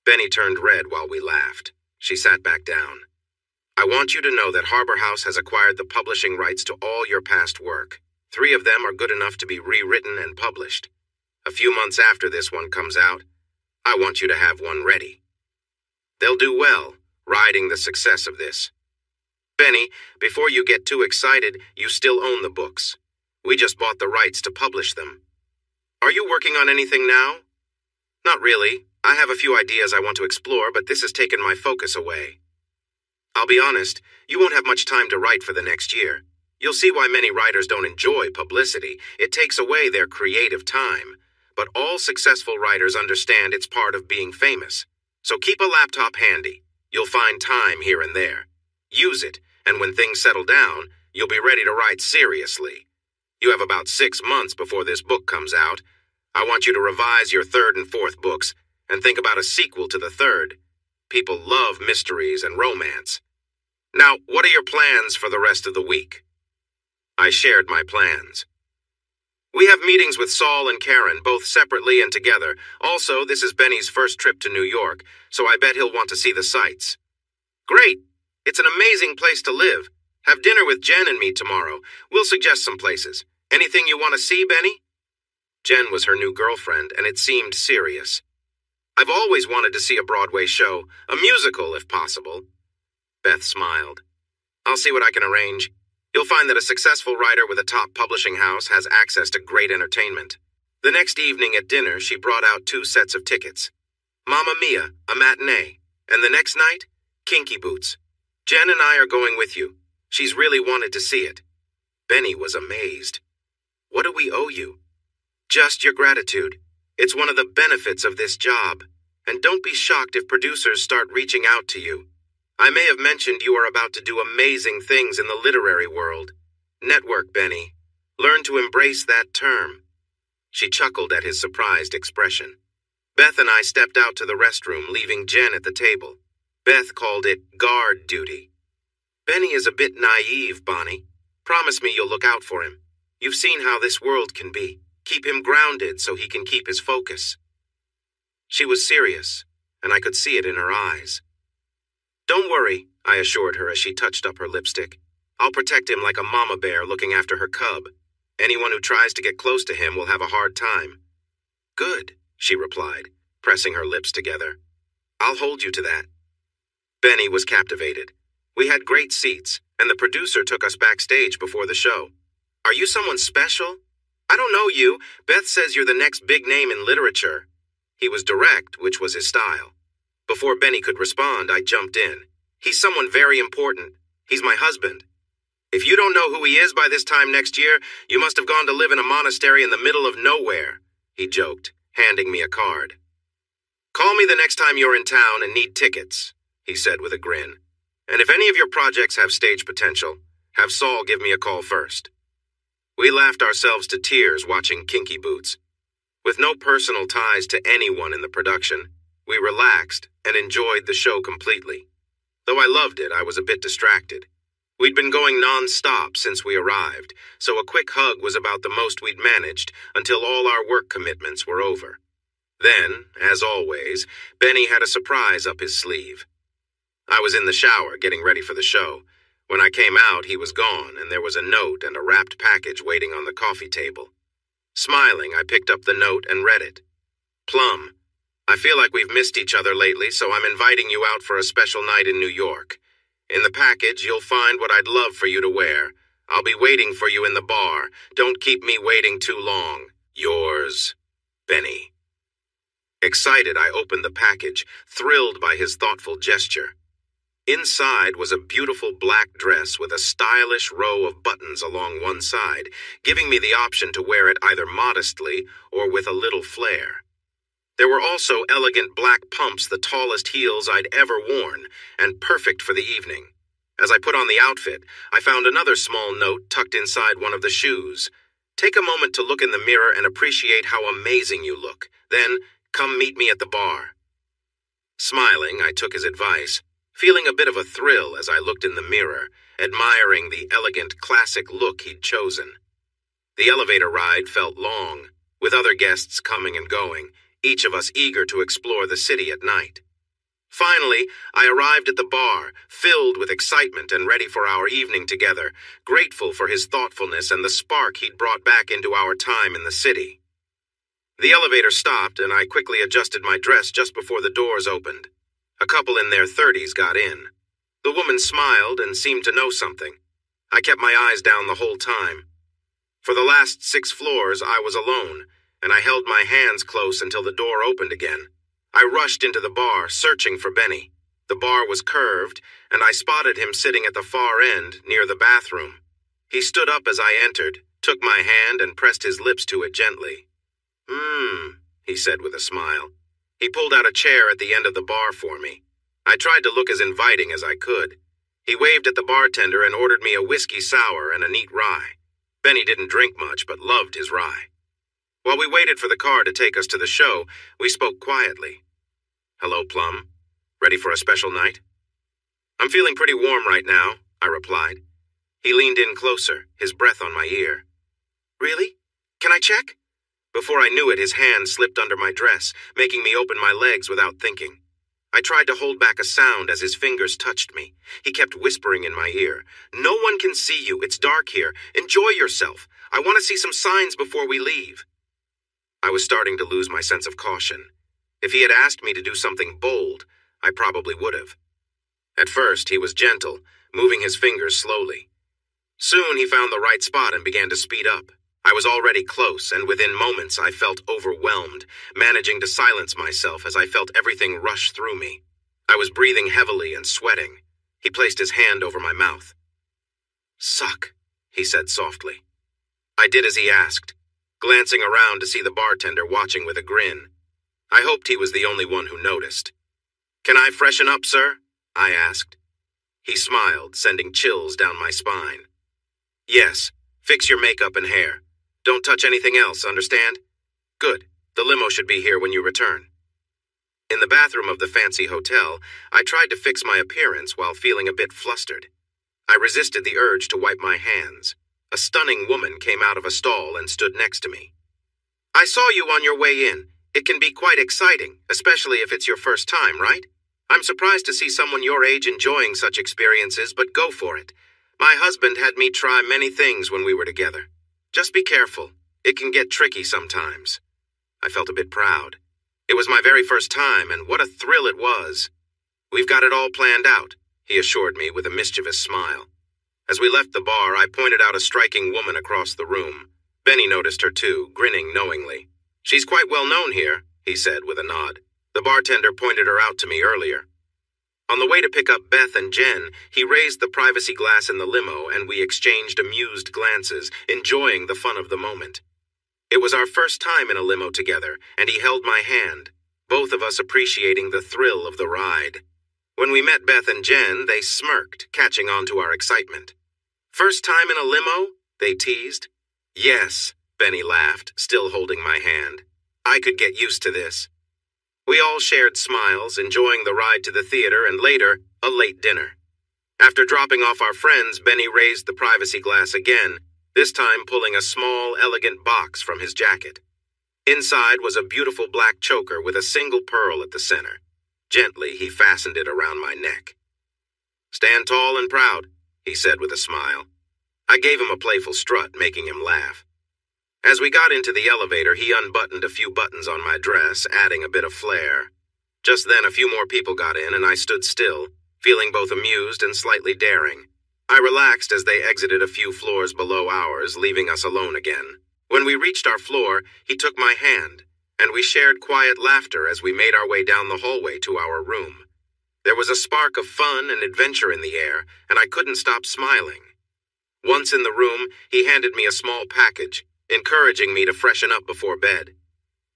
Benny turned red while we laughed. She sat back down. "I want you to know that Harbor House has acquired the publishing rights to all your past work. 3 of them are good enough to be rewritten and published. A few months after this one comes out, I want you to have one ready. They'll do well, riding the success of this. Benny, before you get too excited, you still own the books. We just bought the rights to publish them. Are you working on anything now?" "Not really. I have a few ideas I want to explore, but this has taken my focus away." "I'll be honest, you won't have much time to write for the next year. You'll see why many writers don't enjoy publicity. It takes away their creative time. But all successful writers understand it's part of being famous. So keep a laptop handy. You'll find time here and there. Use it, and when things settle down, you'll be ready to write seriously. You have about 6 months before this book comes out. I want you to revise your 3rd and 4th books, and think about a sequel to the 3rd. People love mysteries and romance. Now, what are your plans for the rest of the week?" I shared my plans. "We have meetings with Saul and Karen, both separately and together. Also, this is Benny's first trip to New York, so I bet he'll want to see the sights." "Great! It's an amazing place to live. Have dinner with Jen and me tomorrow. We'll suggest some places. Anything you want to see, Benny?" Jen was her new girlfriend, and it seemed serious. "I've always wanted to see a Broadway show, a musical if possible." Beth smiled. "I'll see what I can arrange. You'll find that a successful writer with a top publishing house has access to great entertainment." The next evening at dinner, she brought out 2 sets of tickets. Mamma Mia, a matinee, and the next night, Kinky Boots. "Jen and I are going with you. She's really wanted to see it." Benny was amazed. "What do we owe you?" "Just your gratitude. It's one of the benefits of this job. And don't be shocked if producers start reaching out to you. I may have mentioned you are about to do amazing things in the literary world. Network, Benny. Learn to embrace that term." She chuckled at his surprised expression. Beth and I stepped out to the restroom, leaving Jen at the table. Beth called it guard duty. "Benny is a bit naive, Bonnie. Promise me you'll look out for him. You've seen how this world can be. Keep him grounded so he can keep his focus." She was serious, and I could see it in her eyes. "Don't worry," I assured her as she touched up her lipstick. "I'll protect him like a mama bear looking after her cub. Anyone who tries to get close to him will have a hard time." "Good," she replied, pressing her lips together. "I'll hold you to that." Benny was captivated. We had great seats, and the producer took us backstage before the show. "Are you someone special?" "I don't know you. Beth says you're the next big name in literature." He was direct, which was his style. Before Benny could respond, I jumped in. "He's someone very important. He's my husband." "If you don't know who he is by this time next year, you must have gone to live in a monastery in the middle of nowhere," he joked, handing me a card. "Call me the next time you're in town and need tickets," he said with a grin. "And if any of your projects have stage potential, have Saul give me a call first." We laughed ourselves to tears watching Kinky Boots. With no personal ties to anyone in the production, we relaxed and enjoyed the show completely. Though I loved it, I was a bit distracted. We'd been going non-stop since we arrived, so a quick hug was about the most we'd managed until all our work commitments were over. Then, as always, Benny had a surprise up his sleeve. I was in the shower getting ready for the show. When I came out, he was gone, and there was a note and a wrapped package waiting on the coffee table. Smiling, I picked up the note and read it. "Plum, I feel like we've missed each other lately, so I'm inviting you out for a special night in New York. In the package, you'll find what I'd love for you to wear. I'll be waiting for you in the bar. Don't keep me waiting too long. Yours, Benny." Excited, I opened the package, thrilled by his thoughtful gesture. Inside was a beautiful black dress with a stylish row of buttons along one side, giving me the option to wear it either modestly or with a little flair. There were also elegant black pumps, the tallest heels I'd ever worn, and perfect for the evening. As I put on the outfit, I found another small note tucked inside one of the shoes. Take a moment to look in the mirror and appreciate how amazing you look. Then, come meet me at the bar. Smiling, I took his advice, feeling a bit of a thrill as I looked in the mirror, admiring the elegant, classic look he'd chosen. The elevator ride felt long, with other guests coming and going, each of us eager to explore the city at night. Finally, I arrived at the bar, filled with excitement and ready for our evening together, grateful for his thoughtfulness and the spark he'd brought back into our time in the city. The elevator stopped, and I quickly adjusted my dress just before the doors opened. A couple in their 30s got in. The woman smiled and seemed to know something. I kept my eyes down the whole time. For the last 6 floors, I was alone, and I held my hands close until the door opened again. I rushed into the bar, searching for Benny. The bar was curved, and I spotted him sitting at the far end, near the bathroom. He stood up as I entered, took my hand, and pressed his lips to it gently. He said with a smile. He pulled out a chair at the end of the bar for me. I tried to look as inviting as I could. He waved at the bartender and ordered me a whiskey sour and a neat rye. Benny didn't drink much, but loved his rye. While we waited for the car to take us to the show, we spoke quietly. "Hello, Plum. Ready for a special night?" "I'm feeling pretty warm right now," I replied. He leaned in closer, his breath on my ear. "Really? Can I check?" Before I knew it, his hand slipped under my dress, making me open my legs without thinking. I tried to hold back a sound as his fingers touched me. He kept whispering in my ear, "No one can see you. It's dark here. Enjoy yourself. I want to see some signs before we leave." I was starting to lose my sense of caution. If he had asked me to do something bold, I probably would have. At first, he was gentle, moving his fingers slowly. Soon, he found the right spot and began to speed up. I was already close, and within moments I felt overwhelmed, managing to silence myself as I felt everything rush through me. I was breathing heavily and sweating. He placed his hand over my mouth. "Suck," he said softly. I did as he asked, glancing around to see the bartender watching with a grin. I hoped he was the only one who noticed. "Can I freshen up, sir?" I asked. He smiled, sending chills down my spine. "Yes, fix your makeup and hair. Don't touch anything else, understand? Good. The limo should be here when you return." In the bathroom of the fancy hotel, I tried to fix my appearance while feeling a bit flustered. I resisted the urge to wipe my hands. A stunning woman came out of a stall and stood next to me. "I saw you on your way in. It can be quite exciting, especially if it's your first time, right? I'm surprised to see someone your age enjoying such experiences, but go for it. My husband had me try many things when we were together. Just be careful. It can get tricky sometimes." I felt a bit proud. It was my very first time, and what a thrill it was. "We've got it all planned out," he assured me with a mischievous smile. As we left the bar, I pointed out a striking woman across the room. Benny noticed her too, grinning knowingly. "She's quite well known here," he said with a nod. "The bartender pointed her out to me earlier." On the way to pick up Beth and Jen, he raised the privacy glass in the limo and we exchanged amused glances, enjoying the fun of the moment. It was our first time in a limo together, and he held my hand, both of us appreciating the thrill of the ride. When we met Beth and Jen, they smirked, catching on to our excitement. "First time in a limo?" they teased. "Yes," Benny laughed, still holding my hand. "I could get used to this." We all shared smiles, enjoying the ride to the theater and later, a late dinner. After dropping off our friends, Benny raised the privacy glass again, this time pulling a small, elegant box from his jacket. Inside was a beautiful black choker with a single pearl at the center. Gently, he fastened it around my neck. "Stand tall and proud," he said with a smile. I gave him a playful strut, making him laugh. As we got into the elevator, he unbuttoned a few buttons on my dress, adding a bit of flair. Just then, a few more people got in, and I stood still, feeling both amused and slightly daring. I relaxed as they exited a few floors below ours, leaving us alone again. When we reached our floor, he took my hand, and we shared quiet laughter as we made our way down the hallway to our room. There was a spark of fun and adventure in the air, and I couldn't stop smiling. Once in the room, he handed me a small package, encouraging me to freshen up before bed.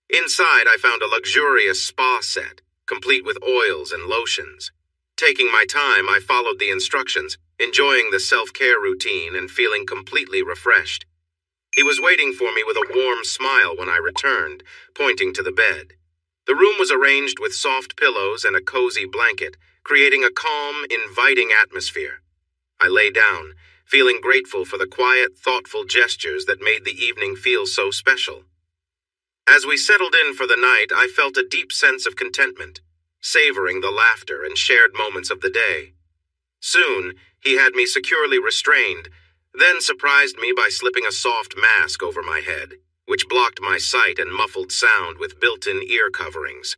Inside, I found a luxurious spa set, complete with oils and lotions. Taking my time, I followed the instructions, enjoying the self-care routine and feeling completely refreshed. He was waiting for me with a warm smile when I returned, pointing to the bed. The room was arranged with soft pillows and a cozy blanket, creating a calm, inviting atmosphere. I lay down, feeling grateful for the quiet, thoughtful gestures that made the evening feel so special. As we settled in for the night, I felt a deep sense of contentment, savoring the laughter and shared moments of the day. Soon, he had me securely restrained, then surprised me by slipping a soft mask over my head, which blocked my sight and muffled sound with built-in ear coverings.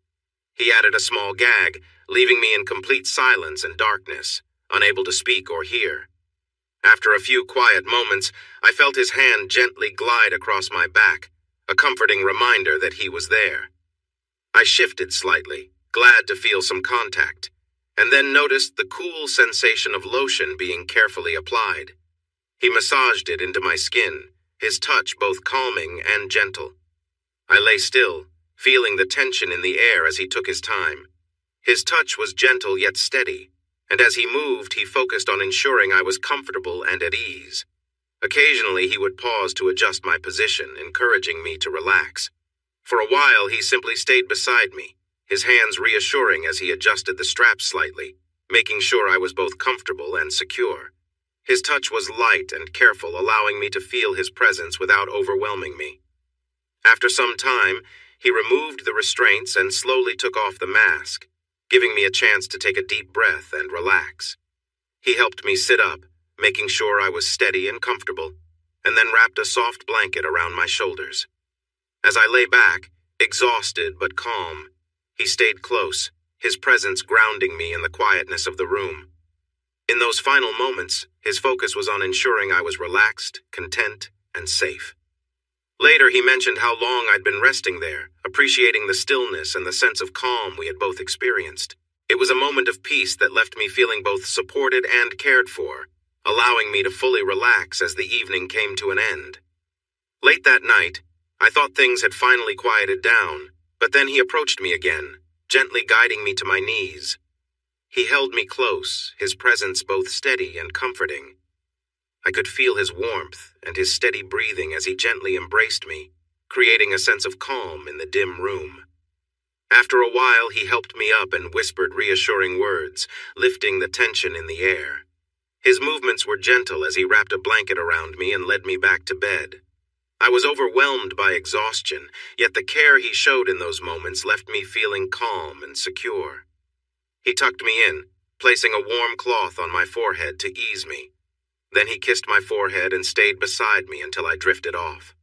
He added a small gag, leaving me in complete silence and darkness, unable to speak or hear. After a few quiet moments, I felt his hand gently glide across my back, a comforting reminder that he was there. I shifted slightly, glad to feel some contact, and then noticed the cool sensation of lotion being carefully applied. He massaged it into my skin, his touch both calming and gentle. I lay still, feeling the tension in the air as he took his time. His touch was gentle yet steady, and as he moved, he focused on ensuring I was comfortable and at ease. Occasionally, he would pause to adjust my position, encouraging me to relax. For a while, he simply stayed beside me, his hands reassuring as he adjusted the straps slightly, making sure I was both comfortable and secure. His touch was light and careful, allowing me to feel his presence without overwhelming me. After some time, he removed the restraints and slowly took off the mask, giving me a chance to take a deep breath and relax. He helped me sit up, making sure I was steady and comfortable, and then wrapped a soft blanket around my shoulders. As I lay back, exhausted but calm, he stayed close, his presence grounding me in the quietness of the room. In those final moments, his focus was on ensuring I was relaxed, content, and safe. Later, he mentioned how long I'd been resting there, appreciating the stillness and the sense of calm we had both experienced. It was a moment of peace that left me feeling both supported and cared for, allowing me to fully relax as the evening came to an end. Late that night, I thought things had finally quieted down, but then he approached me again, gently guiding me to my knees. He held me close, his presence both steady and comforting. I could feel his warmth and his steady breathing as he gently embraced me, creating a sense of calm in the dim room. After a while, he helped me up and whispered reassuring words, lifting the tension in the air. His movements were gentle as he wrapped a blanket around me and led me back to bed. I was overwhelmed by exhaustion, yet the care he showed in those moments left me feeling calm and secure. He tucked me in, placing a warm cloth on my forehead to ease me. Then he kissed my forehead and stayed beside me until I drifted off.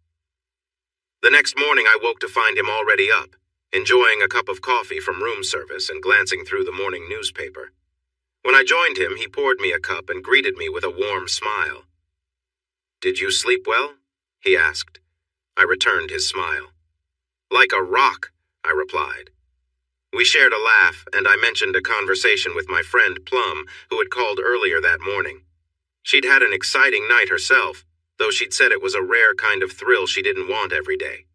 The next morning I woke to find him already up, enjoying a cup of coffee from room service and glancing through the morning newspaper. When I joined him, he poured me a cup and greeted me with a warm smile. "Did you sleep well?" he asked. I returned his smile. "Like a rock," I replied. We shared a laugh, and I mentioned a conversation with my friend Plum, who had called earlier that morning. She'd had an exciting night herself, though she'd said it was a rare kind of thrill she didn't want every day.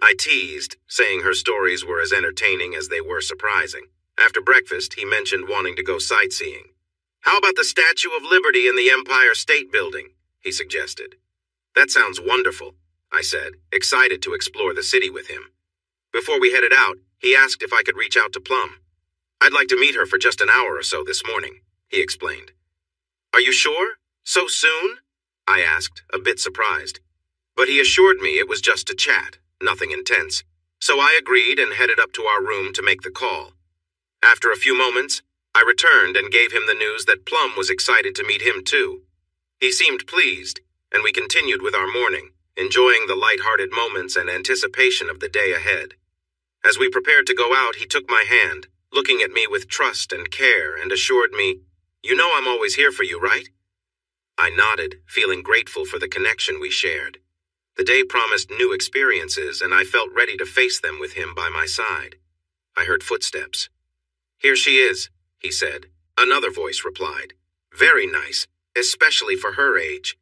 I teased, saying her stories were as entertaining as they were surprising. After breakfast, he mentioned wanting to go sightseeing. "How about the Statue of Liberty in the Empire State Building?" he suggested. "That sounds wonderful," I said, excited to explore the city with him. Before we headed out, he asked if I could reach out to Plum. "I'd like to meet her for just an hour or so this morning," he explained. "Are you sure? So soon?" I asked, a bit surprised. But he assured me it was just a chat, nothing intense. So I agreed and headed up to our room to make the call. After a few moments, I returned and gave him the news that Plum was excited to meet him too. He seemed pleased, and we continued with our morning, enjoying the light-hearted moments and anticipation of the day ahead. As we prepared to go out, he took my hand, looking at me with trust and care, and assured me, "You know I'm always here for you, right?" I nodded, feeling grateful for the connection we shared. The day promised new experiences, and I felt ready to face them with him by my side. I heard footsteps. "Here she is," he said. Another voice replied, "Very nice, especially for her age."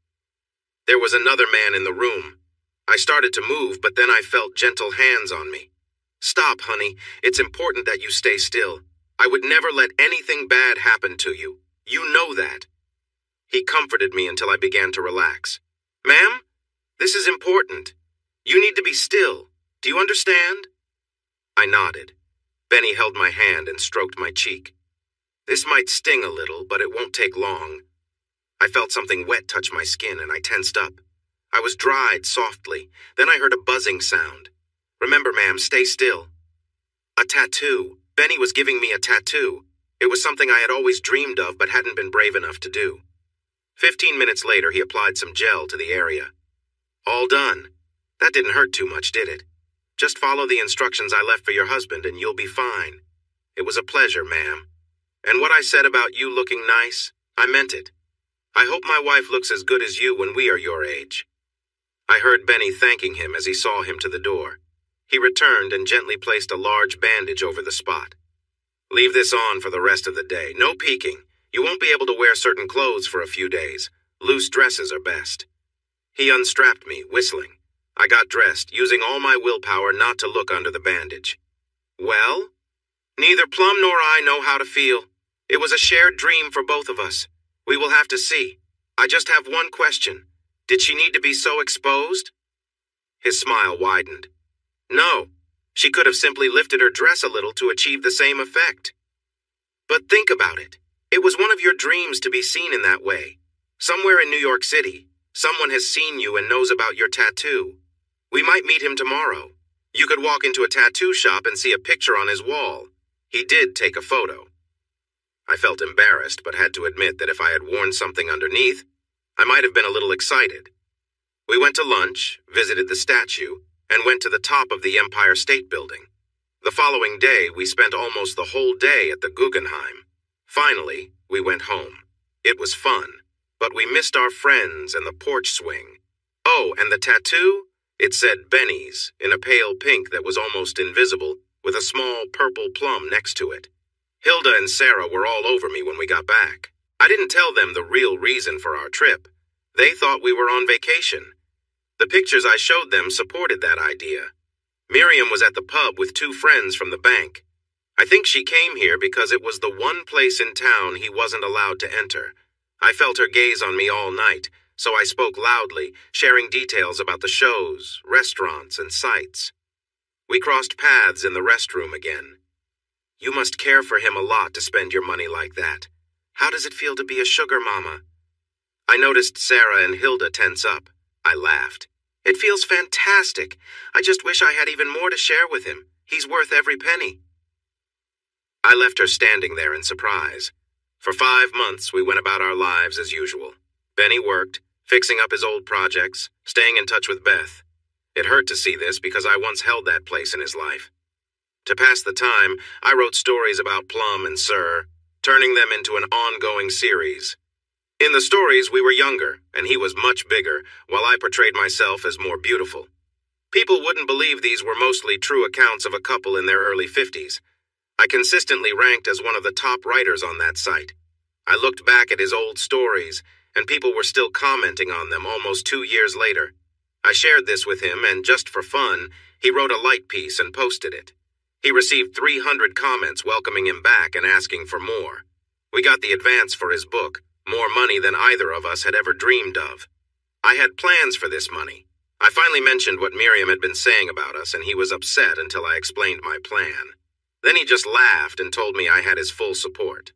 There was another man in the room. I started to move, but then I felt gentle hands on me. "Stop, honey. It's important that you stay still. I would never let anything bad happen to you. You know that." He comforted me until I began to relax. "Ma'am, this is important. You need to be still. Do you understand?" I nodded. Benny held my hand and stroked my cheek. "This might sting a little, but it won't take long." I felt something wet touch my skin and I tensed up. I was dried softly. Then I heard a buzzing sound. "Remember, ma'am, stay still." A tattoo. Benny was giving me a tattoo. It was something I had always dreamed of but hadn't been brave enough to do. 15 minutes later, he applied some gel to the area. "All done. That didn't hurt too much, did it? Just follow the instructions I left for your husband and you'll be fine. It was a pleasure, ma'am. And what I said about you looking nice, I meant it. I hope my wife looks as good as you when we are your age." I heard Benny thanking him as he saw him to the door. He returned and gently placed a large bandage over the spot. "Leave this on for the rest of the day. No peeking. You won't be able to wear certain clothes for a few days. Loose dresses are best." He unstrapped me, whistling. I got dressed, using all my willpower not to look under the bandage. "Well?" "Neither Plum nor I know how to feel. It was a shared dream for both of us. We will have to see. I just have one question. Did she need to be so exposed?" His smile widened. "No. She could have simply lifted her dress a little to achieve the same effect." "But think about it. It was one of your dreams to be seen in that way. Somewhere in New York City, someone has seen you and knows about your tattoo. We might meet him tomorrow. You could walk into a tattoo shop and see a picture on his wall. He did take a photo." I felt embarrassed, but had to admit that if I had worn something underneath, I might have been a little excited. We went to lunch, visited the statue, and went to the top of the Empire State Building. The following day, we spent almost the whole day at the Guggenheim. Finally, we went home. It was fun, but we missed our friends and the porch swing. Oh, and the tattoo? It said Benny's in a pale pink that was almost invisible, with a small purple plum next to it. Hilda and Sarah were all over me when we got back. I didn't tell them the real reason for our trip. They thought we were on vacation. The pictures I showed them supported that idea. Miriam was at the pub with 2 friends from the bank. I think she came here because it was the one place in town he wasn't allowed to enter. I felt her gaze on me all night, so I spoke loudly, sharing details about the shows, restaurants, and sights. We crossed paths in the restroom again. "You must care for him a lot to spend your money like that. How does it feel to be a sugar mama?" I noticed Sarah and Hilda tense up. I laughed. "It feels fantastic. I just wish I had even more to share with him. He's worth every penny." I left her standing there in surprise. For 5 months, we went about our lives as usual. Benny worked, fixing up his old projects, staying in touch with Beth. It hurt to see this because I once held that place in his life. To pass the time, I wrote stories about Plum and Sir, turning them into an ongoing series. In the stories, we were younger, and he was much bigger, while I portrayed myself as more beautiful. People wouldn't believe these were mostly true accounts of a couple in their early 50s. I consistently ranked as one of the top writers on that site. I looked back at his old stories, and people were still commenting on them almost 2 years later. I shared this with him, and just for fun, he wrote a light piece and posted it. He received 300 comments welcoming him back and asking for more. We got the advance for his book, more money than either of us had ever dreamed of. I had plans for this money. I finally mentioned what Miriam had been saying about us, and he was upset until I explained my plan. Then he just laughed and told me I had his full support.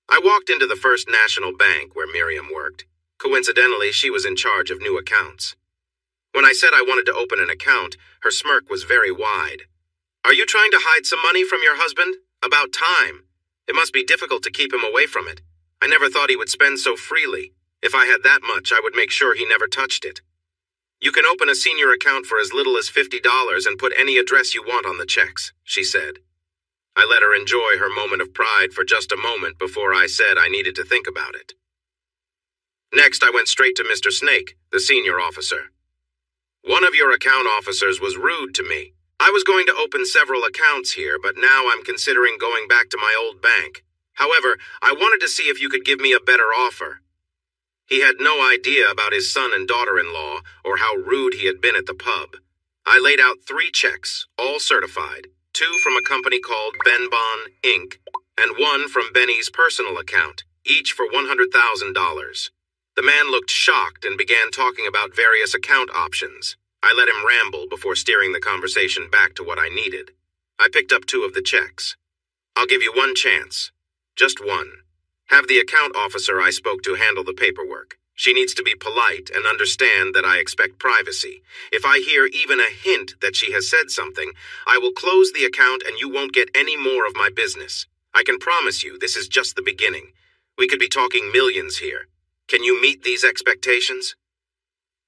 I walked into the First National Bank where Miriam worked. Coincidentally, she was in charge of new accounts. When I said I wanted to open an account, her smirk was very wide. "Are you trying to hide some money from your husband? About time. It must be difficult to keep him away from it. I never thought he would spend so freely. If I had that much, I would make sure he never touched it. You can open a senior account for as little as $50 and put any address you want on the checks," she said. I let her enjoy her moment of pride for just a moment before I said I needed to think about it. Next, I went straight to Mr. Snake, the senior officer. "One of your account officers was rude to me. I was going to open several accounts here, but now I'm considering going back to my old bank. However, I wanted to see if you could give me a better offer." He had no idea about his son and daughter-in-law or how rude he had been at the pub. I laid out 3 checks, all certified, 2 from a company called Benbon, Inc., and 1 from Benny's personal account. each for $100,000. The man looked shocked and began talking about various account options. I let him ramble before steering the conversation back to what I needed. I picked up 2 of the checks. I'll give you one chance. Just one. Have the account officer I spoke to handle the paperwork. She needs to be polite and understand that I expect privacy. If I hear even a hint that she has said something, I will close the account and you won't get any more of my business. I can promise you this is just the beginning. We could be talking millions here. Can you meet these expectations?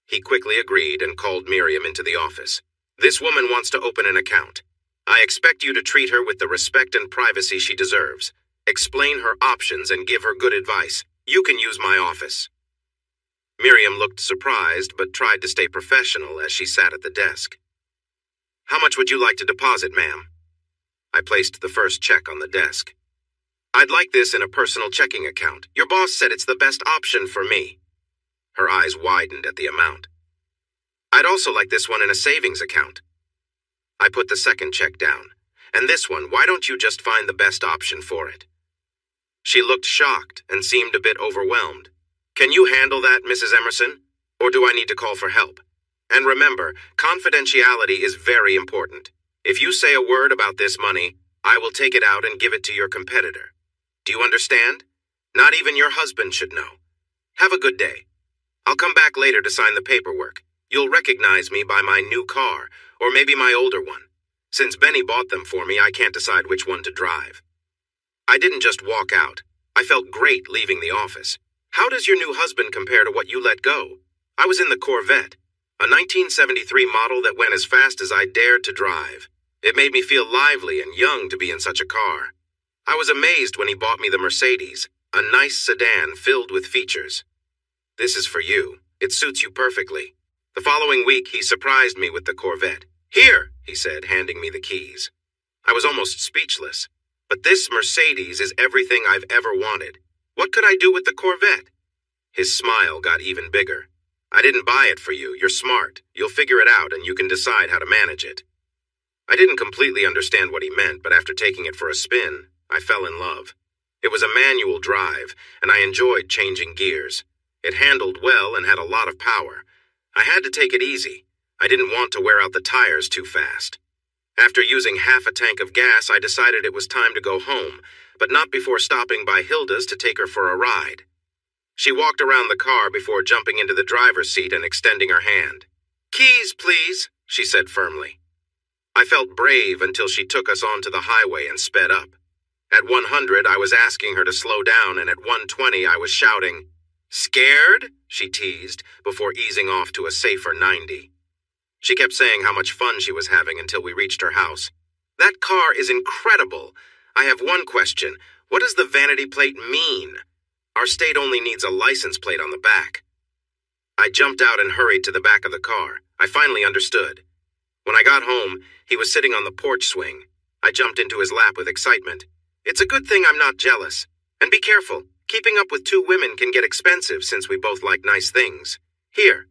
He quickly agreed and called Miriam into the office. This woman wants to open an account. I expect you to treat her with the respect and privacy she deserves. Explain her options and give her good advice. You can use my office. Miriam looked surprised but tried to stay professional as she sat at the desk. How much would you like to deposit, ma'am? I placed the first check on the desk. I'd like this in a personal checking account. Your boss said it's the best option for me. Her eyes widened at the amount. I'd also like this one in a savings account. I put the second check down. And this one, why don't you just find the best option for it? She looked shocked and seemed a bit overwhelmed. Can you handle that, Mrs. Emerson? Or do I need to call for help? And remember, confidentiality is very important. If you say a word about this money, I will take it out and give it to your competitor. Do you understand? Not even your husband should know. Have a good day. I'll come back later to sign the paperwork. You'll recognize me by my new car, or maybe my older one. Since Benny bought them for me, I can't decide which one to drive. I didn't just walk out. I felt great leaving the office. How does your new husband compare to what you let go? I was in the Corvette, a 1973 model that went as fast as I dared to drive. It made me feel lively and young to be in such a car. I was amazed when he bought me the Mercedes, a nice sedan filled with features. This is for you. It suits you perfectly. The following week, he surprised me with the Corvette. Here, he said, handing me the keys. I was almost speechless. But this Mercedes is everything I've ever wanted. What could I do with the Corvette? His smile got even bigger. I didn't buy it for you. You're smart. You'll figure it out and you can decide how to manage it. I didn't completely understand what he meant, but after taking it for a spin, I fell in love. It was a manual drive, and I enjoyed changing gears. It handled well and had a lot of power. I had to take it easy. I didn't want to wear out the tires too fast. After using half a tank of gas, I decided it was time to go home, but not before stopping by Hilda's to take her for a ride. She walked around the car before jumping into the driver's seat and extending her hand. "Keys, please," she said firmly. I felt brave until she took us onto the highway and sped up. At 100, I was asking her to slow down, and at 120, I was shouting. "Scared?" she teased, before easing off to a safer 90. She kept saying how much fun she was having until we reached her house. "That car is incredible. I have one question. What does the vanity plate mean? Our state only needs a license plate on the back." I jumped out and hurried to the back of the car. I finally understood. When I got home, he was sitting on the porch swing. I jumped into his lap with excitement. "It's a good thing I'm not jealous. And be careful. Keeping up with 2 women can get expensive since we both like nice things. Here."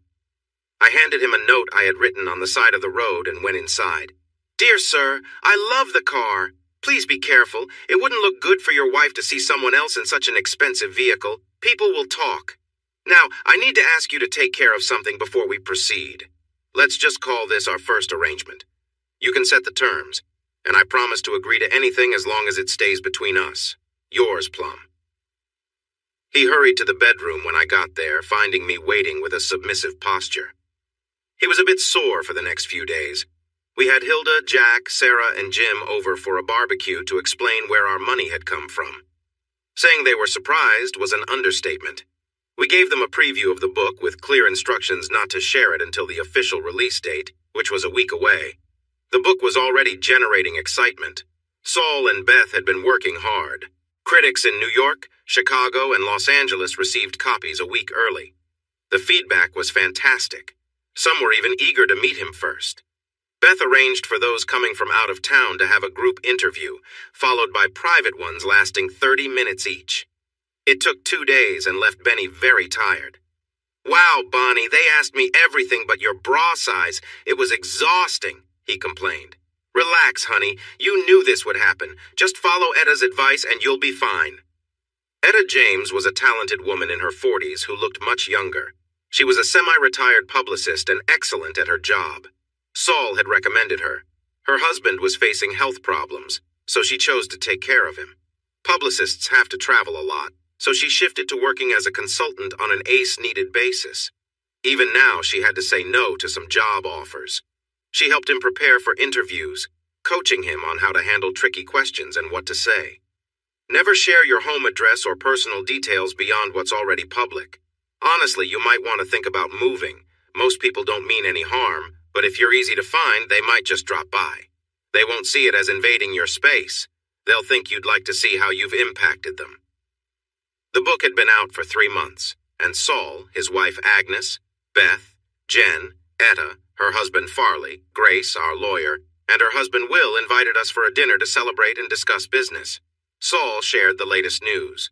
I handed him a note I had written on the side of the road and went inside. "Dear sir, I love the car. Please be careful. It wouldn't look good for your wife to see someone else in such an expensive vehicle. People will talk. Now, I need to ask you to take care of something before we proceed. Let's just call this our first arrangement. You can set the terms, and I promise to agree to anything as long as it stays between us. Yours, Plum." He hurried to the bedroom when I got there, finding me waiting with a submissive posture. He was a bit sore for the next few days. We had Hilda, Jack, Sarah, and Jim over for a barbecue to explain where our money had come from. Saying they were surprised was an understatement. We gave them a preview of the book with clear instructions not to share it until the official release date, which was a week away. The book was already generating excitement. Saul and Beth had been working hard. Critics in New York, Chicago, and Los Angeles received copies a week early. The feedback was fantastic. Some were even eager to meet him first. Beth arranged for those coming from out of town to have a group interview, followed by private ones lasting 30 minutes each. It took 2 days and left Benny very tired. "Wow, Bonnie, they asked me everything but your bra size. It was exhausting," he complained. "Relax, honey. You knew this would happen. Just follow Etta's advice and you'll be fine." Etta James was a talented woman in her 40s who looked much younger. She was a semi-retired publicist and excellent at her job. Saul had recommended her. Her husband was facing health problems, so she chose to take care of him. Publicists have to travel a lot, so she shifted to working as a consultant on an ace-needed basis. Even now, she had to say no to some job offers. She helped him prepare for interviews, coaching him on how to handle tricky questions and what to say. Never share your home address or personal details beyond what's already public. Honestly, you might want to think about moving. Most people don't mean any harm, but if you're easy to find, they might just drop by. They won't see it as invading your space. They'll think you'd like to see how you've impacted them. The book had been out for 3 months, and Saul, his wife Agnes, Beth, Jen, Etta, her husband Farley, Grace, our lawyer, and her husband Will invited us for a dinner to celebrate and discuss business. Saul shared the latest news.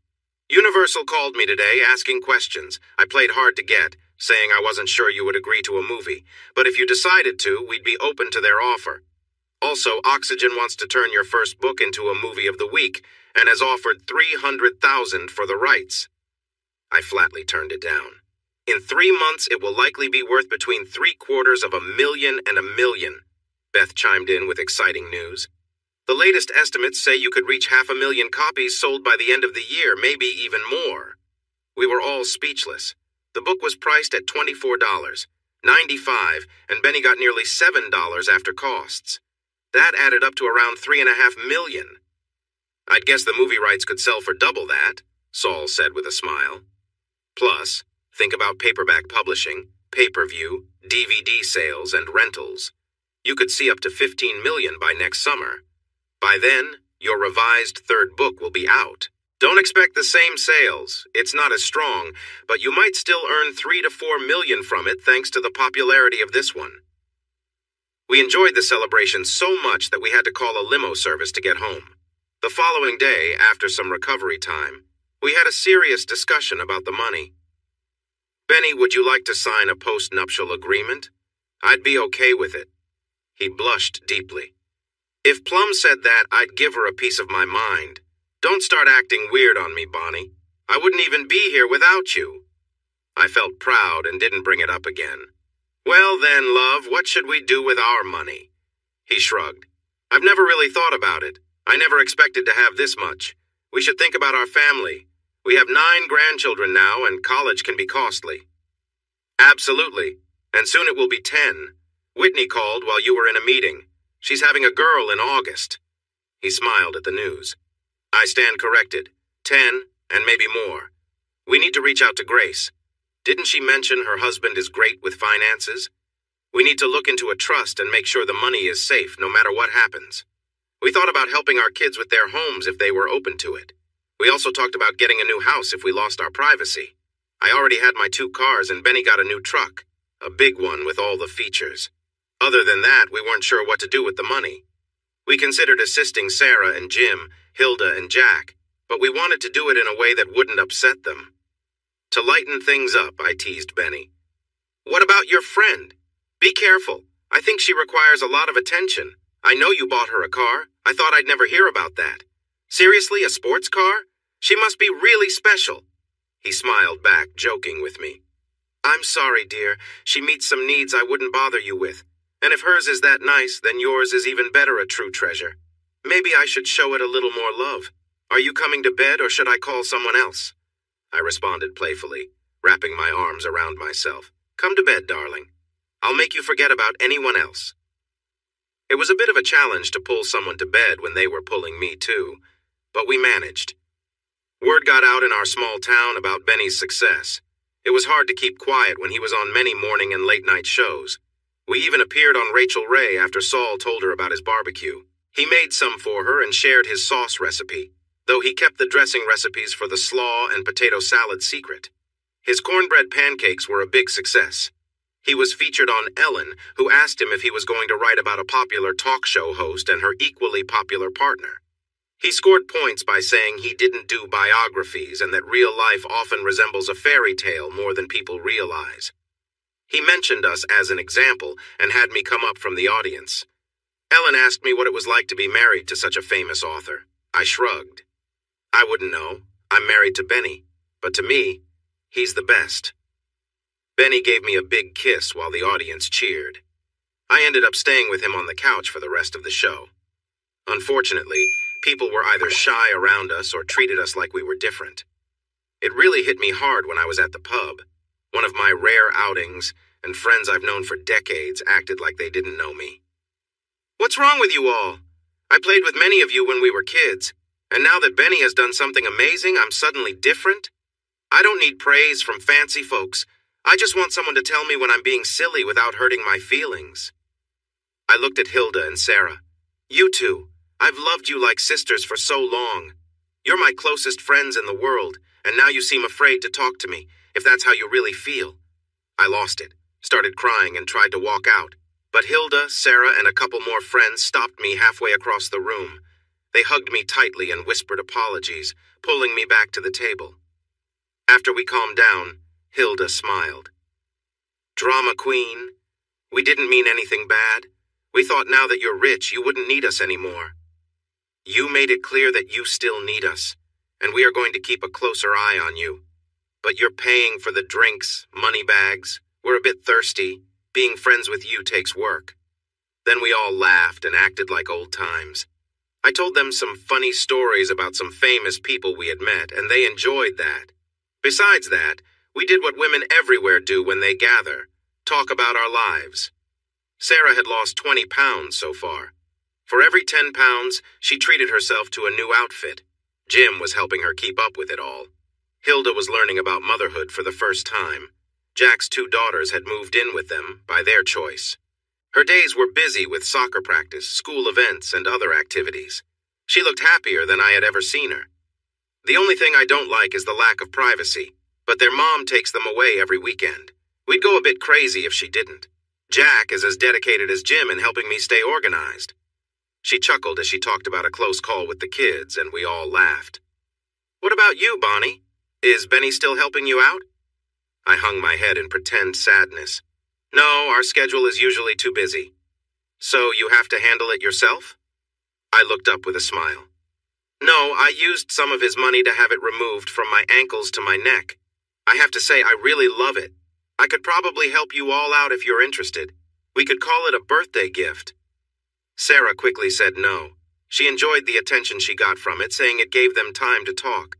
Universal called me today asking questions. I played hard to get, saying I wasn't sure you would agree to a movie, but if you decided to, we'd be open to their offer. Also, Oxygen wants to turn your first book into a movie of the week and has offered $300,000 for the rights. I flatly turned it down. In 3 months, it will likely be worth between $750,000 and $1 million. Beth chimed in with exciting news. The latest estimates say you could reach 500,000 copies sold by the end of the year, maybe even more. We were all speechless. The book was priced at $24, $95, and Benny got nearly $7 after costs. That added up to around $3.5 million. I'd guess the movie rights could sell for double that, Saul said with a smile. Plus, think about paperback publishing, pay-per-view, DVD sales, and rentals. You could see up to $15 million by next summer. By then, your revised third book will be out. Don't expect the same sales. It's not as strong, but you might still earn $3 to $4 million from it thanks to the popularity of this one. We enjoyed the celebration so much that we had to call a limo service to get home. The following day, after some recovery time, we had a serious discussion about the money. Benny, would you like to sign a post-nuptial agreement? I'd be okay with it. He blushed deeply. If Plum said that, I'd give her a piece of my mind. Don't start acting weird on me, Bonnie. I wouldn't even be here without you. I felt proud and didn't bring it up again. Well then, love, what should we do with our money? He shrugged. I've never really thought about it. I never expected to have this much. We should think about our family. We have 9 grandchildren now, and college can be costly. Absolutely. And soon it will be 10. Whitney called while you were in a meeting. She's having a girl in August. He smiled at the news. I stand corrected. 10, and maybe more. We need to reach out to Grace. Didn't she mention her husband is great with finances? We need to look into a trust and make sure the money is safe no matter what happens. We thought about helping our kids with their homes if they were open to it. We also talked about getting a new house if we lost our privacy. I already had my 2 cars and Benny got a new truck, a big one with all the features. Other than that, we weren't sure what to do with the money. We considered assisting Sarah and Jim, Hilda and Jack, but we wanted to do it in a way that wouldn't upset them. To lighten things up, I teased Benny. What about your friend? Be careful. I think she requires a lot of attention. I know you bought her a car. I thought I'd never hear about that. Seriously, a sports car? She must be really special. He smiled back, joking with me. I'm sorry, dear. She meets some needs I wouldn't bother you with. And if hers is that nice, then yours is even better a true treasure. Maybe I should show it a little more love. Are you coming to bed or should I call someone else? I responded playfully, wrapping my arms around myself. Come to bed, darling. I'll make you forget about anyone else. It was a bit of a challenge to pull someone to bed when they were pulling me too, but we managed. Word got out in our small town about Benny's success. It was hard to keep quiet when he was on many morning and late-night shows. We even appeared on Rachel Ray after Saul told her about his barbecue. He made some for her and shared his sauce recipe, though he kept the dressing recipes for the slaw and potato salad secret. His cornbread pancakes were a big success. He was featured on Ellen, who asked him if he was going to write about a popular talk show host and her equally popular partner. He scored points by saying he didn't do biographies and that real life often resembles a fairy tale more than people realize. He mentioned us as an example and had me come up from the audience. Ellen asked me what it was like to be married to such a famous author. I shrugged. I wouldn't know. I'm married to Benny, but to me, he's the best. Benny gave me a big kiss while the audience cheered. I ended up staying with him on the couch for the rest of the show. Unfortunately, people were either shy around us or treated us like we were different. It really hit me hard when I was at the pub. One of my rare outings, and friends I've known for decades acted like they didn't know me. What's wrong with you all? I played with many of you when we were kids, and now that Benny has done something amazing, I'm suddenly different? I don't need praise from fancy folks. I just want someone to tell me when I'm being silly without hurting my feelings. I looked at Hilda and Sarah. You two, I've loved you like sisters for so long. You're my closest friends in the world, and now you seem afraid to talk to me, if that's how you really feel. I lost it, started crying, and tried to walk out. But Hilda, Sarah, and a couple more friends stopped me halfway across the room. They hugged me tightly and whispered apologies, pulling me back to the table. After we calmed down, Hilda smiled. Drama queen, we didn't mean anything bad. We thought now that you're rich, you wouldn't need us anymore. You made it clear that you still need us, and we are going to keep a closer eye on you. But you're paying for the drinks, money bags. We're a bit thirsty. Being friends with you takes work. Then we all laughed and acted like old times. I told them some funny stories about some famous people we had met, and they enjoyed that. Besides that, we did what women everywhere do when they gather, talk about our lives. Sarah had lost 20 pounds so far. For every 10 pounds, she treated herself to a new outfit. Jim was helping her keep up with it all. Hilda was learning about motherhood for the first time. Jack's 2 daughters had moved in with them, by their choice. Her days were busy with soccer practice, school events, and other activities. She looked happier than I had ever seen her. The only thing I don't like is the lack of privacy, but their mom takes them away every weekend. We'd go a bit crazy if she didn't. Jack is as dedicated as Jim in helping me stay organized. She chuckled as she talked about a close call with the kids, and we all laughed. What about you, Bonnie? Is Benny still helping you out? I hung my head in pretend sadness. No, our schedule is usually too busy. So you have to handle it yourself? I looked up with a smile. No, I used some of his money to have it removed from my ankles to my neck. I have to say, I really love it. I could probably help you all out if you're interested. We could call it a birthday gift. Sarah quickly said no. She enjoyed the attention she got from it, saying it gave them time to talk.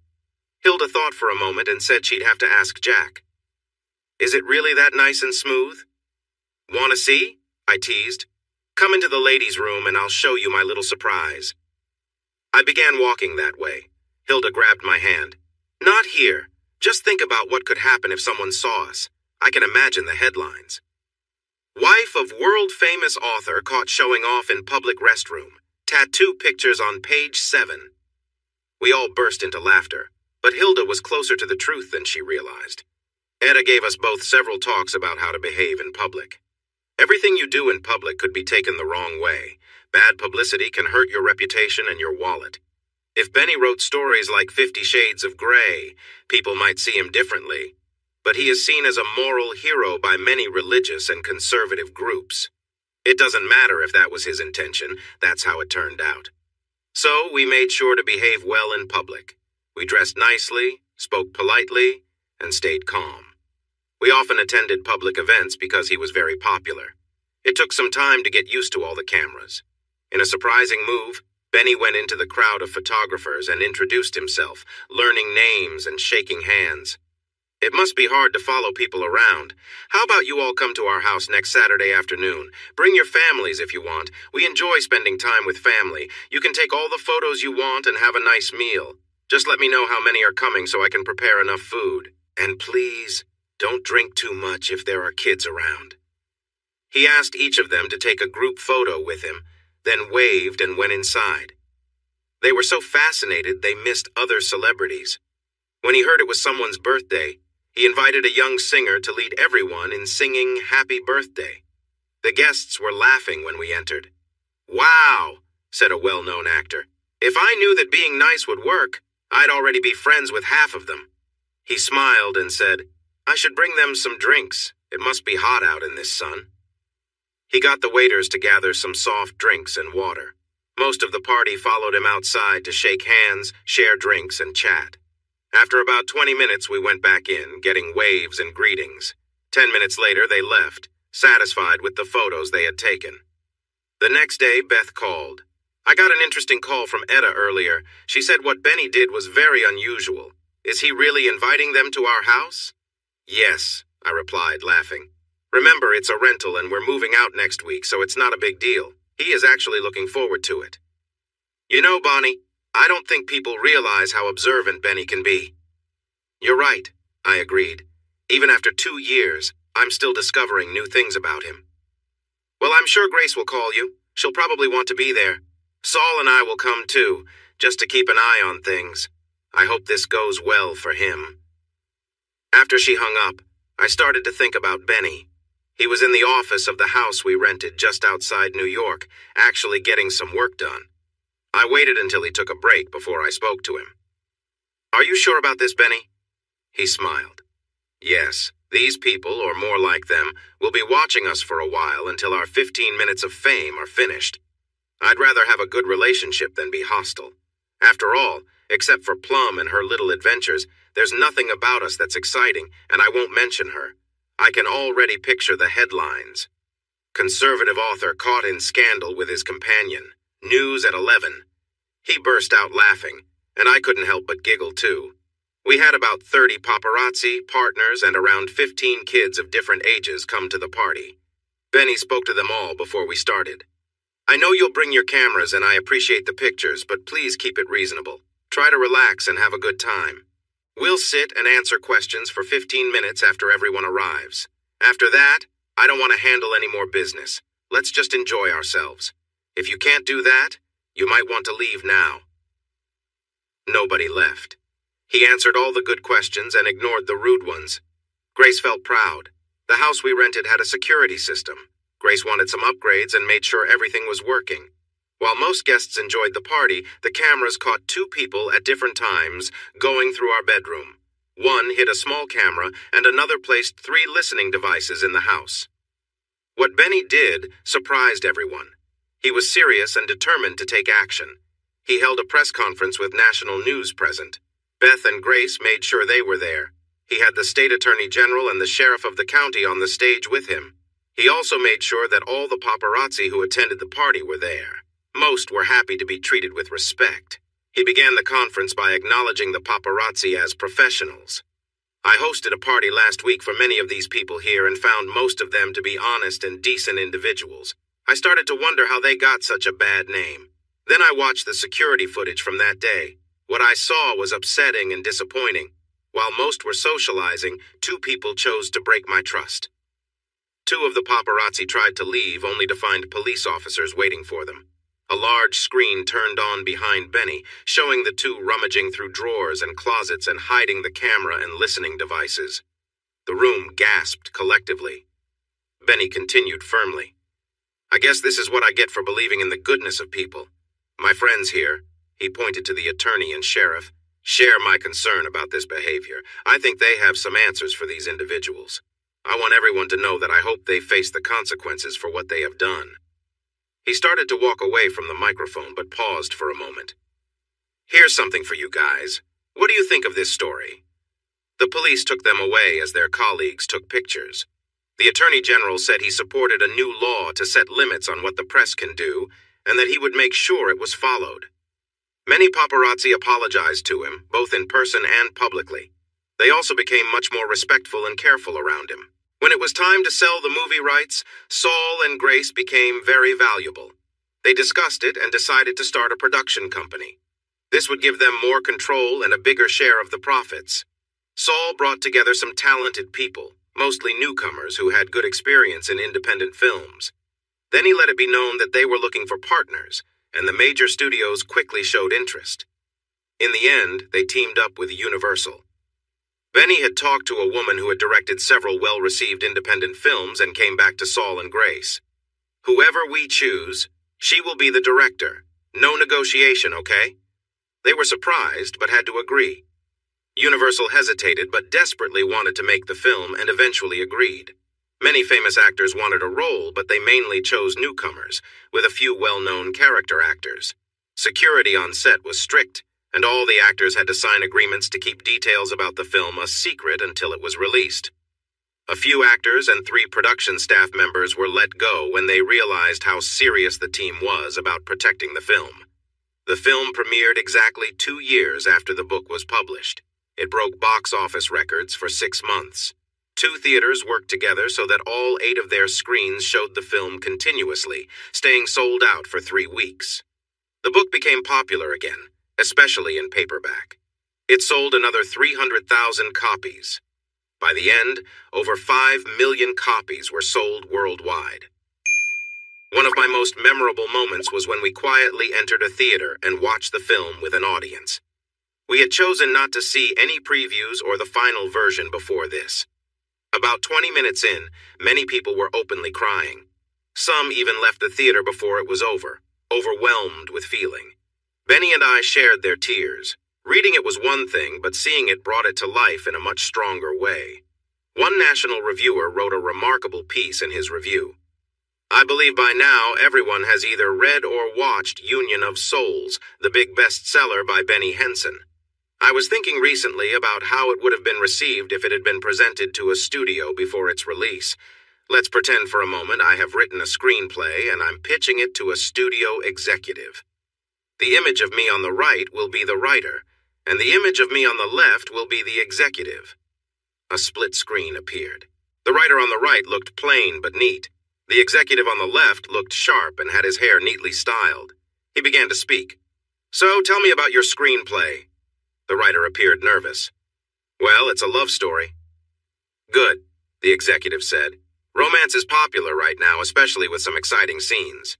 Hilda thought for a moment and said she'd have to ask Jack. Is it really that nice and smooth? Want to see? I teased. Come into the ladies' room and I'll show you my little surprise. I began walking that way. Hilda grabbed my hand. Not here. Just think about what could happen if someone saw us. I can imagine the headlines. Wife of world-famous author caught showing off in public restroom. Tattoo pictures on page 7. We all burst into laughter, but Hilda was closer to the truth than she realized. Etta gave us both several talks about how to behave in public. Everything you do in public could be taken the wrong way. Bad publicity can hurt your reputation and your wallet. If Benny wrote stories like 50 Shades of Grey, people might see him differently. But he is seen as a moral hero by many religious and conservative groups. It doesn't matter if that was his intention, that's how it turned out. So we made sure to behave well in public. We dressed nicely, spoke politely, and stayed calm. We often attended public events because he was very popular. It took some time to get used to all the cameras. In a surprising move, Benny went into the crowd of photographers and introduced himself, learning names and shaking hands. It must be hard to follow people around. How about you all come to our house next Saturday afternoon? Bring your families if you want. We enjoy spending time with family. You can take all the photos you want and have a nice meal. Just let me know how many are coming so I can prepare enough food. And please, don't drink too much if there are kids around. He asked each of them to take a group photo with him, then waved and went inside. They were so fascinated they missed other celebrities. When he heard it was someone's birthday, he invited a young singer to lead everyone in singing Happy Birthday. The guests were laughing when we entered. Wow, said a well-known actor. If I knew that being nice would work, I'd already be friends with half of them. He smiled and said, I should bring them some drinks. It must be hot out in this sun. He got the waiters to gather some soft drinks and water. Most of the party followed him outside to shake hands, share drinks, and chat. After about 20 minutes, we went back in, getting waves and greetings. 10 minutes later, they left, satisfied with the photos they had taken. The next day, Beth called. I got an interesting call from Etta earlier. She said what Benny did was very unusual. Is he really inviting them to our house? Yes, I replied, laughing. Remember, it's a rental and we're moving out next week, so it's not a big deal. He is actually looking forward to it. You know, Bonnie, I don't think people realize how observant Benny can be. You're right, I agreed. Even after 2 years, I'm still discovering new things about him. Well, I'm sure Grace will call you. She'll probably want to be there. Saul and I will come too, just to keep an eye on things. I hope this goes well for him. After she hung up, I started to think about Benny. He was in the office of the house we rented just outside New York, actually getting some work done. I waited until he took a break before I spoke to him. Are you sure about this, Benny? He smiled. Yes, these people, or more like them, will be watching us for a while until our 15 minutes of fame are finished. I'd rather have a good relationship than be hostile. After all, except for Plum and her little adventures, there's nothing about us that's exciting, and I won't mention her. I can already picture the headlines. Conservative author caught in scandal with his companion. News at 11. He burst out laughing, and I couldn't help but giggle too. We had about 30 paparazzi, partners, and around 15 kids of different ages come to the party. Benny spoke to them all before we started. I know you'll bring your cameras and I appreciate the pictures, but please keep it reasonable. Try to relax and have a good time. We'll sit and answer questions for 15 minutes after everyone arrives. After that, I don't want to handle any more business. Let's just enjoy ourselves. If you can't do that, you might want to leave now. Nobody left. He answered all the good questions and ignored the rude ones. Grace felt proud. The house we rented had a security system. Grace wanted some upgrades and made sure everything was working. While most guests enjoyed the party, the cameras caught 2 people at different times going through our bedroom. One hid a small camera and another placed 3 listening devices in the house. What Benny did surprised everyone. He was serious and determined to take action. He held a press conference with national news present. Beth and Grace made sure they were there. He had the state attorney general and the sheriff of the county on the stage with him. He also made sure that all the paparazzi who attended the party were there. Most were happy to be treated with respect. He began the conference by acknowledging the paparazzi as professionals. I hosted a party last week for many of these people here and found most of them to be honest and decent individuals. I started to wonder how they got such a bad name. Then I watched the security footage from that day. What I saw was upsetting and disappointing. While most were socializing, 2 people chose to break my trust. 2 of the paparazzi tried to leave only to find police officers waiting for them. A large screen turned on behind Benny, showing the 2 rummaging through drawers and closets and hiding the camera and listening devices. The room gasped collectively. Benny continued firmly. I guess this is what I get for believing in the goodness of people. My friends here, he pointed to the attorney and sheriff, share my concern about this behavior. I think they have some answers for these individuals. I want everyone to know that I hope they face the consequences for what they have done. He started to walk away from the microphone, but paused for a moment. Here's something for you guys. What do you think of this story? The police took them away as their colleagues took pictures. The Attorney General said he supported a new law to set limits on what the press can do, and that he would make sure it was followed. Many paparazzi apologized to him, both in person and publicly. They also became much more respectful and careful around him. When it was time to sell the movie rights, Saul and Grace became very valuable. They discussed it and decided to start a production company. This would give them more control and a bigger share of the profits. Saul brought together some talented people, mostly newcomers who had good experience in independent films. Then he let it be known that they were looking for partners, and the major studios quickly showed interest. In the end, they teamed up with Universal. Benny had talked to a woman who had directed several well-received independent films and came back to Saul and Grace. Whoever we choose, she will be the director. No negotiation, okay? They were surprised, but had to agree. Universal hesitated, but desperately wanted to make the film and eventually agreed. Many famous actors wanted a role, but they mainly chose newcomers, with a few well-known character actors. Security on set was strict, and all the actors had to sign agreements to keep details about the film a secret until it was released. A few actors and 3 production staff members were let go when they realized how serious the team was about protecting the film. The film premiered exactly 2 years after the book was published. It broke box office records for 6 months. 2 theaters worked together so that all 8 of their screens showed the film continuously, staying sold out for 3 weeks. The book became popular again, especially in paperback. It sold another 300,000 copies. By the end, over 5 million copies were sold worldwide. One of my most memorable moments was when we quietly entered a theater and watched the film with an audience. We had chosen not to see any previews or the final version before this. About 20 minutes in, many people were openly crying. Some even left the theater before it was over, overwhelmed with feeling. Benny and I shared their tears. Reading it was one thing, but seeing it brought it to life in a much stronger way. One national reviewer wrote a remarkable piece in his review. I believe by now everyone has either read or watched Union of Souls, the big bestseller by Benny Henson. I was thinking recently about how it would have been received if it had been presented to a studio before its release. Let's pretend for a moment I have written a screenplay and I'm pitching it to a studio executive. The image of me on the right will be the writer, and the image of me on the left will be the executive. A split screen appeared. The writer on the right looked plain but neat. The executive on the left looked sharp and had his hair neatly styled. He began to speak. "So, tell me about your screenplay." The writer appeared nervous. "Well, it's a love story." "Good," the executive said. "Romance is popular right now, especially with some exciting scenes."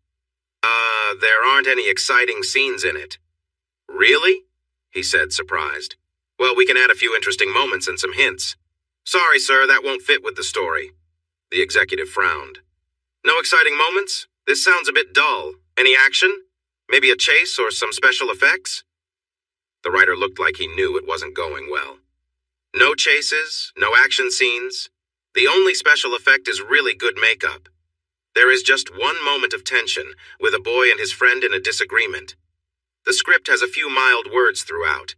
There aren't any exciting scenes in it." "Really?" he said, surprised. "Well, we can add a few interesting moments and some hints." "Sorry, sir, that won't fit with the story." The executive frowned. "No exciting moments? This sounds a bit dull. Any action? Maybe a chase or some special effects?" The writer looked like he knew it wasn't going well. "No chases, no action scenes. The only special effect is really good makeup. There is just one moment of tension, with a boy and his friend in a disagreement. The script has a few mild words throughout.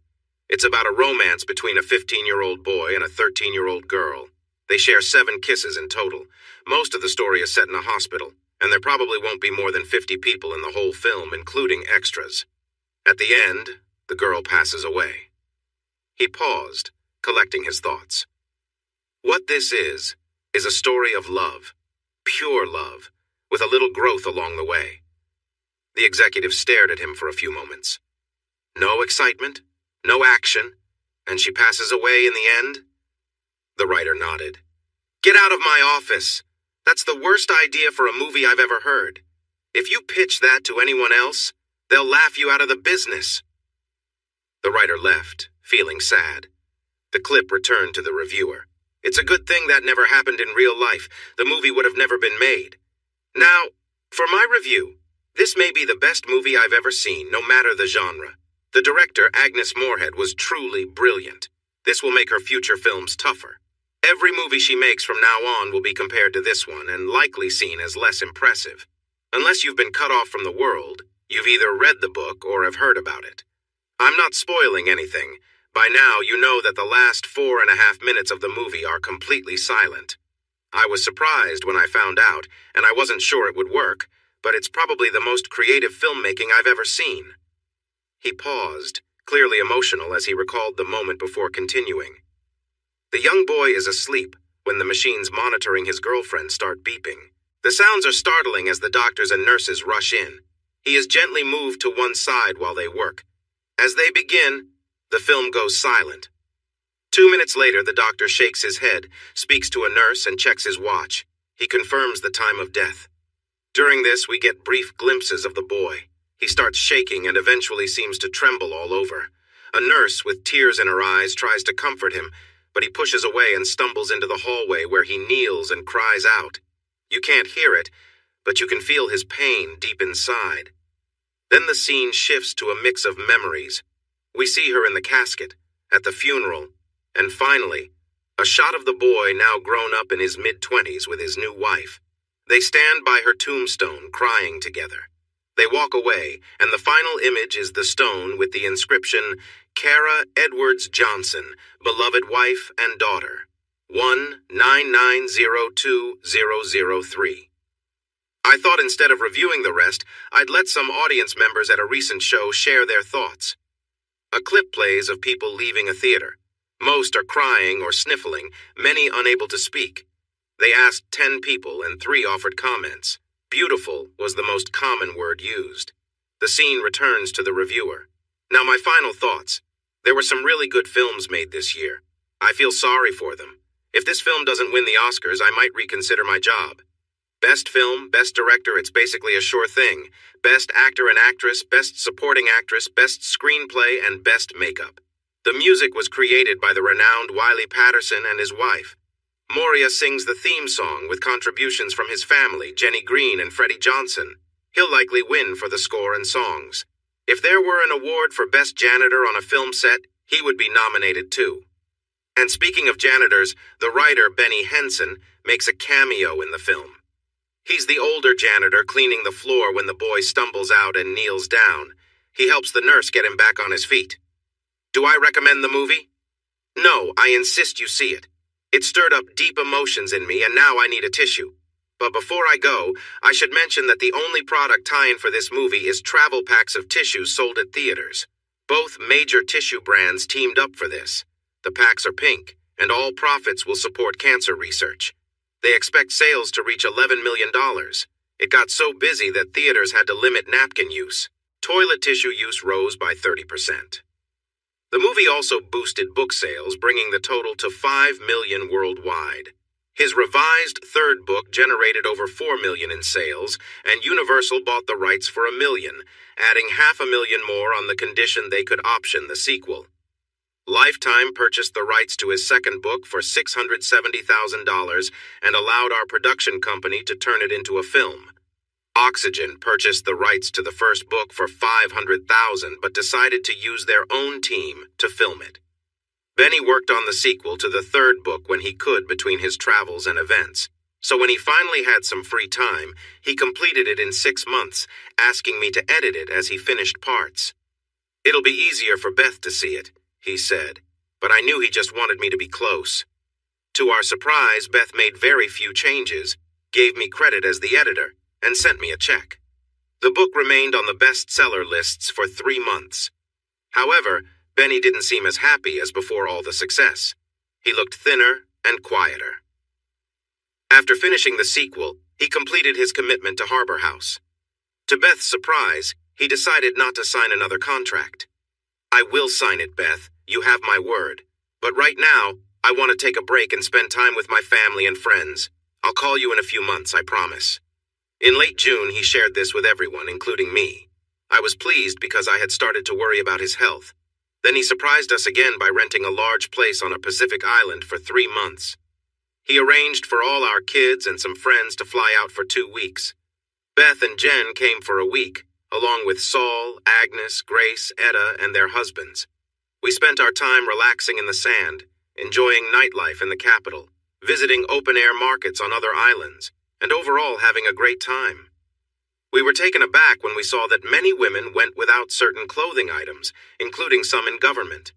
It's about a romance between a 15-year-old boy and a 13-year-old girl. They share 7 kisses in total. Most of the story is set in a hospital, and there probably won't be more than 50 people in the whole film, including extras. At the end, the girl passes away." He paused, collecting his thoughts. "What this is a story of love. Pure love, with a little growth along the way." The executive stared at him for a few moments. "No excitement, no action, and she passes away in the end?" The writer nodded. "Get out of my office. That's the worst idea for a movie I've ever heard. If you pitch that to anyone else, they'll laugh you out of the business." The writer left, feeling sad. The clip returned to the reviewer. "It's a good thing that never happened in real life. The movie would have never been made. Now, for my review, this may be the best movie I've ever seen, no matter the genre. The director, Agnes Moorehead, was truly brilliant. This will make her future films tougher. Every movie she makes from now on will be compared to this one and likely seen as less impressive. Unless you've been cut off from the world, you've either read the book or have heard about it. I'm not spoiling anything. By now, you know that the last 4.5 minutes of the movie are completely silent. I was surprised when I found out, and I wasn't sure it would work, but it's probably the most creative filmmaking I've ever seen." He paused, clearly emotional as he recalled the moment before continuing. "The young boy is asleep when the machines monitoring his girlfriend start beeping. The sounds are startling as the doctors and nurses rush in. He is gently moved to one side while they work. As they begin, the film goes silent. 2 minutes later, the doctor shakes his head, speaks to a nurse, and checks his watch. He confirms the time of death. During this, we get brief glimpses of the boy. He starts shaking and eventually seems to tremble all over. A nurse with tears in her eyes tries to comfort him, but he pushes away and stumbles into the hallway where he kneels and cries out. You can't hear it, but you can feel his pain deep inside. Then the scene shifts to a mix of memories. We see her in the casket, at the funeral, and finally, a shot of the boy now grown up in his mid-20s with his new wife. They stand by her tombstone crying together. They walk away, and the final image is the stone with the inscription, Kara Edwards Johnson, beloved wife and daughter, 199020003. I thought instead of reviewing the rest, I'd let some audience members at a recent show share their thoughts. A clip plays of people leaving a theater. Most are crying or sniffling, many unable to speak. They asked 10 people and 3 offered comments. Beautiful was the most common word used. The scene returns to the reviewer. Now my final thoughts. There were some really good films made this year. I feel sorry for them. If this film doesn't win the Oscars, I might reconsider my job. Best film, best director, it's basically a sure thing. Best actor and actress, best supporting actress, best screenplay, and best makeup. The music was created by the renowned Wiley Patterson and his wife. Moria sings the theme song with contributions from his family, Jenny Green and Freddie Johnson. He'll likely win for the score and songs. If there were an award for best janitor on a film set, he would be nominated too. And speaking of janitors, the writer Benny Henson makes a cameo in the film. He's the older janitor cleaning the floor when the boy stumbles out and kneels down. He helps the nurse get him back on his feet. Do I recommend the movie? No, I insist you see it. It stirred up deep emotions in me, and now I need a tissue. But before I go, I should mention that the only product tie-in for this movie is travel packs of tissues sold at theaters. Both major tissue brands teamed up for this. The packs are pink, and all profits will support cancer research. They expect sales to reach $11 million. It got so busy that theaters had to limit napkin use. Toilet tissue use rose by 30%. The movie also boosted book sales, bringing the total to 5 million worldwide. His revised third book generated over 4 million in sales, and Universal bought the rights for $1 million, adding $500,000 more on the condition they could option the sequel. Lifetime purchased the rights to his second book for $670,000 and allowed our production company to turn it into a film. Oxygen purchased the rights to the first book for $500,000 but decided to use their own team to film it. Benny worked on the sequel to the third book when he could between his travels and events. So when he finally had some free time, he completed it in 6 months, asking me to edit it as he finished parts. It'll be easier for Beth to see it, he said, but I knew he just wanted me to be close. To our surprise, Beth made very few changes, gave me credit as the editor, and sent me a check. The book remained on the bestseller lists for 3 months. However, Benny didn't seem as happy as before all the success. He looked thinner and quieter. After finishing the sequel, he completed his commitment to Harbor House. To Beth's surprise, he decided not to sign another contract. I will sign it, Beth. You have my word. But right now, I want to take a break and spend time with my family and friends. I'll call you in a few months, I promise. In late June, he shared this with everyone, including me. I was pleased because I had started to worry about his health. Then he surprised us again by renting a large place on a Pacific island for 3 months. He arranged for all our kids and some friends to fly out for 2 weeks. Beth and Jen came for a week, along with Saul, Agnes, Grace, Etta, and their husbands. We spent our time relaxing in the sand, enjoying nightlife in the capital, visiting open-air markets on other islands, and overall having a great time. We were taken aback when we saw that many women went without certain clothing items, including some in government.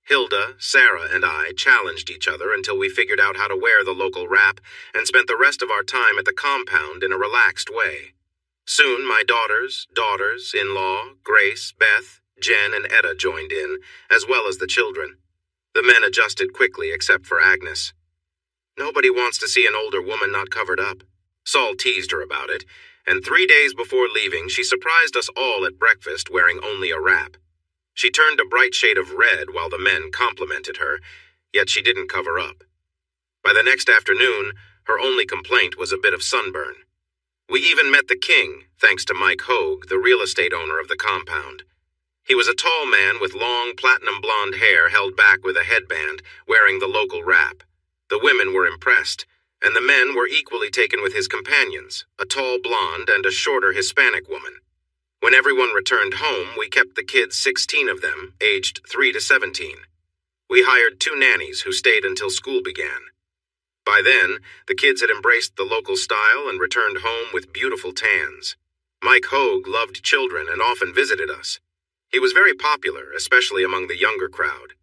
Hilda, Sarah, and I challenged each other until we figured out how to wear the local wrap and spent the rest of our time at the compound in a relaxed way. Soon my daughters, in-law, Grace, Beth, Jen, and Etta joined in, as well as the children. The men adjusted quickly except for Agnes. Nobody wants to see an older woman not covered up. Saul teased her about it, and 3 days before leaving, she surprised us all at breakfast wearing only a wrap. She turned a bright shade of red while the men complimented her, yet she didn't cover up. By the next afternoon, her only complaint was a bit of sunburn. We even met the king, thanks to Mike Hogue, the real estate owner of the compound. He was a tall man with long platinum blonde hair held back with a headband, wearing the local wrap. The women were impressed, and the men were equally taken with his companions, a tall blonde and a shorter Hispanic woman. When everyone returned home, we kept the kids, 16 of them, aged 3 to 17. We hired 2 nannies who stayed until school began. By then, the kids had embraced the local style and returned home with beautiful tans. Mike Hogue loved children and often visited us. He was very popular, especially among the younger crowd.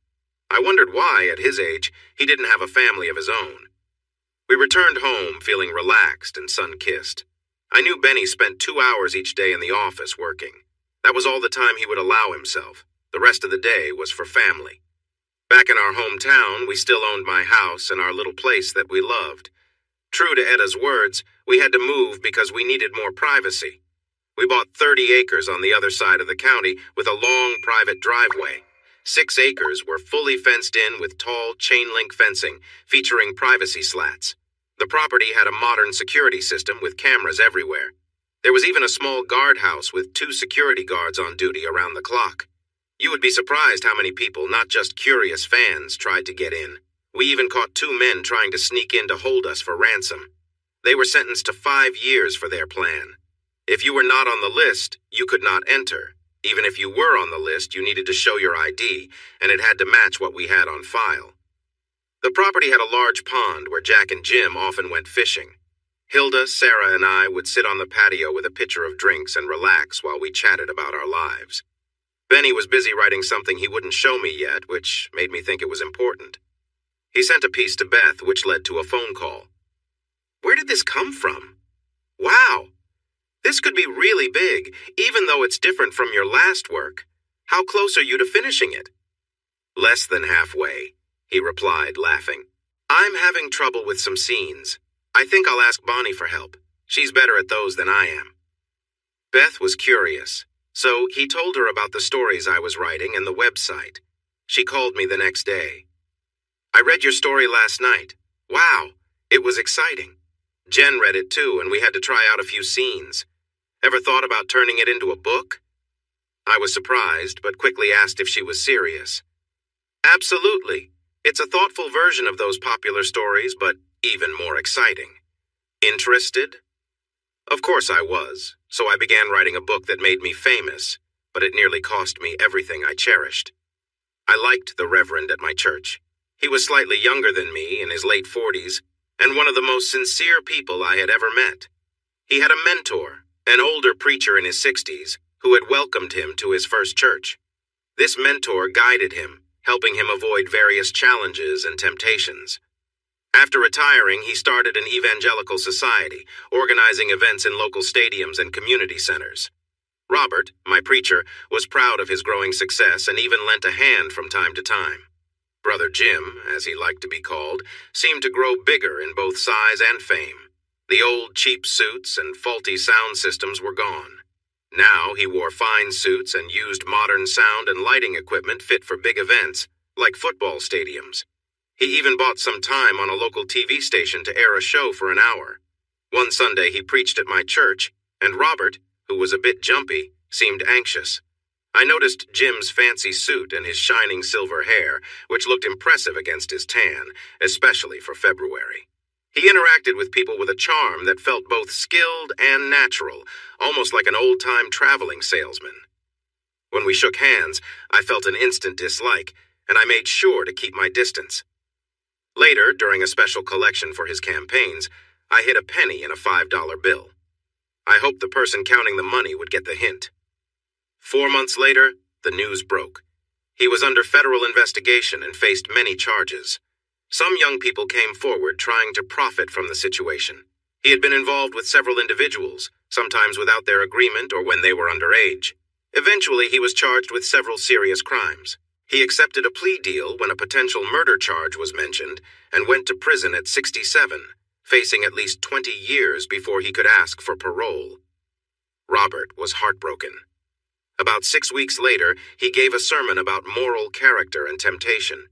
I wondered why, at his age, he didn't have a family of his own. We returned home feeling relaxed and sun-kissed. I knew Benny spent 2 hours each day in the office working. That was all the time he would allow himself. The rest of the day was for family. Back in our hometown, we still owned my house and our little place that we loved. True to Etta's words, we had to move because we needed more privacy. We bought 30 acres on the other side of the county with a long private driveway. 6 acres were fully fenced in with tall chain-link fencing featuring privacy slats. The property had a modern security system with cameras everywhere. There was even a small guardhouse with 2 security guards on duty around the clock. You would be surprised how many people, not just curious fans, tried to get in. We even caught 2 men trying to sneak in to hold us for ransom. They were sentenced to 5 years for their plan. If you were not on the list, you could not enter. Even if you were on the list, you needed to show your ID, and it had to match what we had on file. The property had a large pond where Jack and Jim often went fishing. Hilda, Sarah, and I would sit on the patio with a pitcher of drinks and relax while we chatted about our lives. Benny was busy writing something he wouldn't show me yet, which made me think it was important. He sent a piece to Beth, which led to a phone call. "Where did this come from? Wow! This could be really big, even though it's different from your last work. How close are you to finishing it?" "Less than halfway," he replied, laughing. "I'm having trouble with some scenes. I think I'll ask Bonnie for help. She's better at those than I am." Beth was curious, so he told her about the stories I was writing and the website. She called me the next day. "I read your story last night. Wow, it was exciting. Jen read it too, and we had to try out a few scenes. Ever thought about turning it into a book?" I was surprised, but quickly asked if she was serious. "Absolutely. It's a thoughtful version of those popular stories, but even more exciting." Interested? Of course I was, so I began writing a book that made me famous, but it nearly cost me everything I cherished. I liked the Reverend at my church. He was slightly younger than me, in his late 40s, and one of the most sincere people I had ever met. He had a mentor, an older preacher in his 60s, who had welcomed him to his first church. This mentor guided him, helping him avoid various challenges and temptations. After retiring, he started an evangelical society, organizing events in local stadiums and community centers. Robert, my preacher, was proud of his growing success and even lent a hand from time to time. Brother Jim, as he liked to be called, seemed to grow bigger in both size and fame. The old cheap suits and faulty sound systems were gone. Now he wore fine suits and used modern sound and lighting equipment fit for big events, like football stadiums. He even bought some time on a local TV station to air a show for an hour. One Sunday he preached at my church, and Robert, who was a bit jumpy, seemed anxious. I noticed Jim's fancy suit and his shining silver hair, which looked impressive against his tan, especially for February. He interacted with people with a charm that felt both skilled and natural, almost like an old-time traveling salesman. When we shook hands, I felt an instant dislike, and I made sure to keep my distance. Later, during a special collection for his campaigns, I hid a penny in a $5 bill. I hoped the person counting the money would get the hint. 4 months later, the news broke. He was under federal investigation and faced many charges. Some young people came forward trying to profit from the situation. He had been involved with several individuals, sometimes without their agreement or when they were underage. Eventually, he was charged with several serious crimes. He accepted a plea deal when a potential murder charge was mentioned and went to prison at 67, facing at least 20 years before he could ask for parole. Robert was heartbroken. About 6 weeks later, he gave a sermon about moral character and temptation.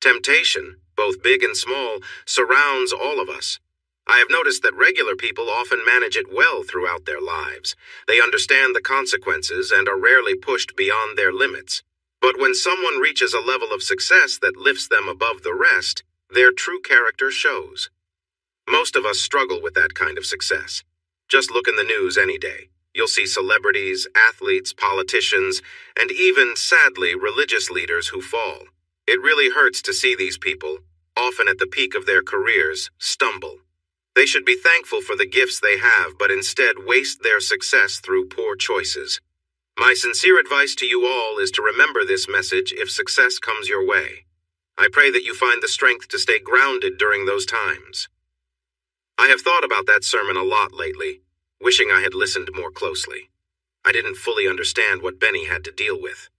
Temptation, both big and small, surrounds all of us. I have noticed that regular people often manage it well throughout their lives. They understand the consequences and are rarely pushed beyond their limits. But when someone reaches a level of success that lifts them above the rest, their true character shows. Most of us struggle with that kind of success. Just look in the news any day. You'll see celebrities, athletes, politicians, and even, sadly, religious leaders who fall. It really hurts to see these people, often at the peak of their careers, stumble. They should be thankful for the gifts they have, but instead waste their success through poor choices. My sincere advice to you all is to remember this message if success comes your way. I pray that you find the strength to stay grounded during those times. I have thought about that sermon a lot lately, wishing I had listened more closely. I didn't fully understand what Benny had to deal with.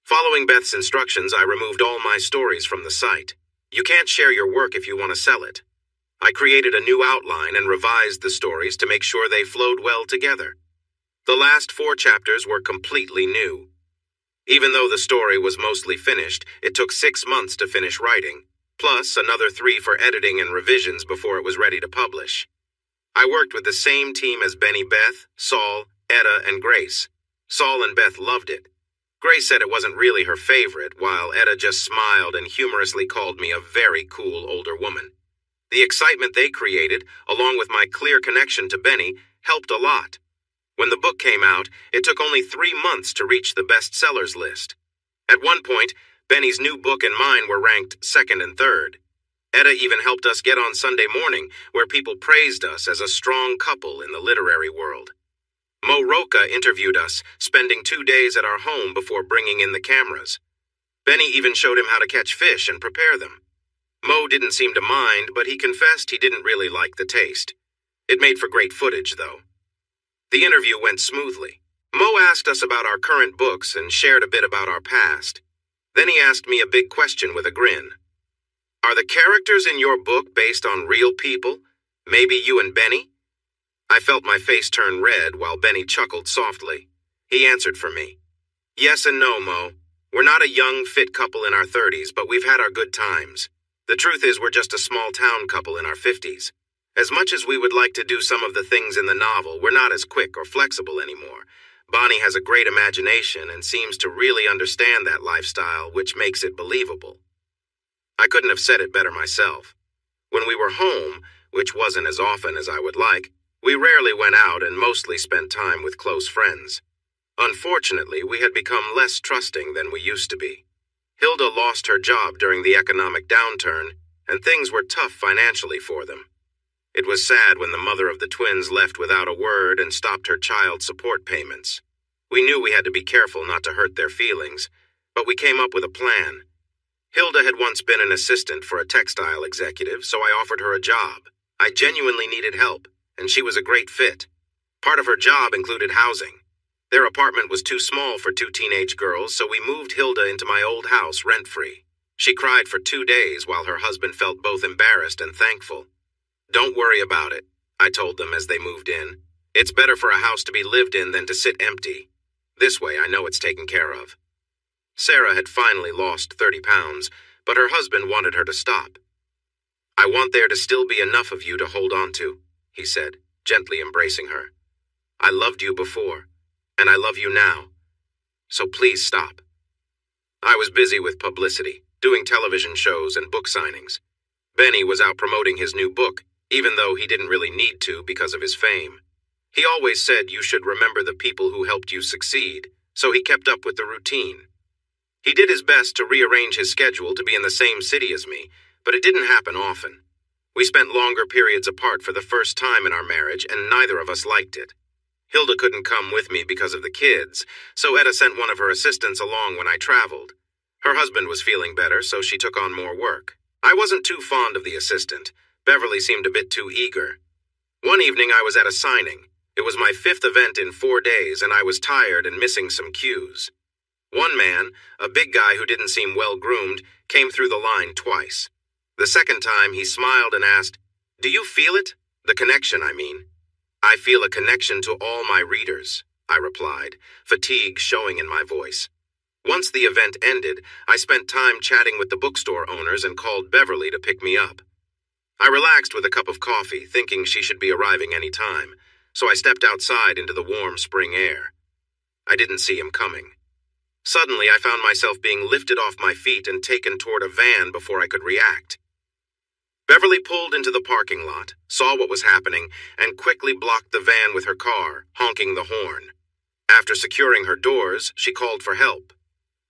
Following Beth's instructions, I removed all my stories from the site. You can't share your work if you want to sell it. I created a new outline and revised the stories to make sure they flowed well together. The last 4 chapters were completely new. Even though the story was mostly finished, it took 6 months to finish writing, plus another 3 for editing and revisions before it was ready to publish. I worked with the same team as Benny, Beth, Saul, Etta, and Grace. Saul and Beth loved it. Grace said it wasn't really her favorite, while Etta just smiled and humorously called me a very cool older woman. The excitement they created, along with my clear connection to Benny, helped a lot. When the book came out, it took only 3 months to reach the bestsellers list. At one point, Benny's new book and mine were ranked 2nd and 3rd. Etta even helped us get on Sunday morning, where people praised us as a strong couple in the literary world. Mo Roca interviewed us, spending 2 days at our home before bringing in the cameras. Benny even showed him how to catch fish and prepare them. Mo didn't seem to mind, but he confessed he didn't really like the taste. It made for great footage, though. The interview went smoothly. Mo asked us about our current books and shared a bit about our past. Then he asked me a big question with a grin. Are the characters in your book based on real people? Maybe you and Benny? I felt my face turn red while Benny chuckled softly. He answered for me. Yes and no, Mo. We're not a young, fit couple in our 30s, but we've had our good times. The truth is we're just a small-town couple in our 50s. As much as we would like to do some of the things in the novel, we're not as quick or flexible anymore. Bonnie has a great imagination and seems to really understand that lifestyle, which makes it believable. I couldn't have said it better myself. When we were home, which wasn't as often as I would like, we rarely went out and mostly spent time with close friends. Unfortunately, we had become less trusting than we used to be. Hilda lost her job during the economic downturn, and things were tough financially for them. It was sad when the mother of the twins left without a word and stopped her child support payments. We knew we had to be careful not to hurt their feelings, but we came up with a plan. Hilda had once been an assistant for a textile executive, so I offered her a job. I genuinely needed help, and she was a great fit. Part of her job included housing. Their apartment was too small for 2 teenage girls, so we moved Hilda into my old house rent-free. She cried for 2 days while her husband felt both embarrassed and thankful. Don't worry about it, I told them as they moved in. It's better for a house to be lived in than to sit empty. This way I know it's taken care of. Sarah had finally lost 30 pounds, but her husband wanted her to stop. I want there to still be enough of you to hold on to, he said, gently embracing her. I loved you before, and I love you now. So please stop. I was busy with publicity, doing television shows and book signings. Benny was out promoting his new book, even though he didn't really need to because of his fame. He always said you should remember the people who helped you succeed, so he kept up with the routine. He did his best to rearrange his schedule to be in the same city as me, but it didn't happen often. We spent longer periods apart for the first time in our marriage, and neither of us liked it. Hilda couldn't come with me because of the kids, so Etta sent one of her assistants along when I traveled. Her husband was feeling better, so she took on more work. I wasn't too fond of the assistant. Beverly seemed a bit too eager. One evening I was at a signing. It was my 5th event in 4 days, and I was tired and missing some cues. One man, a big guy who didn't seem well-groomed, came through the line twice. The second time he smiled and asked, "Do you feel it? The connection, I mean." "I feel a connection to all my readers," I replied, fatigue showing in my voice. Once the event ended, I spent time chatting with the bookstore owners and called Beverly to pick me up. I relaxed with a cup of coffee, thinking she should be arriving any time, so I stepped outside into the warm spring air. I didn't see him coming. Suddenly, I found myself being lifted off my feet and taken toward a van before I could react. Beverly pulled into the parking lot, saw what was happening, and quickly blocked the van with her car, honking the horn. After securing her doors, she called for help.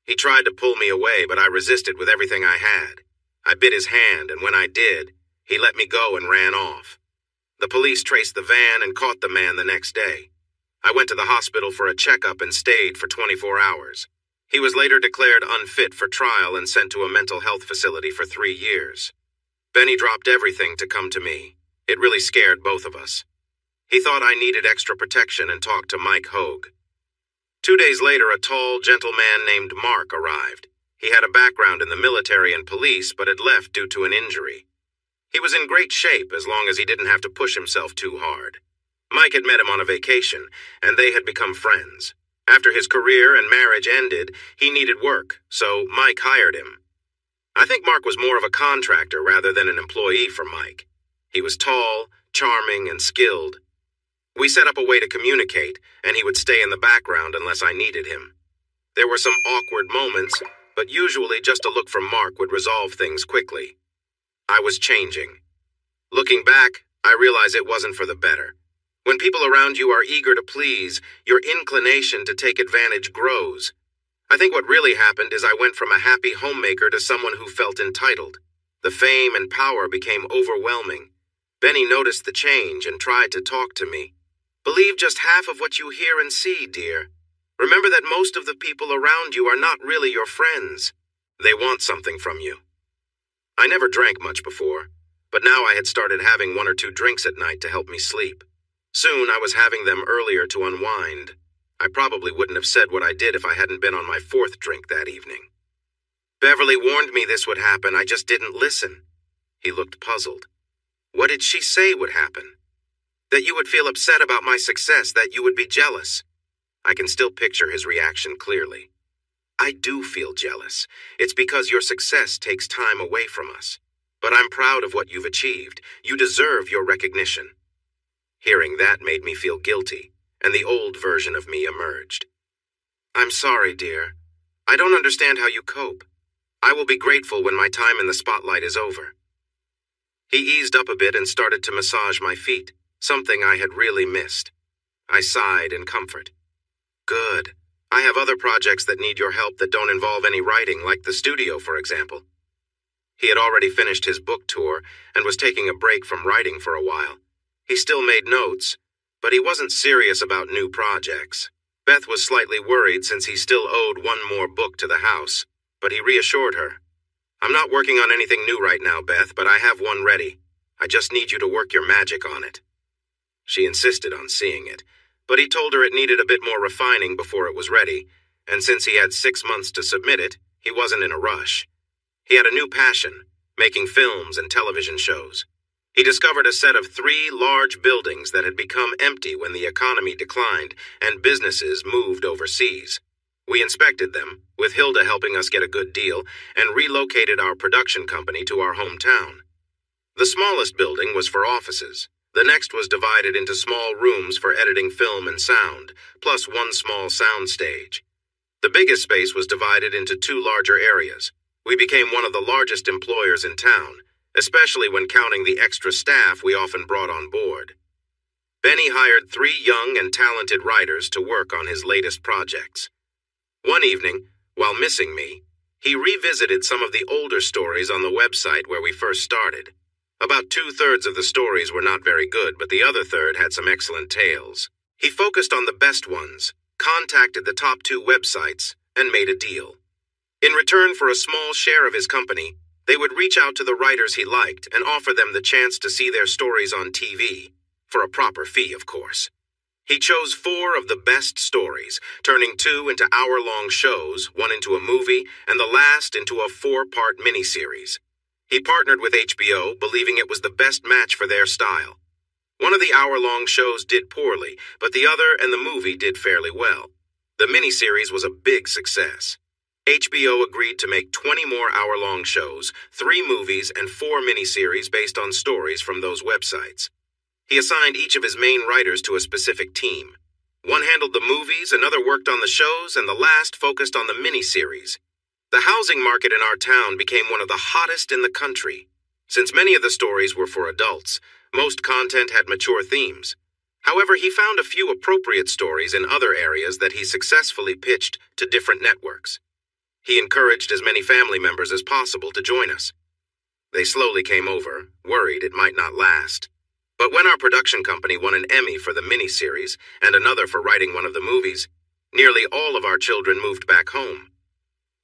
He tried to pull me away, but I resisted with everything I had. I bit his hand, and when I did, He let me go and ran off. The police traced the van and caught the man the next day. I went to the hospital for a checkup and stayed for 24 hours. He was later declared unfit for trial and sent to a mental health facility for 3 years. Benny dropped everything to come to me. It really scared both of us. He thought I needed extra protection and talked to Mike Hogue. 2 days later, a tall, gentle man named Mark arrived. He had a background in the military and police, but had left due to an injury. He was in great shape as long as he didn't have to push himself too hard. Mike had met him on a vacation, and they had become friends. After his career and marriage ended, he needed work, so Mike hired him. I think Mark was more of a contractor rather than an employee for Mike. He was tall, charming, and skilled. We set up a way to communicate, and he would stay in the background unless I needed him. There were some awkward moments, but usually just a look from Mark would resolve things quickly. I was changing. Looking back, I realize it wasn't for the better. When people around you are eager to please, your inclination to take advantage grows. I think what really happened is I went from a happy homemaker to someone who felt entitled. The fame and power became overwhelming. Benny noticed the change and tried to talk to me. Believe just half of what you hear and see, dear. Remember that most of the people around you are not really your friends. They want something from you. I never drank much before, but now I had started having 1 or 2 drinks at night to help me sleep. Soon I was having them earlier to unwind. I probably wouldn't have said what I did if I hadn't been on my 4th drink that evening. Beverly warned me this would happen, I just didn't listen. He looked puzzled. What did she say would happen? That you would feel upset about my success, that you would be jealous. I can still picture his reaction clearly. I do feel jealous. It's because your success takes time away from us. But I'm proud of what you've achieved. You deserve your recognition. Hearing that made me feel guilty, and the old version of me emerged. I'm sorry, dear. I don't understand how you cope. I will be grateful when my time in the spotlight is over. He eased up a bit and started to massage my feet, something I had really missed. I sighed in comfort. Good. I have other projects that need your help that don't involve any writing, like the studio, for example. He had already finished his book tour and was taking a break from writing for a while. He still made notes, but he wasn't serious about new projects. Beth was slightly worried since he still owed 1 more book to the house, but he reassured her. I'm not working on anything new right now, Beth, but I have one ready. I just need you to work your magic on it. She insisted on seeing it, but he told her it needed a bit more refining before it was ready, and since he had 6 months to submit it, he wasn't in a rush. He had a new passion, making films and television shows. He discovered a set of 3 large buildings that had become empty when the economy declined and businesses moved overseas. We inspected them, with Hilda helping us get a good deal, and relocated our production company to our hometown. The smallest building was for offices. The next was divided into small rooms for editing film and sound, plus 1 small sound stage. The biggest space was divided into 2 larger areas. We became one of the largest employers in town, especially when counting the extra staff we often brought on board. Benny hired 3 young and talented writers to work on his latest projects. One evening, while missing me, he revisited some of the older stories on the website where we first started. About 2/3 of the stories were not very good, but the other third had some excellent tales. He focused on the best ones, contacted the top 2 websites, and made a deal. In return for a small share of his company, they would reach out to the writers he liked and offer them the chance to see their stories on TV, for a proper fee, of course. He chose 4 of the best stories, turning 2 into hour-long shows, 1 into a movie, and the last into a 4-part miniseries. He partnered with HBO, believing it was the best match for their style. One of the hour-long shows did poorly, but the other and the movie did fairly well. The miniseries was a big success. HBO agreed to make 20 more hour-long shows, 3 movies, and 4 miniseries based on stories from those websites. He assigned each of his main writers to a specific team. One handled the movies, another worked on the shows, and the last focused on the miniseries. The housing market in our town became one of the hottest in the country. Since many of the stories were for adults, most content had mature themes. However, he found a few appropriate stories in other areas that he successfully pitched to different networks. He encouraged as many family members as possible to join us. They slowly came over, worried it might not last. But when our production company won an Emmy for the miniseries and another for writing one of the movies, nearly all of our children moved back home.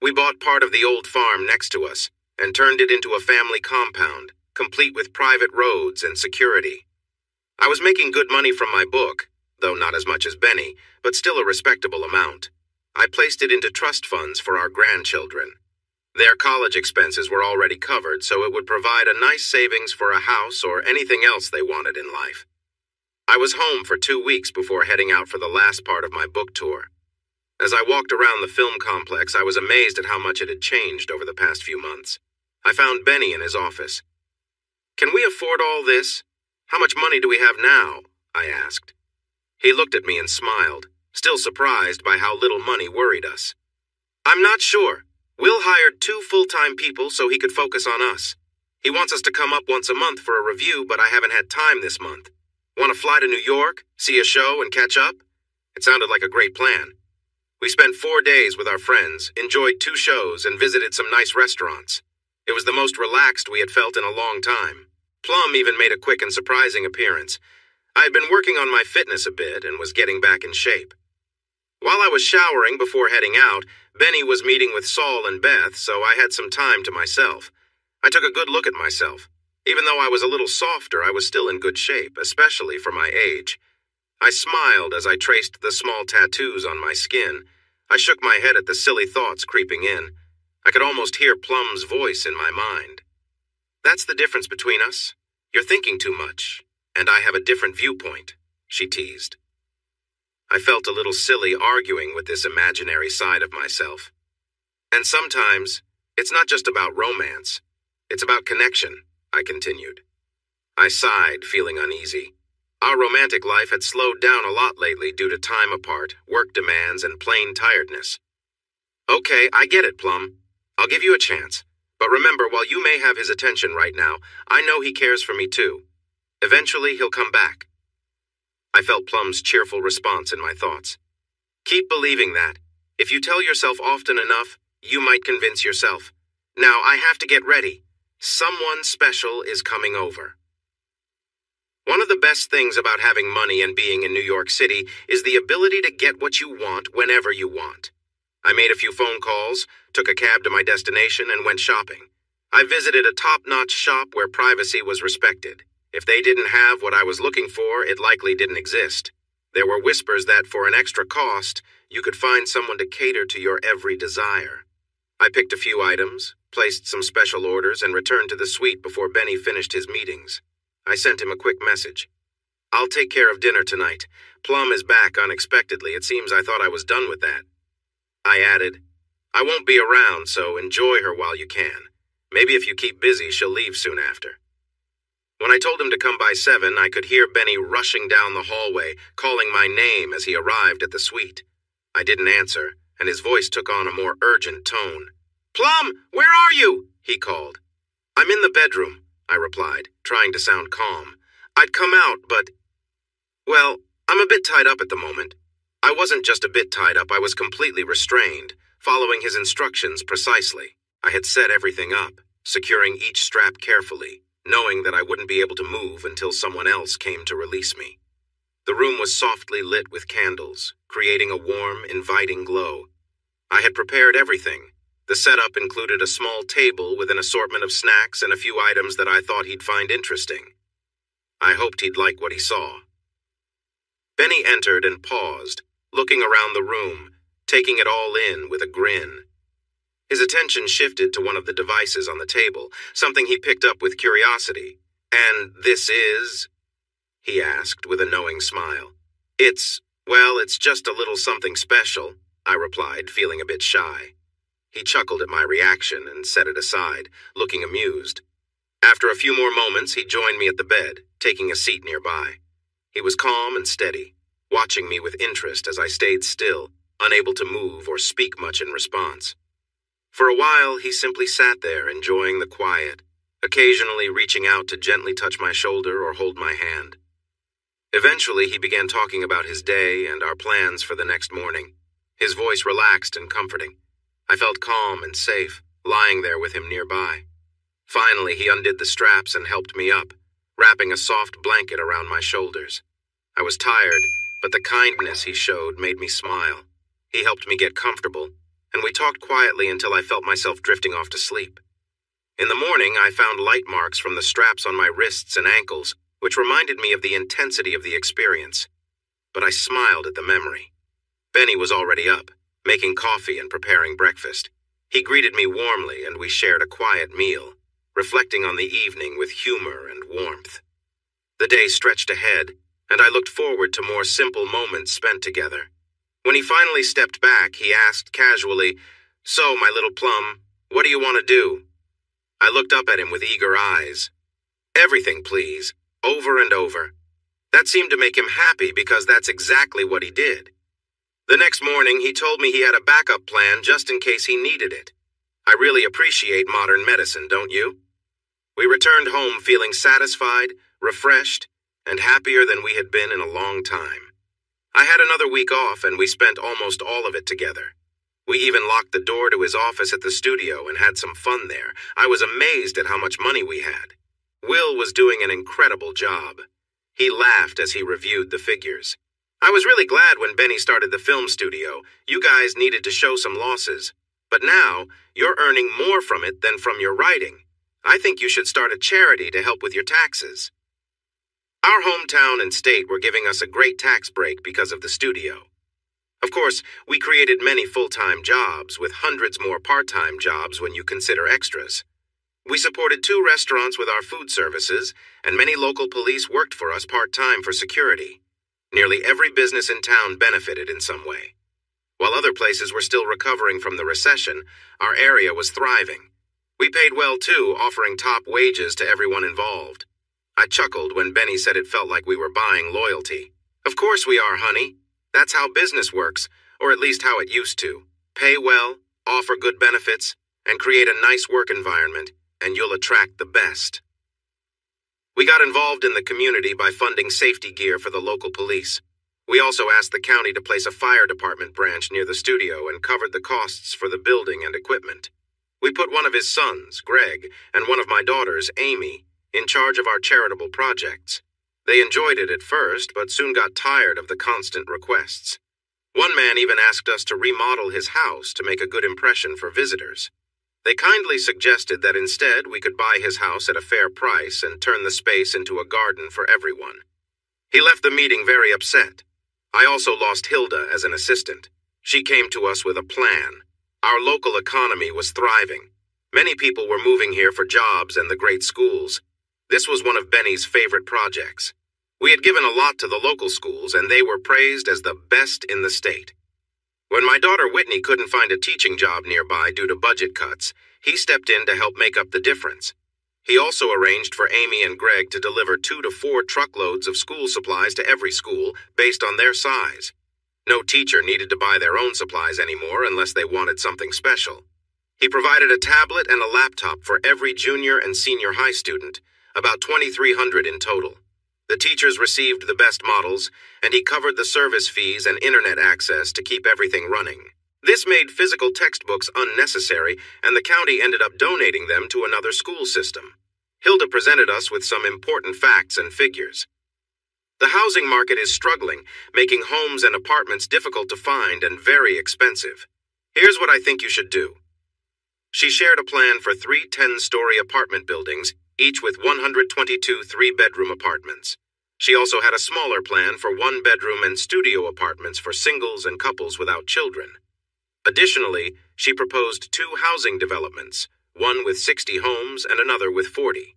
We bought part of the old farm next to us and turned it into a family compound, complete with private roads and security. I was making good money from my book, though not as much as Benny, but still a respectable amount. I placed it into trust funds for our grandchildren. Their college expenses were already covered, so it would provide a nice savings for a house or anything else they wanted in life. I was home for 2 weeks before heading out for the last part of my book tour. As I walked around the film complex, I was amazed at how much it had changed over the past few months. I found Benny in his office. "Can we afford all this? How much money do we have now?" I asked. He looked at me and smiled, still surprised by how little money worried us. "I'm not sure. Will hired 2 full-time people so he could focus on us. He wants us to come up once a month for a review, but I haven't had time this month. Want to fly to New York, see a show, and catch up?" It sounded like a great plan. We spent 4 days with our friends, enjoyed 2 shows, and visited some nice restaurants. It was the most relaxed we had felt in a long time. Plum even made a quick and surprising appearance. I had been working on my fitness a bit and was getting back in shape. While I was showering before heading out, Benny was meeting with Saul and Beth, so I had some time to myself. I took a good look at myself. Even though I was a little softer, I was still in good shape, especially for my age. I smiled as I traced the small tattoos on my skin. I shook my head at the silly thoughts creeping in. I could almost hear Plum's voice in my mind. "That's the difference between us. You're thinking too much, and I have a different viewpoint," she teased. I felt a little silly arguing with this imaginary side of myself. "And sometimes, it's not just about romance. It's about connection," I continued. I sighed, feeling uneasy. Our romantic life had slowed down a lot lately due to time apart, work demands, and plain tiredness. "Okay, I get it, Plum. I'll give you a chance. But remember, while you may have his attention right now, I know he cares for me too. Eventually, he'll come back." I felt Plum's cheerful response in my thoughts. "Keep believing that. If you tell yourself often enough, you might convince yourself. Now, I have to get ready. Someone special is coming over." One of the best things about having money and being in New York City is the ability to get what you want whenever you want. I made a few phone calls, took a cab to my destination, and went shopping. I visited a top-notch shop where privacy was respected. If they didn't have what I was looking for, it likely didn't exist. There were whispers that for an extra cost, you could find someone to cater to your every desire. I picked a few items, placed some special orders, and returned to the suite before Benny finished his meetings. I sent him a quick message. "I'll take care of dinner tonight. Plum is back unexpectedly. It seems I thought I was done with that." I added, "I won't be around, so enjoy her while you can. Maybe if you keep busy, she'll leave soon after." When I told him to come by 7, I could hear Benny rushing down the hallway, calling my name as he arrived at the suite. I didn't answer, and his voice took on a more urgent tone. "Plum, where are you?" he called. "I'm in the bedroom," I replied, trying to sound calm. "I'd come out, but... well, I'm a bit tied up at the moment." I wasn't just a bit tied up, I was completely restrained, following his instructions precisely. I had set everything up, securing each strap carefully, knowing that I wouldn't be able to move until someone else came to release me. The room was softly lit with candles, creating a warm, inviting glow. I had prepared everything. The setup included a small table with an assortment of snacks and a few items that I thought he'd find interesting. I hoped he'd like what he saw. Benny entered and paused, looking around the room, taking it all in with a grin. His attention shifted to one of the devices on the table, something he picked up with curiosity. "And this is?" he asked with a knowing smile. It's just a little something special," I replied, feeling a bit shy. He chuckled at my reaction and set it aside, looking amused. After a few more moments, he joined me at the bed, taking a seat nearby. He was calm and steady, watching me with interest as I stayed still, unable to move or speak much in response. For a while, he simply sat there, enjoying the quiet, occasionally reaching out to gently touch my shoulder or hold my hand. Eventually, he began talking about his day and our plans for the next morning. His voice relaxed and comforting. I felt calm and safe, lying there with him nearby. Finally, he undid the straps and helped me up, wrapping a soft blanket around my shoulders. I was tired, but the kindness he showed made me smile. He helped me get comfortable, and we talked quietly until I felt myself drifting off to sleep. In the morning, I found light marks from the straps on my wrists and ankles, which reminded me of the intensity of the experience. But I smiled at the memory. Benny was already up, making coffee and preparing breakfast. He greeted me warmly, and we shared a quiet meal, reflecting on the evening with humor and warmth. The day stretched ahead, and I looked forward to more simple moments spent together. When he finally stepped back, he asked casually, "So, my little plum, what do you want to do?" I looked up at him with eager eyes. "Everything, please," over and over. That seemed to make him happy because that's exactly what he did. The next morning, he told me he had a backup plan just in case he needed it. I really appreciate modern medicine, don't you? We returned home feeling satisfied, refreshed, and happier than we had been in a long time. I had another week off, and we spent almost all of it together. We even locked the door to his office at the studio and had some fun there. I was amazed at how much money we had. Will was doing an incredible job. He laughed as he reviewed the figures. I was really glad when Benny started the film studio. You guys needed to show some losses. But now, you're earning more from it than from your writing. I think you should start a charity to help with your taxes. Our hometown and state were giving us a great tax break because of the studio. Of course, we created many full-time jobs, with hundreds more part-time jobs when you consider extras. We supported 2 restaurants with our food services, and many local police worked for us part-time for security. Nearly every business in town benefited in some way. While other places were still recovering from the recession, our area was thriving. We paid well, too, offering top wages to everyone involved. I chuckled when Benny said it felt like we were buying loyalty. Of course we are, honey. That's how business works, or at least how it used to. Pay well, offer good benefits, and create a nice work environment, and you'll attract the best. We got involved in the community by funding safety gear for the local police. We also asked the county to place a fire department branch near the studio and covered the costs for the building and equipment. We put one of his sons, Greg, and one of my daughters, Amy, in charge of our charitable projects. They enjoyed it at first, but soon got tired of the constant requests. One man even asked us to remodel his house to make a good impression for visitors. They kindly suggested that instead we could buy his house at a fair price and turn the space into a garden for everyone. He left the meeting very upset. I also lost Hilda as an assistant. She came to us with a plan. Our local economy was thriving. Many people were moving here for jobs and the great schools. This was one of Benny's favorite projects. We had given a lot to the local schools, and they were praised as the best in the state. When my daughter Whitney couldn't find a teaching job nearby due to budget cuts, he stepped in to help make up the difference. He also arranged for Amy and Greg to deliver 2 to 4 truckloads of school supplies to every school based on their size. No teacher needed to buy their own supplies anymore unless they wanted something special. He provided a tablet and a laptop for every junior and senior high student, about 2,300 in total. The teachers received the best models, and he covered the service fees and internet access to keep everything running. This made physical textbooks unnecessary, and the county ended up donating them to another school system. Hilda presented us with some important facts and figures. The housing market is struggling, making homes and apartments difficult to find and very expensive. Here's what I think you should do. She shared a plan for 3 10-story apartment buildings, each with 122 3-bedroom apartments. She also had a smaller plan for 1-bedroom and studio apartments for singles and couples without children. Additionally, she proposed 2 housing developments, one with 60 homes and another with 40.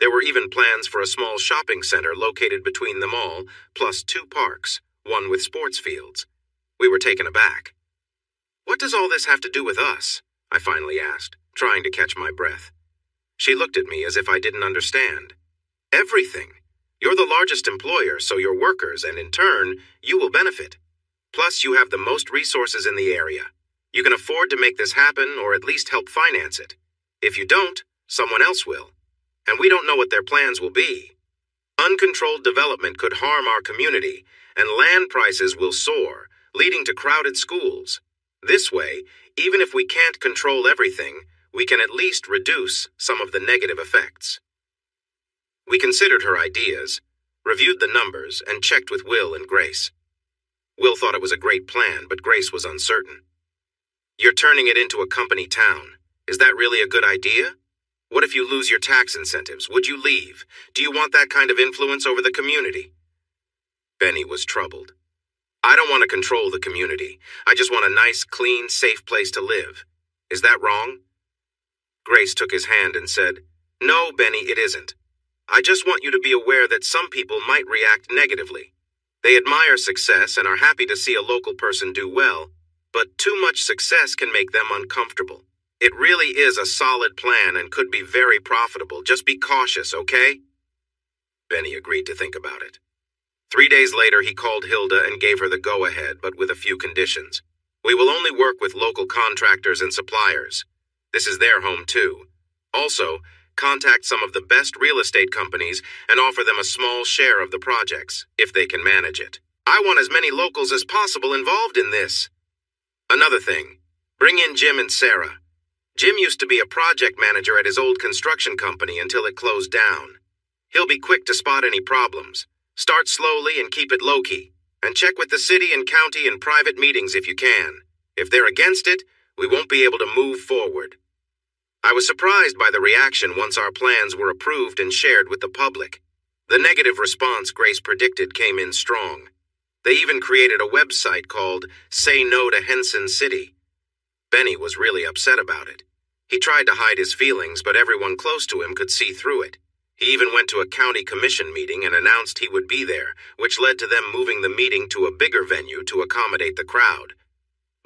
There were even plans for a small shopping center located between them all, plus 2 parks, one with sports fields. We were taken aback. "What does all this have to do with us?" I finally asked, trying to catch my breath. She looked at me as if I didn't understand. "Everything. You're the largest employer, so your workers, and in turn, you will benefit. Plus, you have the most resources in the area. You can afford to make this happen or at least help finance it. If you don't, someone else will. And we don't know what their plans will be. Uncontrolled development could harm our community, and land prices will soar, leading to crowded schools. This way, even if we can't control everything, we can at least reduce some of the negative effects. We considered her ideas, reviewed the numbers, and checked with Will and Grace. Will thought it was a great plan, but Grace was uncertain. You're turning it into a company town. Is that really a good idea? What if you lose your tax incentives? Would you leave? Do you want that kind of influence over the community? Benny was troubled. I don't want to control the community. I just want a nice, clean, safe place to live. Is that wrong? Grace took his hand and said, No, Benny, it isn't. I just want you to be aware that some people might react negatively. They admire success and are happy to see a local person do well, but too much success can make them uncomfortable. It really is a solid plan and could be very profitable. Just be cautious, okay? Benny agreed to think about it. 3 days later, he called Hilda and gave her the go-ahead, but with a few conditions. We will only work with local contractors and suppliers. This is their home, too. Also, contact some of the best real estate companies and offer them a small share of the projects, if they can manage it. I want as many locals as possible involved in this. Another thing, bring in Jim and Sarah. Jim used to be a project manager at his old construction company until it closed down. He'll be quick to spot any problems. Start slowly and keep it low-key. And check with the city and county in private meetings if you can. If they're against it, we won't be able to move forward. I was surprised by the reaction once our plans were approved and shared with the public. The negative response Grace predicted came in strong. They even created a website called Say No to Henson City. Benny was really upset about it. He tried to hide his feelings, but everyone close to him could see through it. He even went to a county commission meeting and announced he would be there, which led to them moving the meeting to a bigger venue to accommodate the crowd.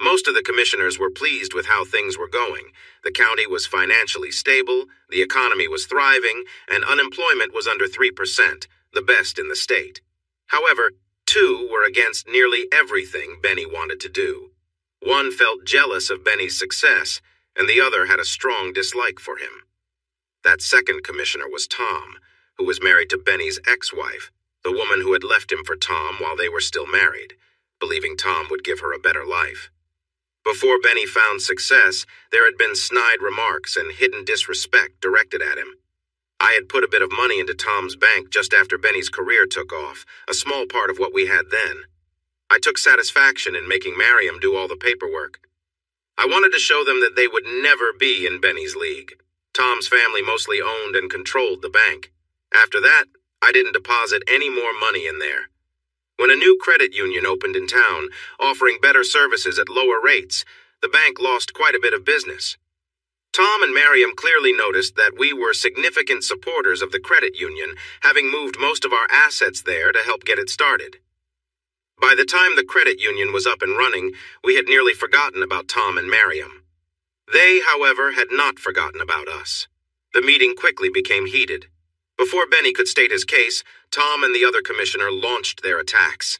Most of the commissioners were pleased with how things were going. The county was financially stable, the economy was thriving, and unemployment was under 3%, the best in the state. However, 2 were against nearly everything Benny wanted to do. One felt jealous of Benny's success, and the other had a strong dislike for him. That second commissioner was Tom, who was married to Benny's ex-wife, the woman who had left him for Tom while they were still married, believing Tom would give her a better life. Before Benny found success, there had been snide remarks and hidden disrespect directed at him. I had put a bit of money into Tom's bank just after Benny's career took off, a small part of what we had then. I took satisfaction in making Mariam do all the paperwork. I wanted to show them that they would never be in Benny's league. Tom's family mostly owned and controlled the bank. After that, I didn't deposit any more money in there. When a new credit union opened in town, offering better services at lower rates, the bank lost quite a bit of business. Tom and Mariam clearly noticed that we were significant supporters of the credit union, having moved most of our assets there to help get it started. By the time the credit union was up and running, we had nearly forgotten about Tom and Mariam. They, however, had not forgotten about us. The meeting quickly became heated. Before Benny could state his case, Tom and the other commissioner launched their attacks.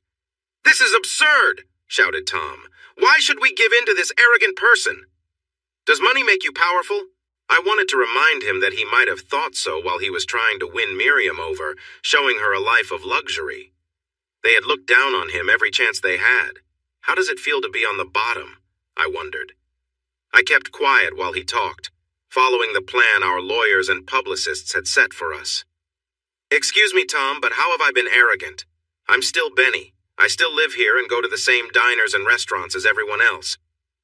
"This is absurd," shouted Tom. "Why should we give in to this arrogant person? Does money make you powerful?" I wanted to remind him that he might have thought so while he was trying to win Miriam over, showing her a life of luxury. They had looked down on him every chance they had. How does it feel to be on the bottom? I wondered. I kept quiet while he talked, following the plan our lawyers and publicists had set for us. "Excuse me, Tom, but how have I been arrogant? I'm still Benny. I still live here and go to the same diners and restaurants as everyone else.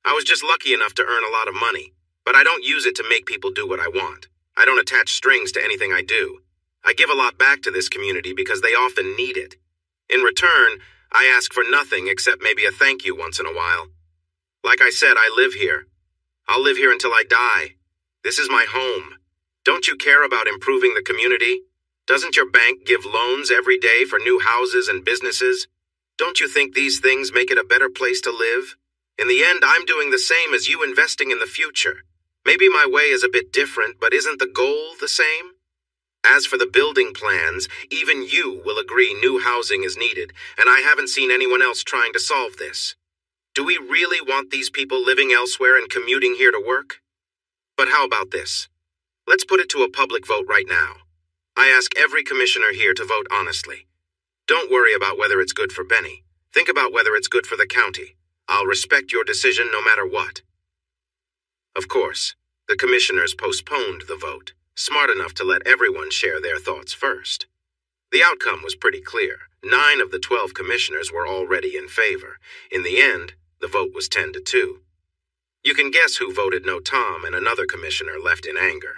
I was just lucky enough to earn a lot of money, but I don't use it to make people do what I want. I don't attach strings to anything I do. I give a lot back to this community because they often need it. In return, I ask for nothing except maybe a thank you once in a while. Like I said, I live here. I'll live here until I die. This is my home. Don't you care about improving the community? Doesn't your bank give loans every day for new houses and businesses? Don't you think these things make it a better place to live? In the end, I'm doing the same as you investing in the future. Maybe my way is a bit different, but isn't the goal the same? As for the building plans, even you will agree new housing is needed, and I haven't seen anyone else trying to solve this. Do we really want these people living elsewhere and commuting here to work? But how about this? Let's put it to a public vote right now. I ask every commissioner here to vote honestly. Don't worry about whether it's good for Benny. Think about whether it's good for the county. I'll respect your decision no matter what." Of course, The commissioners postponed the vote, smart enough to let everyone share their thoughts first. The outcome was pretty clear. 9 of the 12 commissioners were already in favor. In the end, the vote was 10-2. You can guess who voted no. Tom and another commissioner left in anger.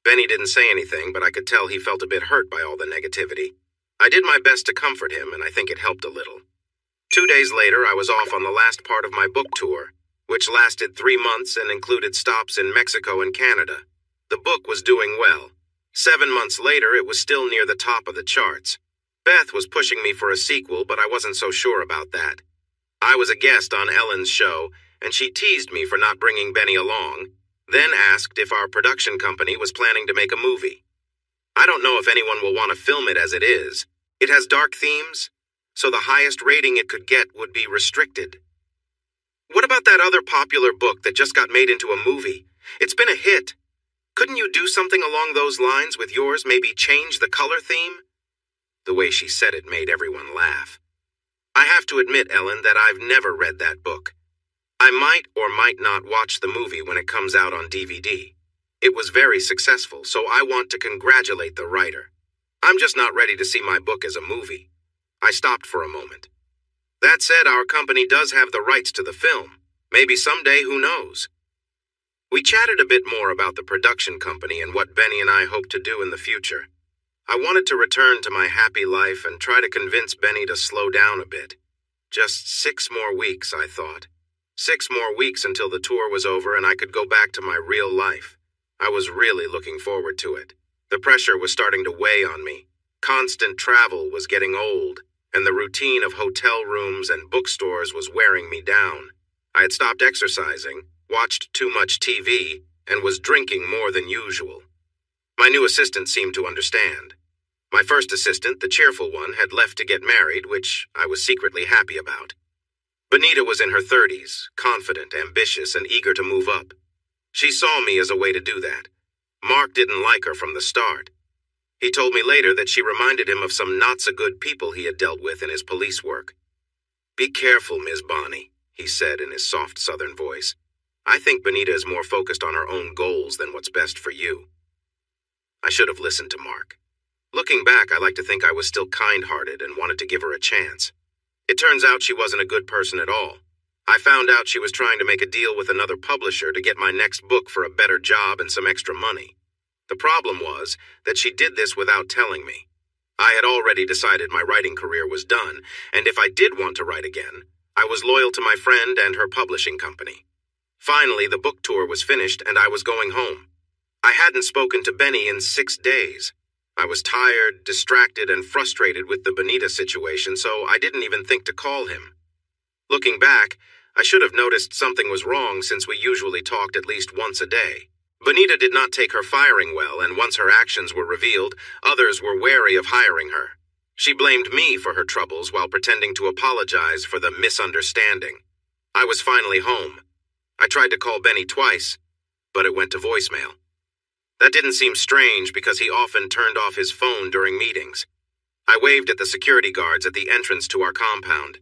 Benny didn't say anything, but I could tell he felt a bit hurt by all the negativity. I did my best to comfort him, and I think it helped a little. 2 days later, I was off on the last part of my book tour, which lasted 3 months and included stops in Mexico and Canada. The book was doing well. 7 months later, it was still near the top of the charts. Beth was pushing me for a sequel, but I wasn't so sure about that. I was a guest on Ellen's show, and she teased me for not bringing Benny along, then asked if our production company was planning to make a movie. I don't know if anyone will want to film it as it is. It has dark themes, so the highest rating it could get would be restricted. What about that other popular book that just got made into a movie? It's been a hit. Couldn't you do something along those lines with yours, maybe change the color theme? The way she said it made everyone laugh. I have to admit, Ellen, that I've never read that book. I might or might not watch the movie when it comes out on DVD. It was very successful, so I want to congratulate the writer. I'm just not ready to see my book as a movie. I stopped for a moment. That said, our company does have the rights to the film. Maybe someday, who knows? We chatted a bit more about the production company and what Benny and I hope to do in the future. I wanted to return to my happy life and try to convince Benny to slow down a bit. Just 6 more weeks, I thought. 6 more weeks until the tour was over and I could go back to my real life. I was really looking forward to it. The pressure was starting to weigh on me. Constant travel was getting old, and the routine of hotel rooms and bookstores was wearing me down. I had stopped exercising, watched too much TV, and was drinking more than usual. My new assistant seemed to understand. My first assistant, the cheerful one, had left to get married, which I was secretly happy about. Benita was in her 30s, confident, ambitious, and eager to move up. She saw me as a way to do that. Mark didn't like her from the start. He told me later that she reminded him of some not-so-good people he had dealt with in his police work. "Be careful, Ms. Bonney," he said in his soft southern voice. "I think Benita is more focused on her own goals than what's best for you." I should have listened to Mark. Looking back, I like to think I was still kind-hearted and wanted to give her a chance. It turns out she wasn't a good person at all. I found out she was trying to make a deal with another publisher to get my next book for a better job and some extra money. The problem was that she did this without telling me. I had already decided my writing career was done, and if I did want to write again, I was loyal to my friend and her publishing company. Finally, the book tour was finished and I was going home. I hadn't spoken to Benny in 6 days. I was tired, distracted, and frustrated with the Benita situation, so I didn't even think to call him. Looking back, I should have noticed something was wrong since we usually talked at least once a day. Benita did not take her firing well, and once her actions were revealed, others were wary of hiring her. She blamed me for her troubles while pretending to apologize for the misunderstanding. I was finally home. I tried to call Benny twice, but it went to voicemail. That didn't seem strange because he often turned off his phone during meetings. I waved at the security guards at the entrance to our compound.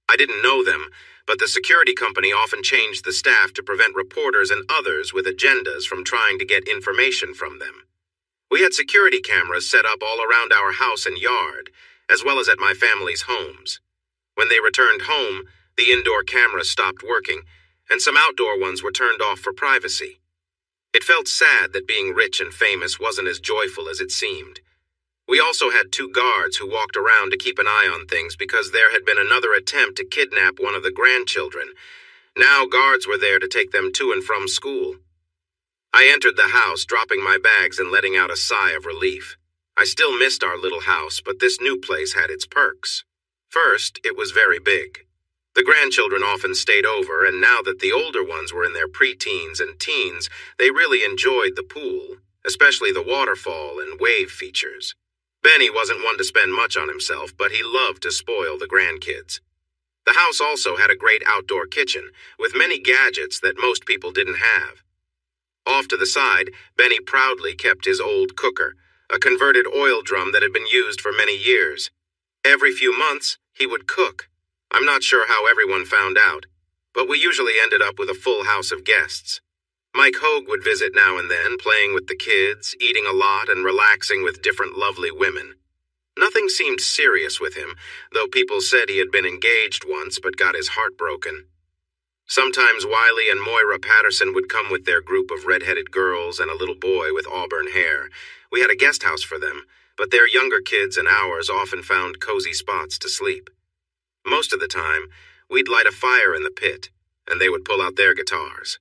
I didn't know them, but the security company often changed the staff to prevent reporters and others with agendas from trying to get information from them. We had security cameras set up all around our house and yard, as well as at my family's homes. When they returned home, the indoor cameras stopped working, and some outdoor ones were turned off for privacy. It felt sad that being rich and famous wasn't as joyful as it seemed. We also had 2 guards who walked around to keep an eye on things because there had been another attempt to kidnap one of the grandchildren. Now guards were there to take them to and from school. I entered the house, dropping my bags and letting out a sigh of relief. I still missed our little house, but this new place had its perks. First, it was very big. The grandchildren often stayed over, and now that the older ones were in their preteens and teens, they really enjoyed the pool, especially the waterfall and wave features. Benny wasn't one to spend much on himself, but he loved to spoil the grandkids. The house also had a great outdoor kitchen, with many gadgets that most people didn't have. Off to the side, Benny proudly kept his old cooker, a converted oil drum that had been used for many years. Every few months, he would cook. I'm not sure how everyone found out, but we usually ended up with a full house of guests. Mike Hogue would visit now and then, playing with the kids, eating a lot, and relaxing with different lovely women. Nothing seemed serious with him, though people said he had been engaged once but got his heart broken. Sometimes Wiley and Moira Patterson would come with their group of red-headed girls and a little boy with auburn hair. We had a guest house for them, but their younger kids and ours often found cozy spots to sleep. Most of the time, we'd light a fire in the pit, and they would pull out their guitars.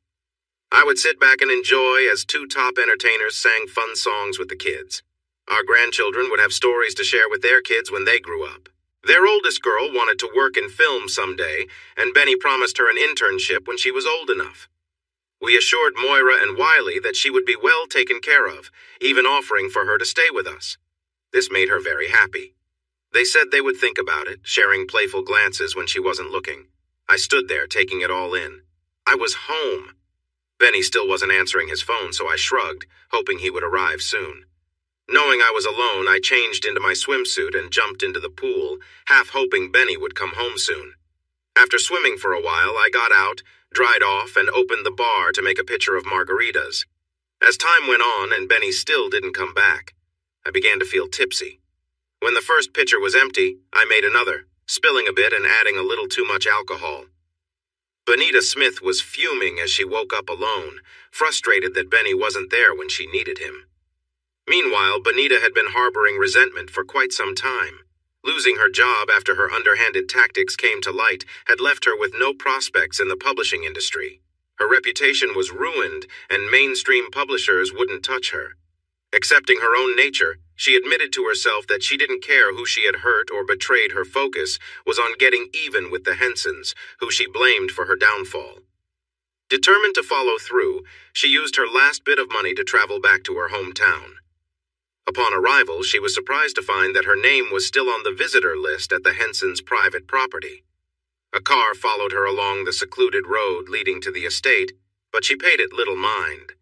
I would sit back and enjoy as two top entertainers sang fun songs with the kids. Our grandchildren would have stories to share with their kids when they grew up. Their oldest girl wanted to work in film someday, and Benny promised her an internship when she was old enough. We assured Moira and Wiley that she would be well taken care of, even offering for her to stay with us. This made her very happy. They said they would think about it, sharing playful glances when she wasn't looking. I stood there, taking it all in. I was home. Benny still wasn't answering his phone, so I shrugged, hoping he would arrive soon. Knowing I was alone, I changed into my swimsuit and jumped into the pool, half hoping Benny would come home soon. After swimming for a while, I got out, dried off, and opened the bar to make a pitcher of margaritas. As time went on and Benny still didn't come back, I began to feel tipsy. When the first pitcher was empty, I made another, spilling a bit and adding a little too much alcohol. Benita Smith was fuming as she woke up alone, frustrated that Benny wasn't there when she needed him. Meanwhile, Benita had been harboring resentment for quite some time. Losing her job after her underhanded tactics came to light had left her with no prospects in the publishing industry. Her reputation was ruined, and mainstream publishers wouldn't touch her. Accepting her own nature, she admitted to herself that she didn't care who she had hurt or betrayed. Her focus was on getting even with the Hensons, who she blamed for her downfall. Determined to follow through, she used her last bit of money to travel back to her hometown. Upon arrival, she was surprised to find that her name was still on the visitor list at the Hensons' private property. A car followed her along the secluded road leading to the estate, but she paid it little mind.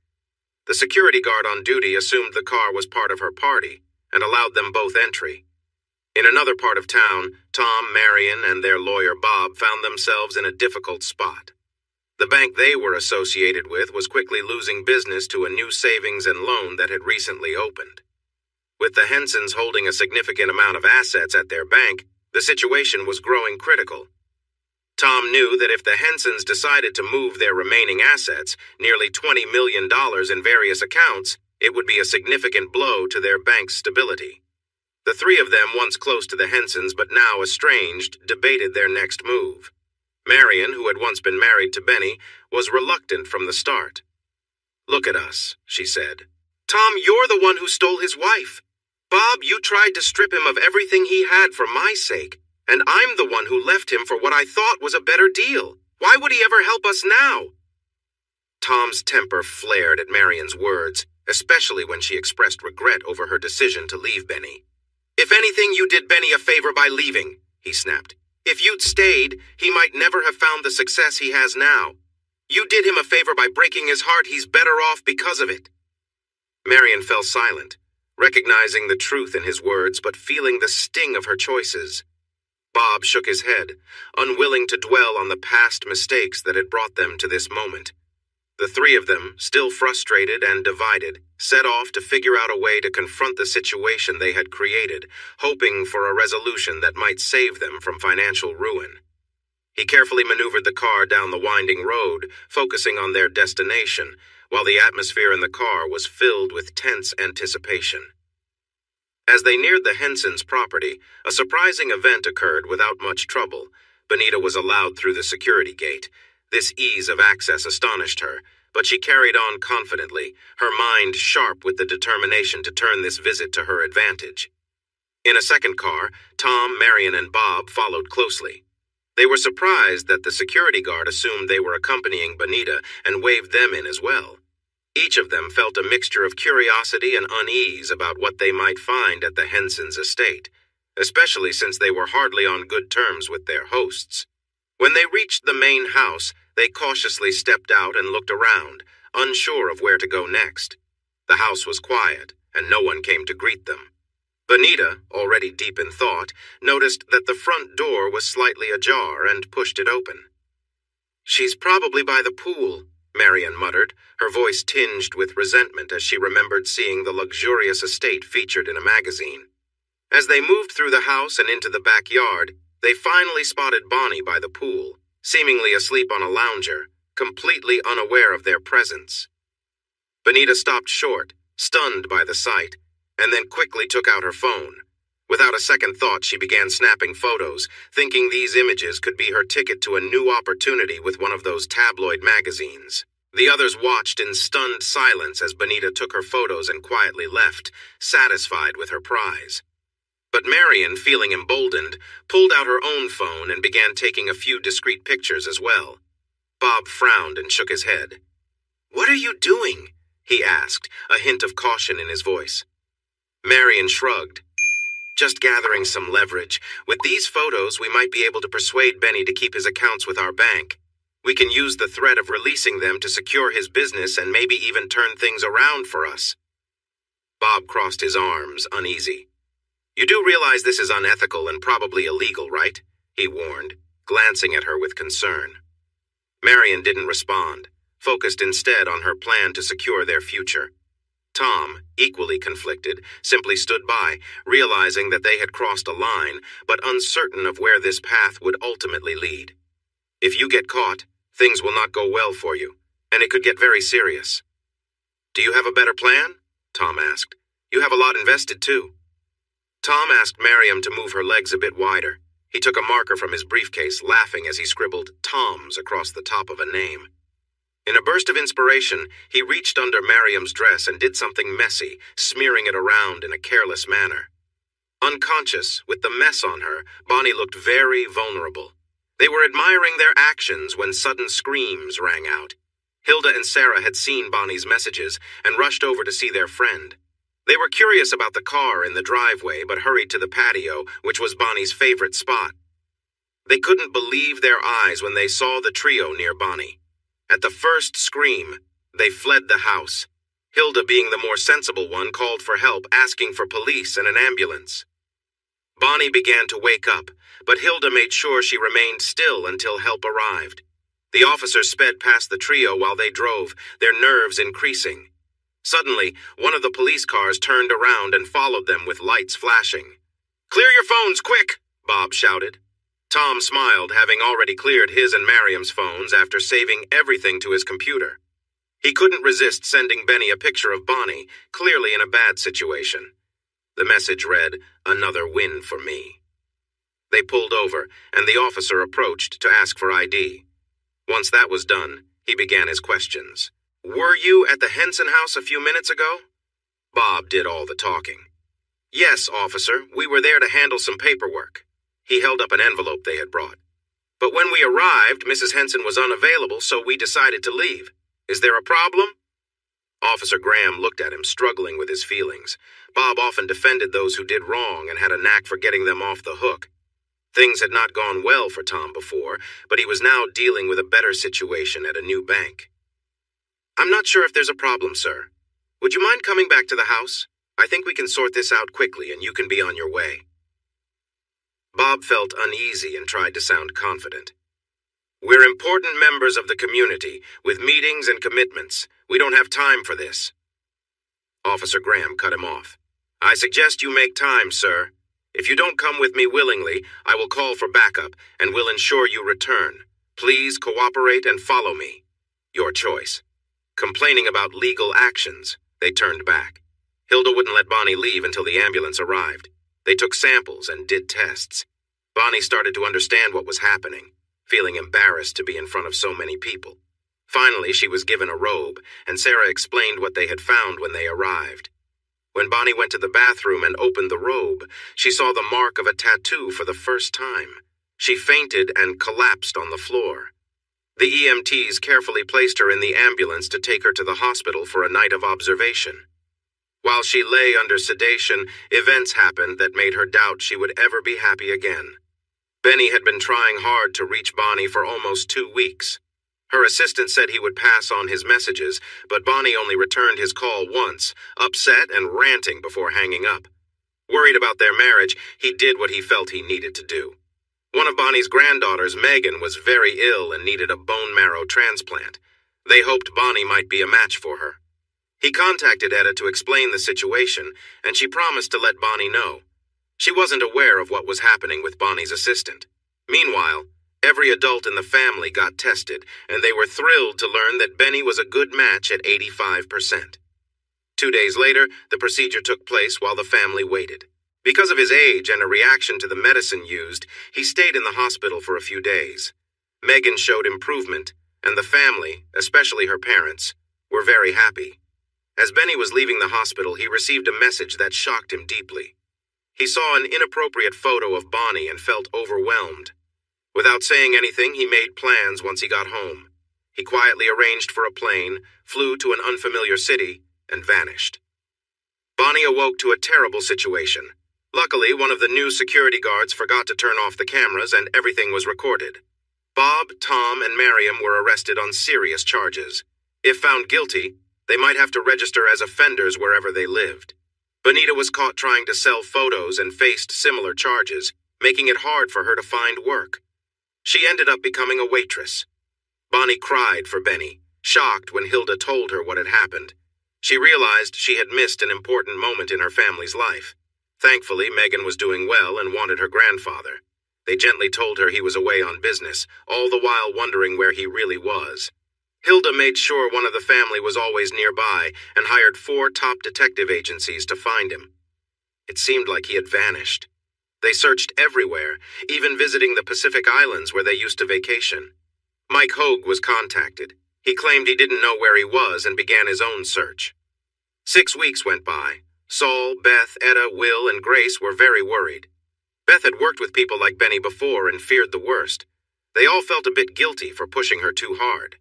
The security guard on duty assumed the car was part of her party and allowed them both entry. In another part of town, Tom, Marion, and their lawyer Bob found themselves in a difficult spot. The bank they were associated with was quickly losing business to a new savings and loan that had recently opened. With the Hensons holding a significant amount of assets at their bank, the situation was growing critical. Tom knew that if the Hensons decided to move their remaining assets, nearly $20 million in various accounts, it would be a significant blow to their bank's stability. The three of them, once close to the Hensons but now estranged, debated their next move. Marion, who had once been married to Benny, was reluctant from the start. "Look at us," she said. "Tom, you're the one who stole his wife. Bob, you tried to strip him of everything he had for my sake, and I'm the one who left him for what I thought was a better deal. Why would he ever help us now?" Tom's temper flared at Marion's words, especially when she expressed regret over her decision to leave Benny. "If anything, you did Benny a favor by leaving," he snapped. "If you'd stayed, he might never have found the success he has now. You did him a favor by breaking his heart. He's better off because of it." Marion fell silent, recognizing the truth in his words but feeling the sting of her choices. Bob shook his head, unwilling to dwell on the past mistakes that had brought them to this moment. The three of them, still frustrated and divided, set off to figure out a way to confront the situation they had created, hoping for a resolution that might save them from financial ruin. He carefully maneuvered the car down the winding road, focusing on their destination, while the atmosphere in the car was filled with tense anticipation. As they neared the Hensons' property, a surprising event occurred without much trouble. Benita was allowed through the security gate. This ease of access astonished her, but she carried on confidently, her mind sharp with the determination to turn this visit to her advantage. In a second car, Tom, Marion, and Bob followed closely. They were surprised that the security guard assumed they were accompanying Benita and waved them in as well. Each of them felt a mixture of curiosity and unease about what they might find at the Hensons' estate, especially since they were hardly on good terms with their hosts. When they reached the main house, they cautiously stepped out and looked around, unsure of where to go next. The house was quiet, and no one came to greet them. Benita, already deep in thought, noticed that the front door was slightly ajar and pushed it open. "She's probably by the pool," Marian muttered, her voice tinged with resentment as she remembered seeing the luxurious estate featured in a magazine. As they moved through the house and into the backyard, they finally spotted Bonnie by the pool, seemingly asleep on a lounger, completely unaware of their presence. Benita stopped short, stunned by the sight, and then quickly took out her phone. Without a second thought, she began snapping photos, thinking these images could be her ticket to a new opportunity with one of those tabloid magazines. The others watched in stunned silence as Benita took her photos and quietly left, satisfied with her prize. But Marian, feeling emboldened, pulled out her own phone and began taking a few discreet pictures as well. Bob frowned and shook his head. "What are you doing?" he asked, a hint of caution in his voice. Marian shrugged. "Just gathering some leverage. With these photos, we might be able to persuade Benny to keep his accounts with our bank. We can use the threat of releasing them to secure his business and maybe even turn things around for us." Bob crossed his arms, uneasy. "You do realize this is unethical and probably illegal, right?" he warned, glancing at her with concern. Marian didn't respond, focused instead on her plan to secure their future. Tom, equally conflicted, simply stood by, realizing that they had crossed a line, but uncertain of where this path would ultimately lead. "If you get caught, things will not go well for you, and it could get very serious." "Do you have a better plan?" Tom asked. "You have a lot invested, too." Tom asked Mariam to move her legs a bit wider. He took a marker from his briefcase, laughing as he scribbled Tom's across the top of a name. In a burst of inspiration, he reached under Mariam's dress and did something messy, smearing it around in a careless manner. Unconscious, with the mess on her, Bonnie looked very vulnerable. They were admiring their actions when sudden screams rang out. Hilda and Sarah had seen Bonnie's messages and rushed over to see their friend. They were curious about the car in the driveway but hurried to the patio, which was Bonnie's favorite spot. They couldn't believe their eyes when they saw the trio near Bonnie. At the first scream, they fled the house. Hilda, being the more sensible one, called for help, asking for police and an ambulance. Bonnie began to wake up, but Hilda made sure she remained still until help arrived. The officers sped past the trio while they drove, their nerves increasing. Suddenly, one of the police cars turned around and followed them with lights flashing. "Clear your phones, quick!" Bob shouted. Tom smiled, having already cleared his and Mariam's phones after saving everything to his computer. He couldn't resist sending Benny a picture of Bonnie, clearly in a bad situation. The message read, "Another win for me." They pulled over, and the officer approached to ask for ID. Once that was done, he began his questions. "Were you at the Henson house a few minutes ago?" Bob did all the talking. "Yes, officer, we were there to handle some paperwork." He held up an envelope they had brought. "But when we arrived, Mrs. Henson was unavailable, so we decided to leave. Is there a problem?" Officer Graham looked at him, struggling with his feelings. Bob often defended those who did wrong and had a knack for getting them off the hook. Things had not gone well for Tom before, but he was now dealing with a better situation at a new bank. "I'm not sure if there's a problem, sir. Would you mind coming back to the house? I think we can sort this out quickly and you can be on your way." Bob felt uneasy and tried to sound confident. "We're important members of the community, with meetings and commitments. We don't have time for this." Officer Graham cut him off. "I suggest you make time, sir. If you don't come with me willingly, I will call for backup and will ensure you return. Please cooperate and follow me. Your choice." Complaining about legal actions, they turned back. Hilda wouldn't let Bonnie leave until the ambulance arrived. They took samples and did tests. Bonnie started to understand what was happening, feeling embarrassed to be in front of so many people. Finally, she was given a robe, and Sarah explained what they had found when they arrived. When Bonnie went to the bathroom and opened the robe, she saw the mark of a tattoo for the first time. She fainted and collapsed on the floor. The EMTs carefully placed her in the ambulance to take her to the hospital for a night of observation. While she lay under sedation, events happened that made her doubt she would ever be happy again. Benny had been trying hard to reach Bonnie for almost 2 weeks. Her assistant said he would pass on his messages, but Bonnie only returned his call once, upset and ranting before hanging up. Worried about their marriage, he did what he felt he needed to do. One of Bonnie's granddaughters, Megan, was very ill and needed a bone marrow transplant. They hoped Bonnie might be a match for her. He contacted Etta to explain the situation, and she promised to let Bonnie know. She wasn't aware of what was happening with Bonnie's assistant. Meanwhile, every adult in the family got tested, and they were thrilled to learn that Benny was a good match at 85%. 2 days later, the procedure took place while the family waited. Because of his age and a reaction to the medicine used, he stayed in the hospital for a few days. Megan showed improvement, and the family, especially her parents, were very happy. As Benny was leaving the hospital, he received a message that shocked him deeply. He saw an inappropriate photo of Bonnie and felt overwhelmed. Without saying anything, he made plans once he got home. He quietly arranged for a plane, flew to an unfamiliar city, and vanished. Bonnie awoke to a terrible situation. Luckily, one of the new security guards forgot to turn off the cameras and everything was recorded. Bob, Tom, and Miriam were arrested on serious charges. If found guilty, they might have to register as offenders wherever they lived. Bonita was caught trying to sell photos and faced similar charges, making it hard for her to find work. She ended up becoming a waitress. Bonnie cried for Benny, shocked when Hilda told her what had happened. She realized she had missed an important moment in her family's life. Thankfully, Megan was doing well and wanted her grandfather. They gently told her he was away on business, all the while wondering where he really was. Hilda made sure one of the family was always nearby and hired 4 top detective agencies to find him. It seemed like he had vanished. They searched everywhere, even visiting the Pacific Islands where they used to vacation. Mike Hogue was contacted. He claimed he didn't know where he was and began his own search. 6 weeks went by. Saul, Beth, Etta, Will, and Grace were very worried. Beth had worked with people like Benny before and feared the worst. They all felt a bit guilty for pushing her too hard.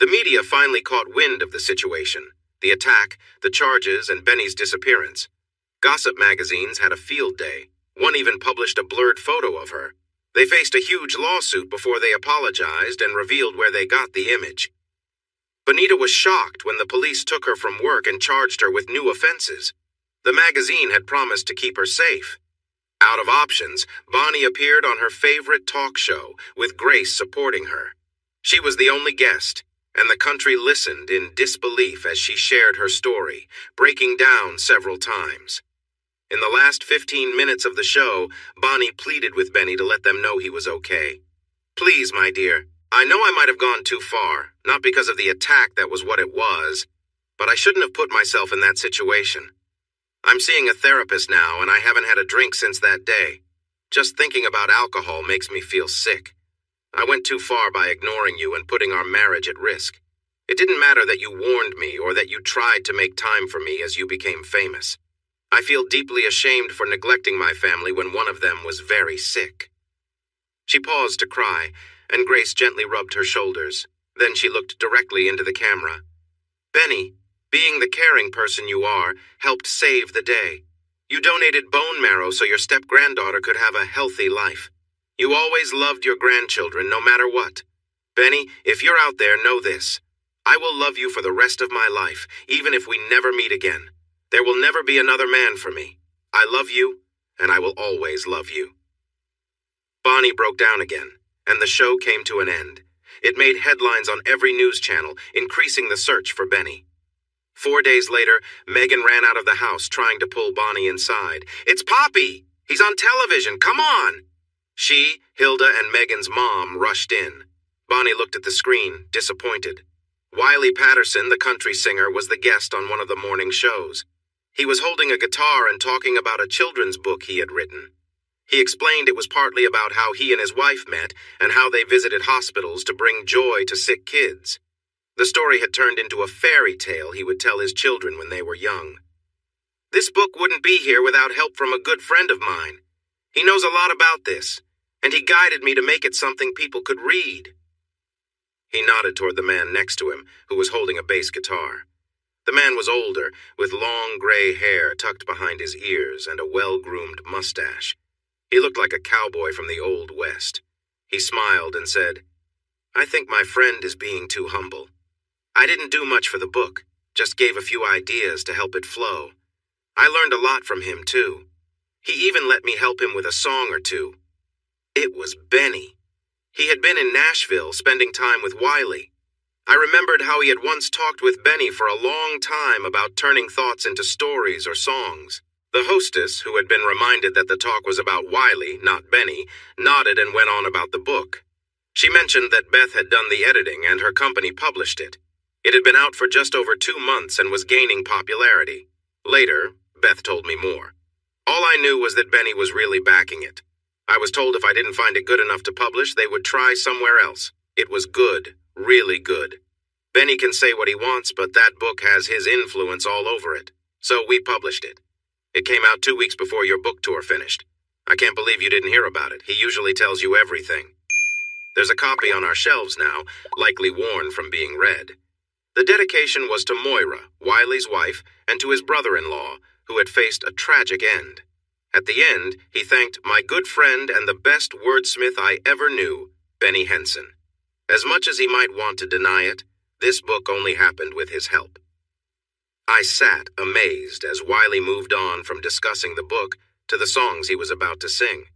The media finally caught wind of the situation, the attack, the charges, and Benny's disappearance. Gossip magazines had a field day. One even published a blurred photo of her. They faced a huge lawsuit before they apologized and revealed where they got the image. Bonita was shocked when the police took her from work and charged her with new offenses. The magazine had promised to keep her safe. Out of options, Bonnie appeared on her favorite talk show, with Grace supporting her. She was the only guest, and the country listened in disbelief as she shared her story, breaking down several times. In the last 15 minutes of the show, Bonnie pleaded with Benny to let them know he was okay. "Please, my dear, I know I might have gone too far, not because of the attack that was what it was, but I shouldn't have put myself in that situation. I'm seeing a therapist now, and I haven't had a drink since that day. Just thinking about alcohol makes me feel sick. I went too far by ignoring you and putting our marriage at risk. It didn't matter that you warned me or that you tried to make time for me as you became famous. I feel deeply ashamed for neglecting my family when one of them was very sick." She paused to cry, and Grace gently rubbed her shoulders. Then she looked directly into the camera. "Benny, being the caring person you are, helped save the day. You donated bone marrow so your step-granddaughter could have a healthy life. You always loved your grandchildren, no matter what. Benny, if you're out there, know this. I will love you for the rest of my life, even if we never meet again. There will never be another man for me. I love you, and I will always love you." Bonnie broke down again, and the show came to an end. It made headlines on every news channel, increasing the search for Benny. 4 days later, Megan ran out of the house trying to pull Bonnie inside. "It's Poppy! He's on television! Come on!" She, Hilda, and Megan's mom rushed in. Bonnie looked at the screen, disappointed. Wiley Patterson, the country singer, was the guest on one of the morning shows. He was holding a guitar and talking about a children's book he had written. He explained it was partly about how he and his wife met and how they visited hospitals to bring joy to sick kids. The story had turned into a fairy tale he would tell his children when they were young. "This book wouldn't be here without help from a good friend of mine. He knows a lot about this, and he guided me to make it something people could read." He nodded toward the man next to him, who was holding a bass guitar. The man was older, with long gray hair tucked behind his ears and a well-groomed mustache. He looked like a cowboy from the Old West. He smiled and said, "I think my friend is being too humble. I didn't do much for the book, just gave a few ideas to help it flow. I learned a lot from him, too. He even let me help him with a song or two." It was Benny. He had been in Nashville spending time with Wiley. I remembered how he had once talked with Benny for a long time about turning thoughts into stories or songs. The hostess, who had been reminded that the talk was about Wiley, not Benny, nodded and went on about the book. She mentioned that Beth had done the editing and her company published it. It had been out for just over 2 months and was gaining popularity. Later, Beth told me more. All I knew was that Benny was really backing it. I was told if I didn't find it good enough to publish, they would try somewhere else. It was good, really good. Benny can say what he wants, but that book has his influence all over it. So we published it. It came out 2 weeks before your book tour finished. I can't believe you didn't hear about it. He usually tells you everything. There's a copy on our shelves now, likely worn from being read. The dedication was to Moira, Wiley's wife, and to his brother-in-law, who had faced a tragic end. At the end, he thanked my good friend and the best wordsmith I ever knew, Benny Henson. As much as he might want to deny it, this book only happened with his help. I sat amazed as Wiley moved on from discussing the book to the songs he was about to sing.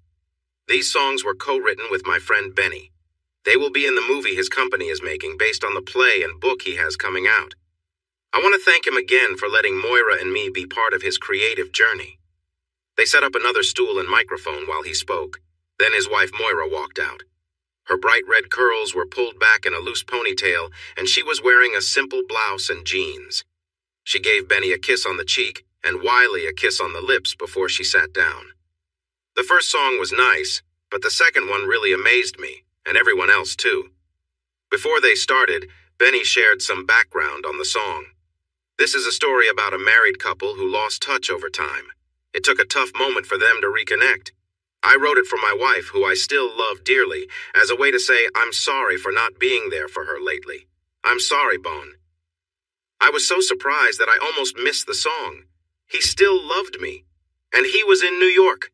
These songs were co-written with my friend Benny. They will be in the movie his company is making based on the play and book he has coming out. I want to thank him again for letting Moira and me be part of his creative journey. They set up another stool and microphone while he spoke. Then his wife Moira walked out. Her bright red curls were pulled back in a loose ponytail, and she was wearing a simple blouse and jeans. She gave Benny a kiss on the cheek and Wiley a kiss on the lips before she sat down. The first song was nice, but the second one really amazed me, and everyone else too. Before they started, Benny shared some background on the song. This is a story about a married couple who lost touch over time. It took a tough moment for them to reconnect. I wrote it for my wife, who I still love dearly, as a way to say I'm sorry for not being there for her lately. I'm sorry, Bone. I was so surprised that I almost missed the song. He still loved me, and he was in New York.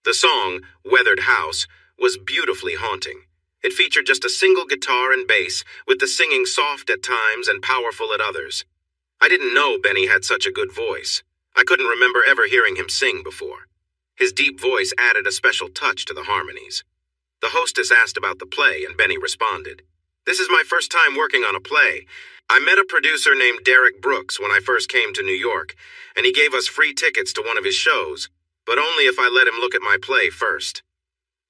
The song, Weathered House, was beautifully haunting. It featured just a single guitar and bass, with the singing soft at times and powerful at others. I didn't know Benny had such a good voice. I couldn't remember ever hearing him sing before. His deep voice added a special touch to the harmonies. The hostess asked about the play, and Benny responded. This is my first time working on a play. I met a producer named Derek Brooks when I first came to New York, and he gave us free tickets to one of his shows, but only if I let him look at my play first.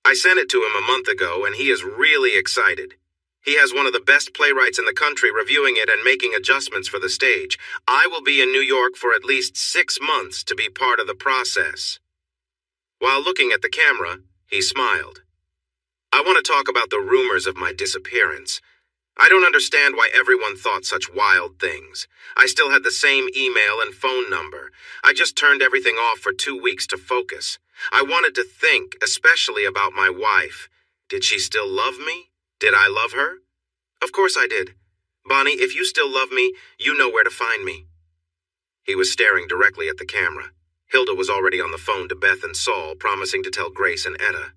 I sent it to him a month ago, and he is really excited. He has one of the best playwrights in the country reviewing it and making adjustments for the stage. I will be in New York for at least 6 months to be part of the process. While looking at the camera, he smiled. I want to talk about the rumors of my disappearance. I don't understand why everyone thought such wild things. I still had the same email and phone number. I just turned everything off for 2 weeks to focus. I wanted to think, especially about my wife. Did she still love me? Did I love her? Of course I did. Bonnie, if you still love me, you know where to find me. He was staring directly at the camera. Hilda was already on the phone to Beth and Saul, promising to tell Grace and Etta.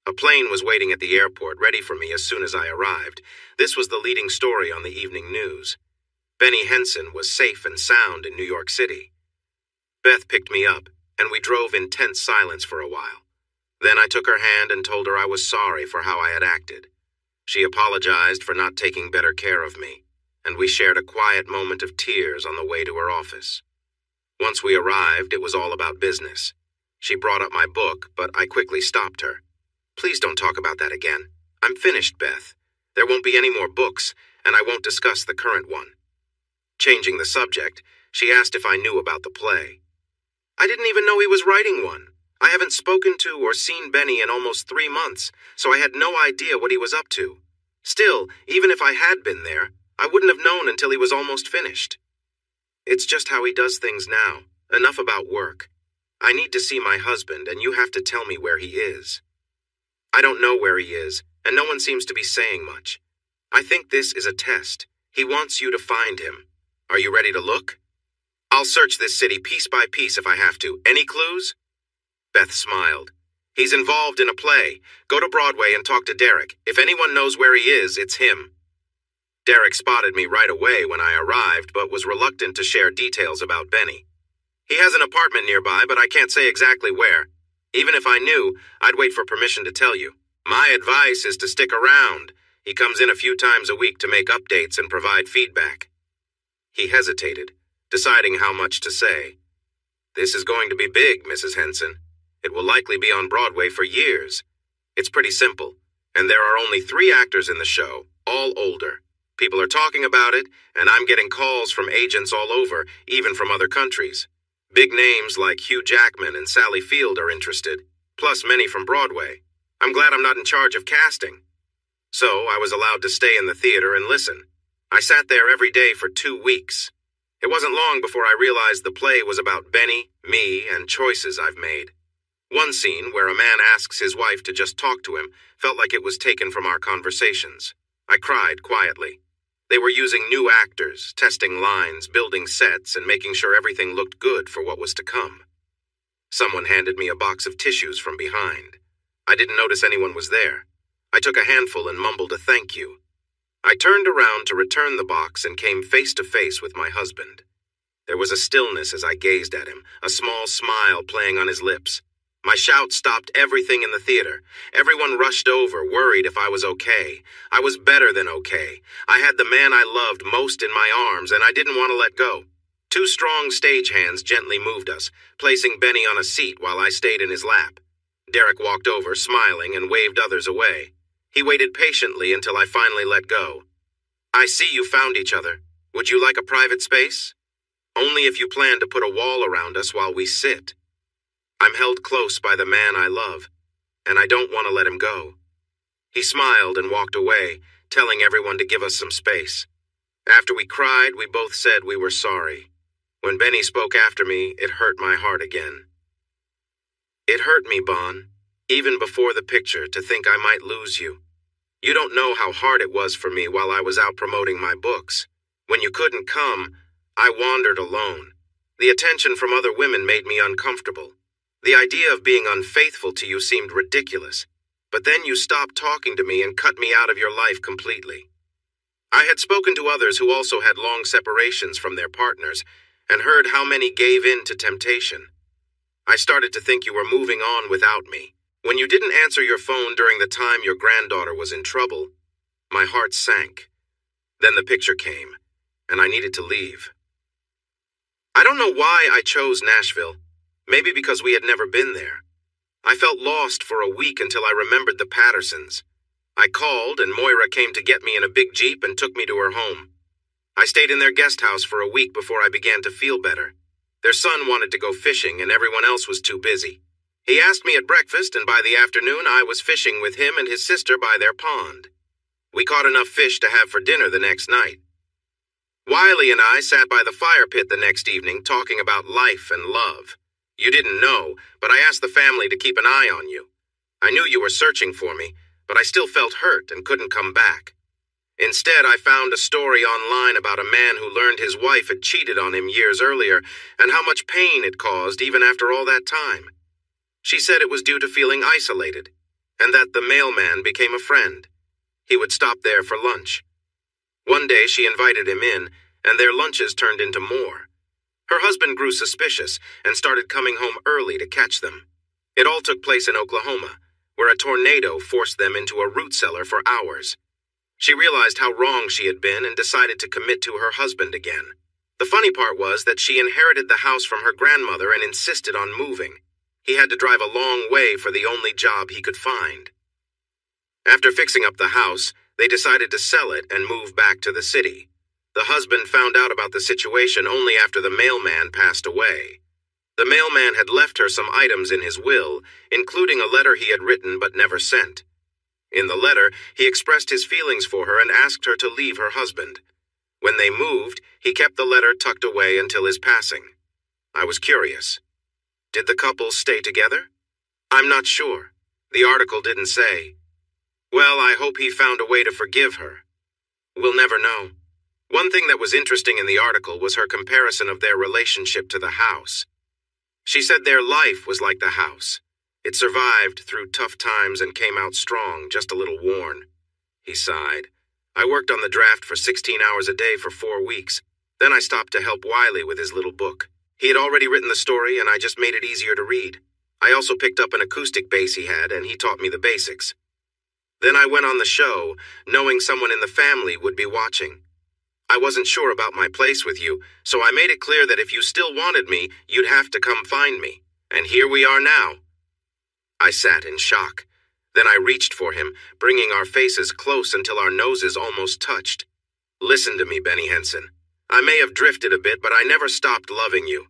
A plane was waiting at the airport, ready for me as soon as I arrived. This was the leading story on the evening news. Benny Henson was safe and sound in New York City. Beth picked me up, and we drove in tense silence for a while. Then I took her hand and told her I was sorry for how I had acted. She apologized for not taking better care of me, and we shared a quiet moment of tears on the way to her office. Once we arrived, it was all about business. She brought up my book, but I quickly stopped her. Please don't talk about that again. I'm finished, Beth. There won't be any more books, and I won't discuss the current one. Changing the subject, she asked if I knew about the play. I didn't even know he was writing one. I haven't spoken to or seen Benny in almost 3 months, so I had no idea what he was up to. Still, even if I had been there, I wouldn't have known until he was almost finished. It's just how he does things now. Enough about work. I need to see my husband, and you have to tell me where he is. I don't know where he is, and no one seems to be saying much. I think this is a test. He wants you to find him. Are you ready to look? I'll search this city piece by piece if I have to. Any clues? Beth smiled. He's involved in a play. Go to Broadway and talk to Derek. If anyone knows where he is, it's him. Derek spotted me right away when I arrived, but was reluctant to share details about Benny. He has an apartment nearby, but I can't say exactly where. Even if I knew, I'd wait for permission to tell you. My advice is to stick around. He comes in a few times a week to make updates and provide feedback." He hesitated, deciding how much to say. "This is going to be big, Mrs. Henson. It will likely be on Broadway for years. It's pretty simple, and there are only 3 actors in the show, all older. People are talking about it, and I'm getting calls from agents all over, even from other countries. Big names like Hugh Jackman and Sally Field are interested, plus many from Broadway. I'm glad I'm not in charge of casting." So I was allowed to stay in the theater and listen. I sat there every day for 2 weeks. It wasn't long before I realized the play was about Benny, me, and choices I've made. One scene, where a man asks his wife to just talk to him, felt like it was taken from our conversations. I cried quietly. They were using new actors, testing lines, building sets, and making sure everything looked good for what was to come. Someone handed me a box of tissues from behind. I didn't notice anyone was there. I took a handful and mumbled a thank you. I turned around to return the box and came face to face with my husband. There was a stillness as I gazed at him, a small smile playing on his lips. My shout stopped everything in the theater. Everyone rushed over, worried if I was okay. I was better than okay. I had the man I loved most in my arms, and I didn't want to let go. 2 strong stage hands gently moved us, placing Benny on a seat while I stayed in his lap. Derek walked over, smiling, and waved others away. He waited patiently until I finally let go. "I see you found each other. Would you like a private space?" "Only if you plan to put a wall around us while we sit." I'm held close by the man I love, and I don't want to let him go. He smiled and walked away, telling everyone to give us some space. After we cried, we both said we were sorry. When Benny spoke after me, it hurt my heart again. "It hurt me, Bon, even before the picture, to think I might lose you. You don't know how hard it was for me while I was out promoting my books. When you couldn't come, I wandered alone. The attention from other women made me uncomfortable. The idea of being unfaithful to you seemed ridiculous, but then you stopped talking to me and cut me out of your life completely." I had spoken to others who also had long separations from their partners and heard how many gave in to temptation. I started to think you were moving on without me. When you didn't answer your phone during the time your granddaughter was in trouble, my heart sank. Then the picture came, and I needed to leave. I don't know why I chose Nashville. Maybe because we had never been there. I felt lost for a week until I remembered the Pattersons. I called, and Moira came to get me in a big Jeep and took me to her home. I stayed in their guest house for a week before I began to feel better. Their son wanted to go fishing, and everyone else was too busy. He asked me at breakfast, and by the afternoon I was fishing with him and his sister by their pond. We caught enough fish to have for dinner the next night. Wiley and I sat by the fire pit the next evening talking about life and love. You didn't know, but I asked the family to keep an eye on you. I knew you were searching for me, but I still felt hurt and couldn't come back. Instead, I found a story online about a man who learned his wife had cheated on him years earlier and how much pain it caused even after all that time. She said it was due to feeling isolated, and that the mailman became a friend. He would stop there for lunch. One day she invited him in, and their lunches turned into more. Her husband grew suspicious and started coming home early to catch them. It all took place in Oklahoma, where a tornado forced them into a root cellar for hours. She realized how wrong she had been and decided to commit to her husband again. The funny part was that she inherited the house from her grandmother and insisted on moving. He had to drive a long way for the only job he could find. After fixing up the house, they decided to sell it and move back to the city. The husband found out about the situation only after the mailman passed away. The mailman had left her some items in his will, including a letter he had written but never sent. In the letter, he expressed his feelings for her and asked her to leave her husband. When they moved, he kept the letter tucked away until his passing. I was curious. Did the couple stay together? I'm not sure. The article didn't say. Well, I hope he found a way to forgive her. We'll never know. One thing that was interesting in the article was her comparison of their relationship to the house. She said their life was like the house. It survived through tough times and came out strong, just a little worn. He sighed. I worked on the draft for 16 hours a day for 4 weeks. Then I stopped to help Wiley with his little book. He had already written the story, and I just made it easier to read. I also picked up an acoustic bass he had, and he taught me the basics. Then I went on the show, knowing someone in the family would be watching. I wasn't sure about my place with you, so I made it clear that if you still wanted me, you'd have to come find me. And here we are now." I sat in shock. Then I reached for him, bringing our faces close until our noses almost touched. "Listen to me, Benny Henson. I may have drifted a bit, but I never stopped loving you.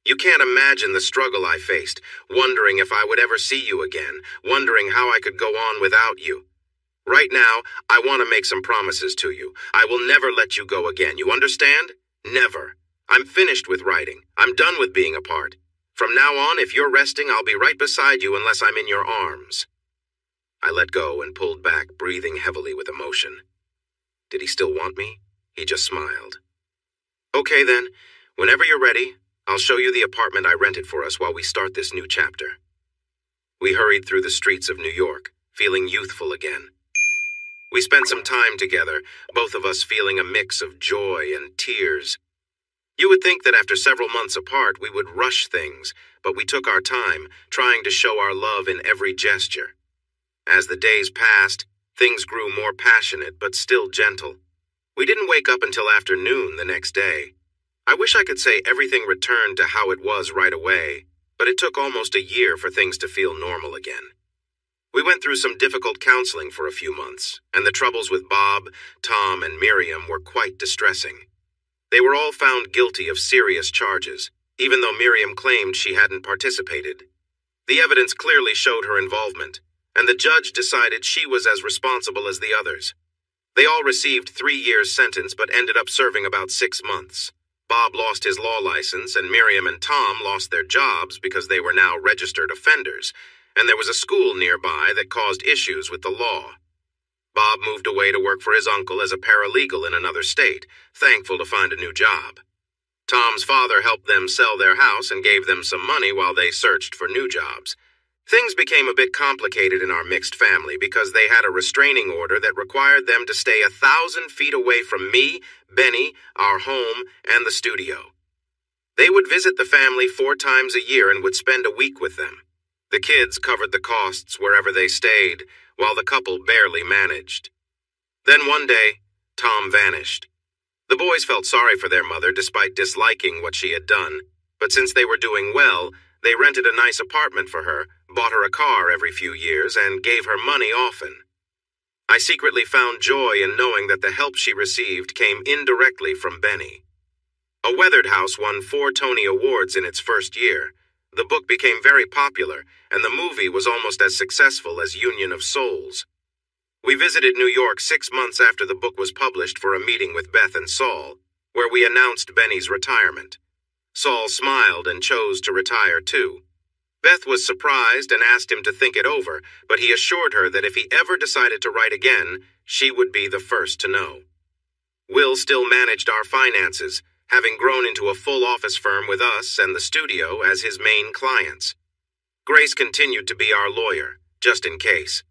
You can't imagine the struggle I faced, wondering if I would ever see you again, wondering how I could go on without you. Right now, I want to make some promises to you. I will never let you go again, you understand? Never. I'm finished with writing. I'm done with being apart. From now on, if you're resting, I'll be right beside you unless I'm in your arms." I let go and pulled back, breathing heavily with emotion. Did he still want me? He just smiled. "Okay then, whenever you're ready, I'll show you the apartment I rented for us while we start this new chapter." We hurried through the streets of New York, feeling youthful again. We spent some time together, both of us feeling a mix of joy and tears. You would think that after several months apart we would rush things, but we took our time, trying to show our love in every gesture. As the days passed, things grew more passionate but still gentle. We didn't wake up until afternoon the next day. I wish I could say everything returned to how it was right away, but it took almost a year for things to feel normal again. We went through some difficult counseling for a few months, and the troubles with Bob, Tom, and Miriam were quite distressing. They were all found guilty of serious charges, even though Miriam claimed she hadn't participated. The evidence clearly showed her involvement, and the judge decided she was as responsible as the others. They all received 3 years' sentence but ended up serving about 6 months. Bob lost his law license, and Miriam and Tom lost their jobs because they were now registered offenders, and there was a school nearby that caused issues with the law. Bob moved away to work for his uncle as a paralegal in another state, thankful to find a new job. Tom's father helped them sell their house and gave them some money while they searched for new jobs. Things became a bit complicated in our mixed family because they had a restraining order that required them to stay 1,000 feet away from me, Benny, our home, and the studio. They would visit the family 4 times a year and would spend a week with them. The kids covered the costs wherever they stayed, while the couple barely managed. Then one day, Tom vanished. The boys felt sorry for their mother despite disliking what she had done, but since they were doing well, they rented a nice apartment for her, bought her a car every few years, and gave her money often. I secretly found joy in knowing that the help she received came indirectly from Benny. A Weathered House won 4 Tony Awards in its first year. The book became very popular, and the movie was almost as successful as Union of Souls. We visited New York 6 months after the book was published for a meeting with Beth and Saul, where we announced Benny's retirement. Saul smiled and chose to retire too. Beth was surprised and asked him to think it over, but he assured her that if he ever decided to write again, she would be the first to know. Will still managed our finances, having grown into a full office firm with us and the studio as his main clients. Grace continued to be our lawyer, just in case.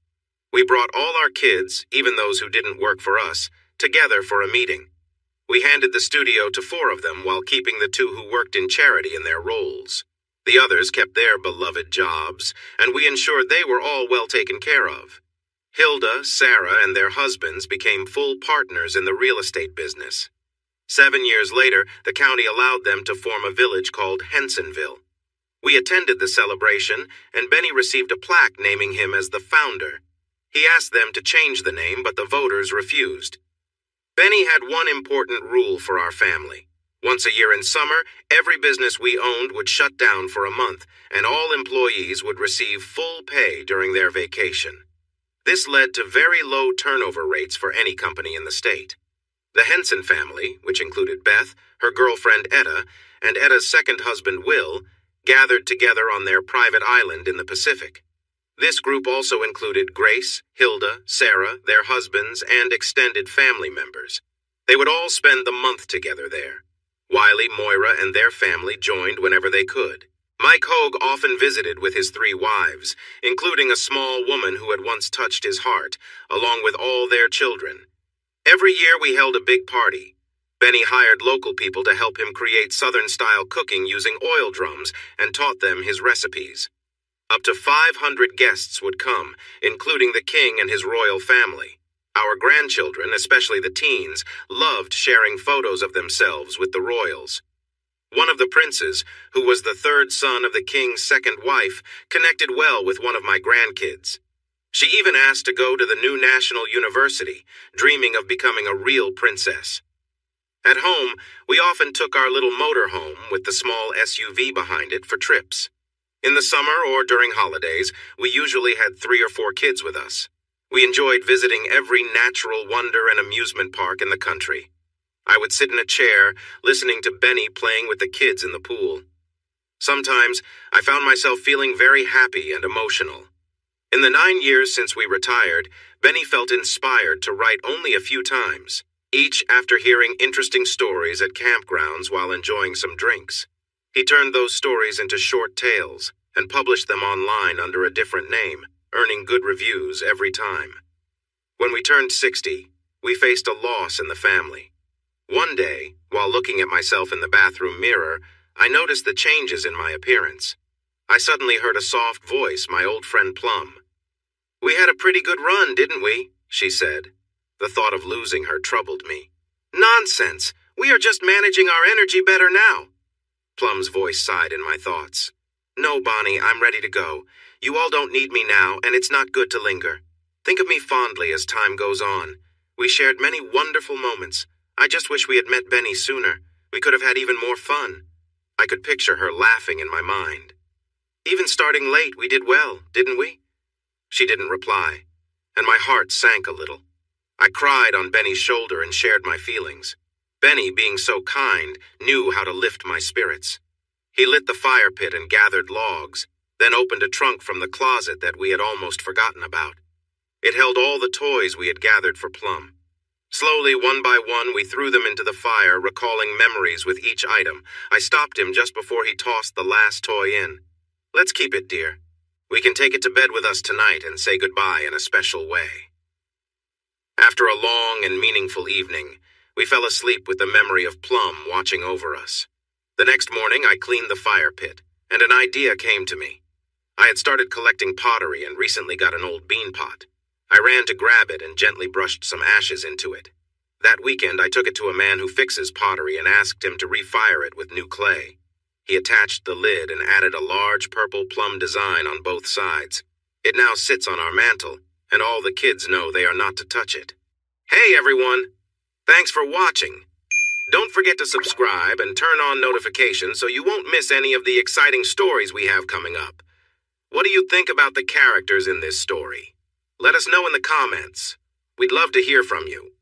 We brought all our kids, even those who didn't work for us, together for a meeting. We handed the studio to 4 of them while keeping the 2 who worked in charity in their roles. The others kept their beloved jobs, and we ensured they were all well taken care of. Hilda, Sarah, and their husbands became full partners in the real estate business. 7 years later, the county allowed them to form a village called Hensonville. We attended the celebration, and Benny received a plaque naming him as the founder. He asked them to change the name, but the voters refused. Benny had one important rule for our family. Once a year in summer, every business we owned would shut down for a month, and all employees would receive full pay during their vacation. This led to very low turnover rates for any company in the state. The Henson family, which included Beth, her girlfriend Etta, and Etta's second husband Will, gathered together on their private island in the Pacific. This group also included Grace, Hilda, Sarah, their husbands, and extended family members. They would all spend the month together there. Wiley, Moira, and their family joined whenever they could. Mike Hogue often visited with his 3 wives, including a small woman who had once touched his heart, along with all their children. Every year we held a big party. Benny hired local people to help him create Southern-style cooking using oil drums and taught them his recipes. Up to 500 guests would come, including the king and his royal family. Our grandchildren, especially the teens, loved sharing photos of themselves with the royals. One of the princes, who was the third son of the king's second wife, connected well with one of my grandkids. She even asked to go to the new national university, dreaming of becoming a real princess. At home, we often took our little motor home with the small SUV behind it for trips. In the summer or during holidays, we usually had 3 or 4 kids with us. We enjoyed visiting every natural wonder and amusement park in the country. I would sit in a chair, listening to Benny playing with the kids in the pool. Sometimes, I found myself feeling very happy and emotional. In the 9 years since we retired, Benny felt inspired to write only a few times, each after hearing interesting stories at campgrounds while enjoying some drinks. He turned those stories into short tales and published them online under a different name, earning good reviews every time. When we turned 60, we faced a loss in the family. One day, while looking at myself in the bathroom mirror, I noticed the changes in my appearance. I suddenly heard a soft voice, my old friend Plum. "We had a pretty good run, didn't we?" she said. The thought of losing her troubled me. "Nonsense! We are just managing our energy better now." Plum's voice sighed in my thoughts. "No, Bonnie, I'm ready to go. You all don't need me now, and it's not good to linger. Think of me fondly as time goes on. We shared many wonderful moments. I just wish we had met Benny sooner. We could have had even more fun." I could picture her laughing in my mind. "Even starting late, we did well, didn't we?" She didn't reply, and my heart sank a little. I cried on Benny's shoulder and shared my feelings. Benny, being so kind, knew how to lift my spirits. He lit the fire pit and gathered logs, then opened a trunk from the closet that we had almost forgotten about. It held all the toys we had gathered for Plum. Slowly, one by one, we threw them into the fire, recalling memories with each item. I stopped him just before he tossed the last toy in. "Let's keep it, dear. We can take it to bed with us tonight and say goodbye in a special way." After a long and meaningful evening, we fell asleep with the memory of Plum watching over us. The next morning, I cleaned the fire pit, and an idea came to me. I had started collecting pottery and recently got an old bean pot. I ran to grab it and gently brushed some ashes into it. That weekend, I took it to a man who fixes pottery and asked him to refire it with new clay. He attached the lid and added a large purple plum design on both sides. It now sits on our mantel, and all the kids know they are not to touch it. Hey everyone! Thanks for watching. Don't forget to subscribe and turn on notifications so you won't miss any of the exciting stories we have coming up. What do you think about the characters in this story? Let us know in the comments. We'd love to hear from you.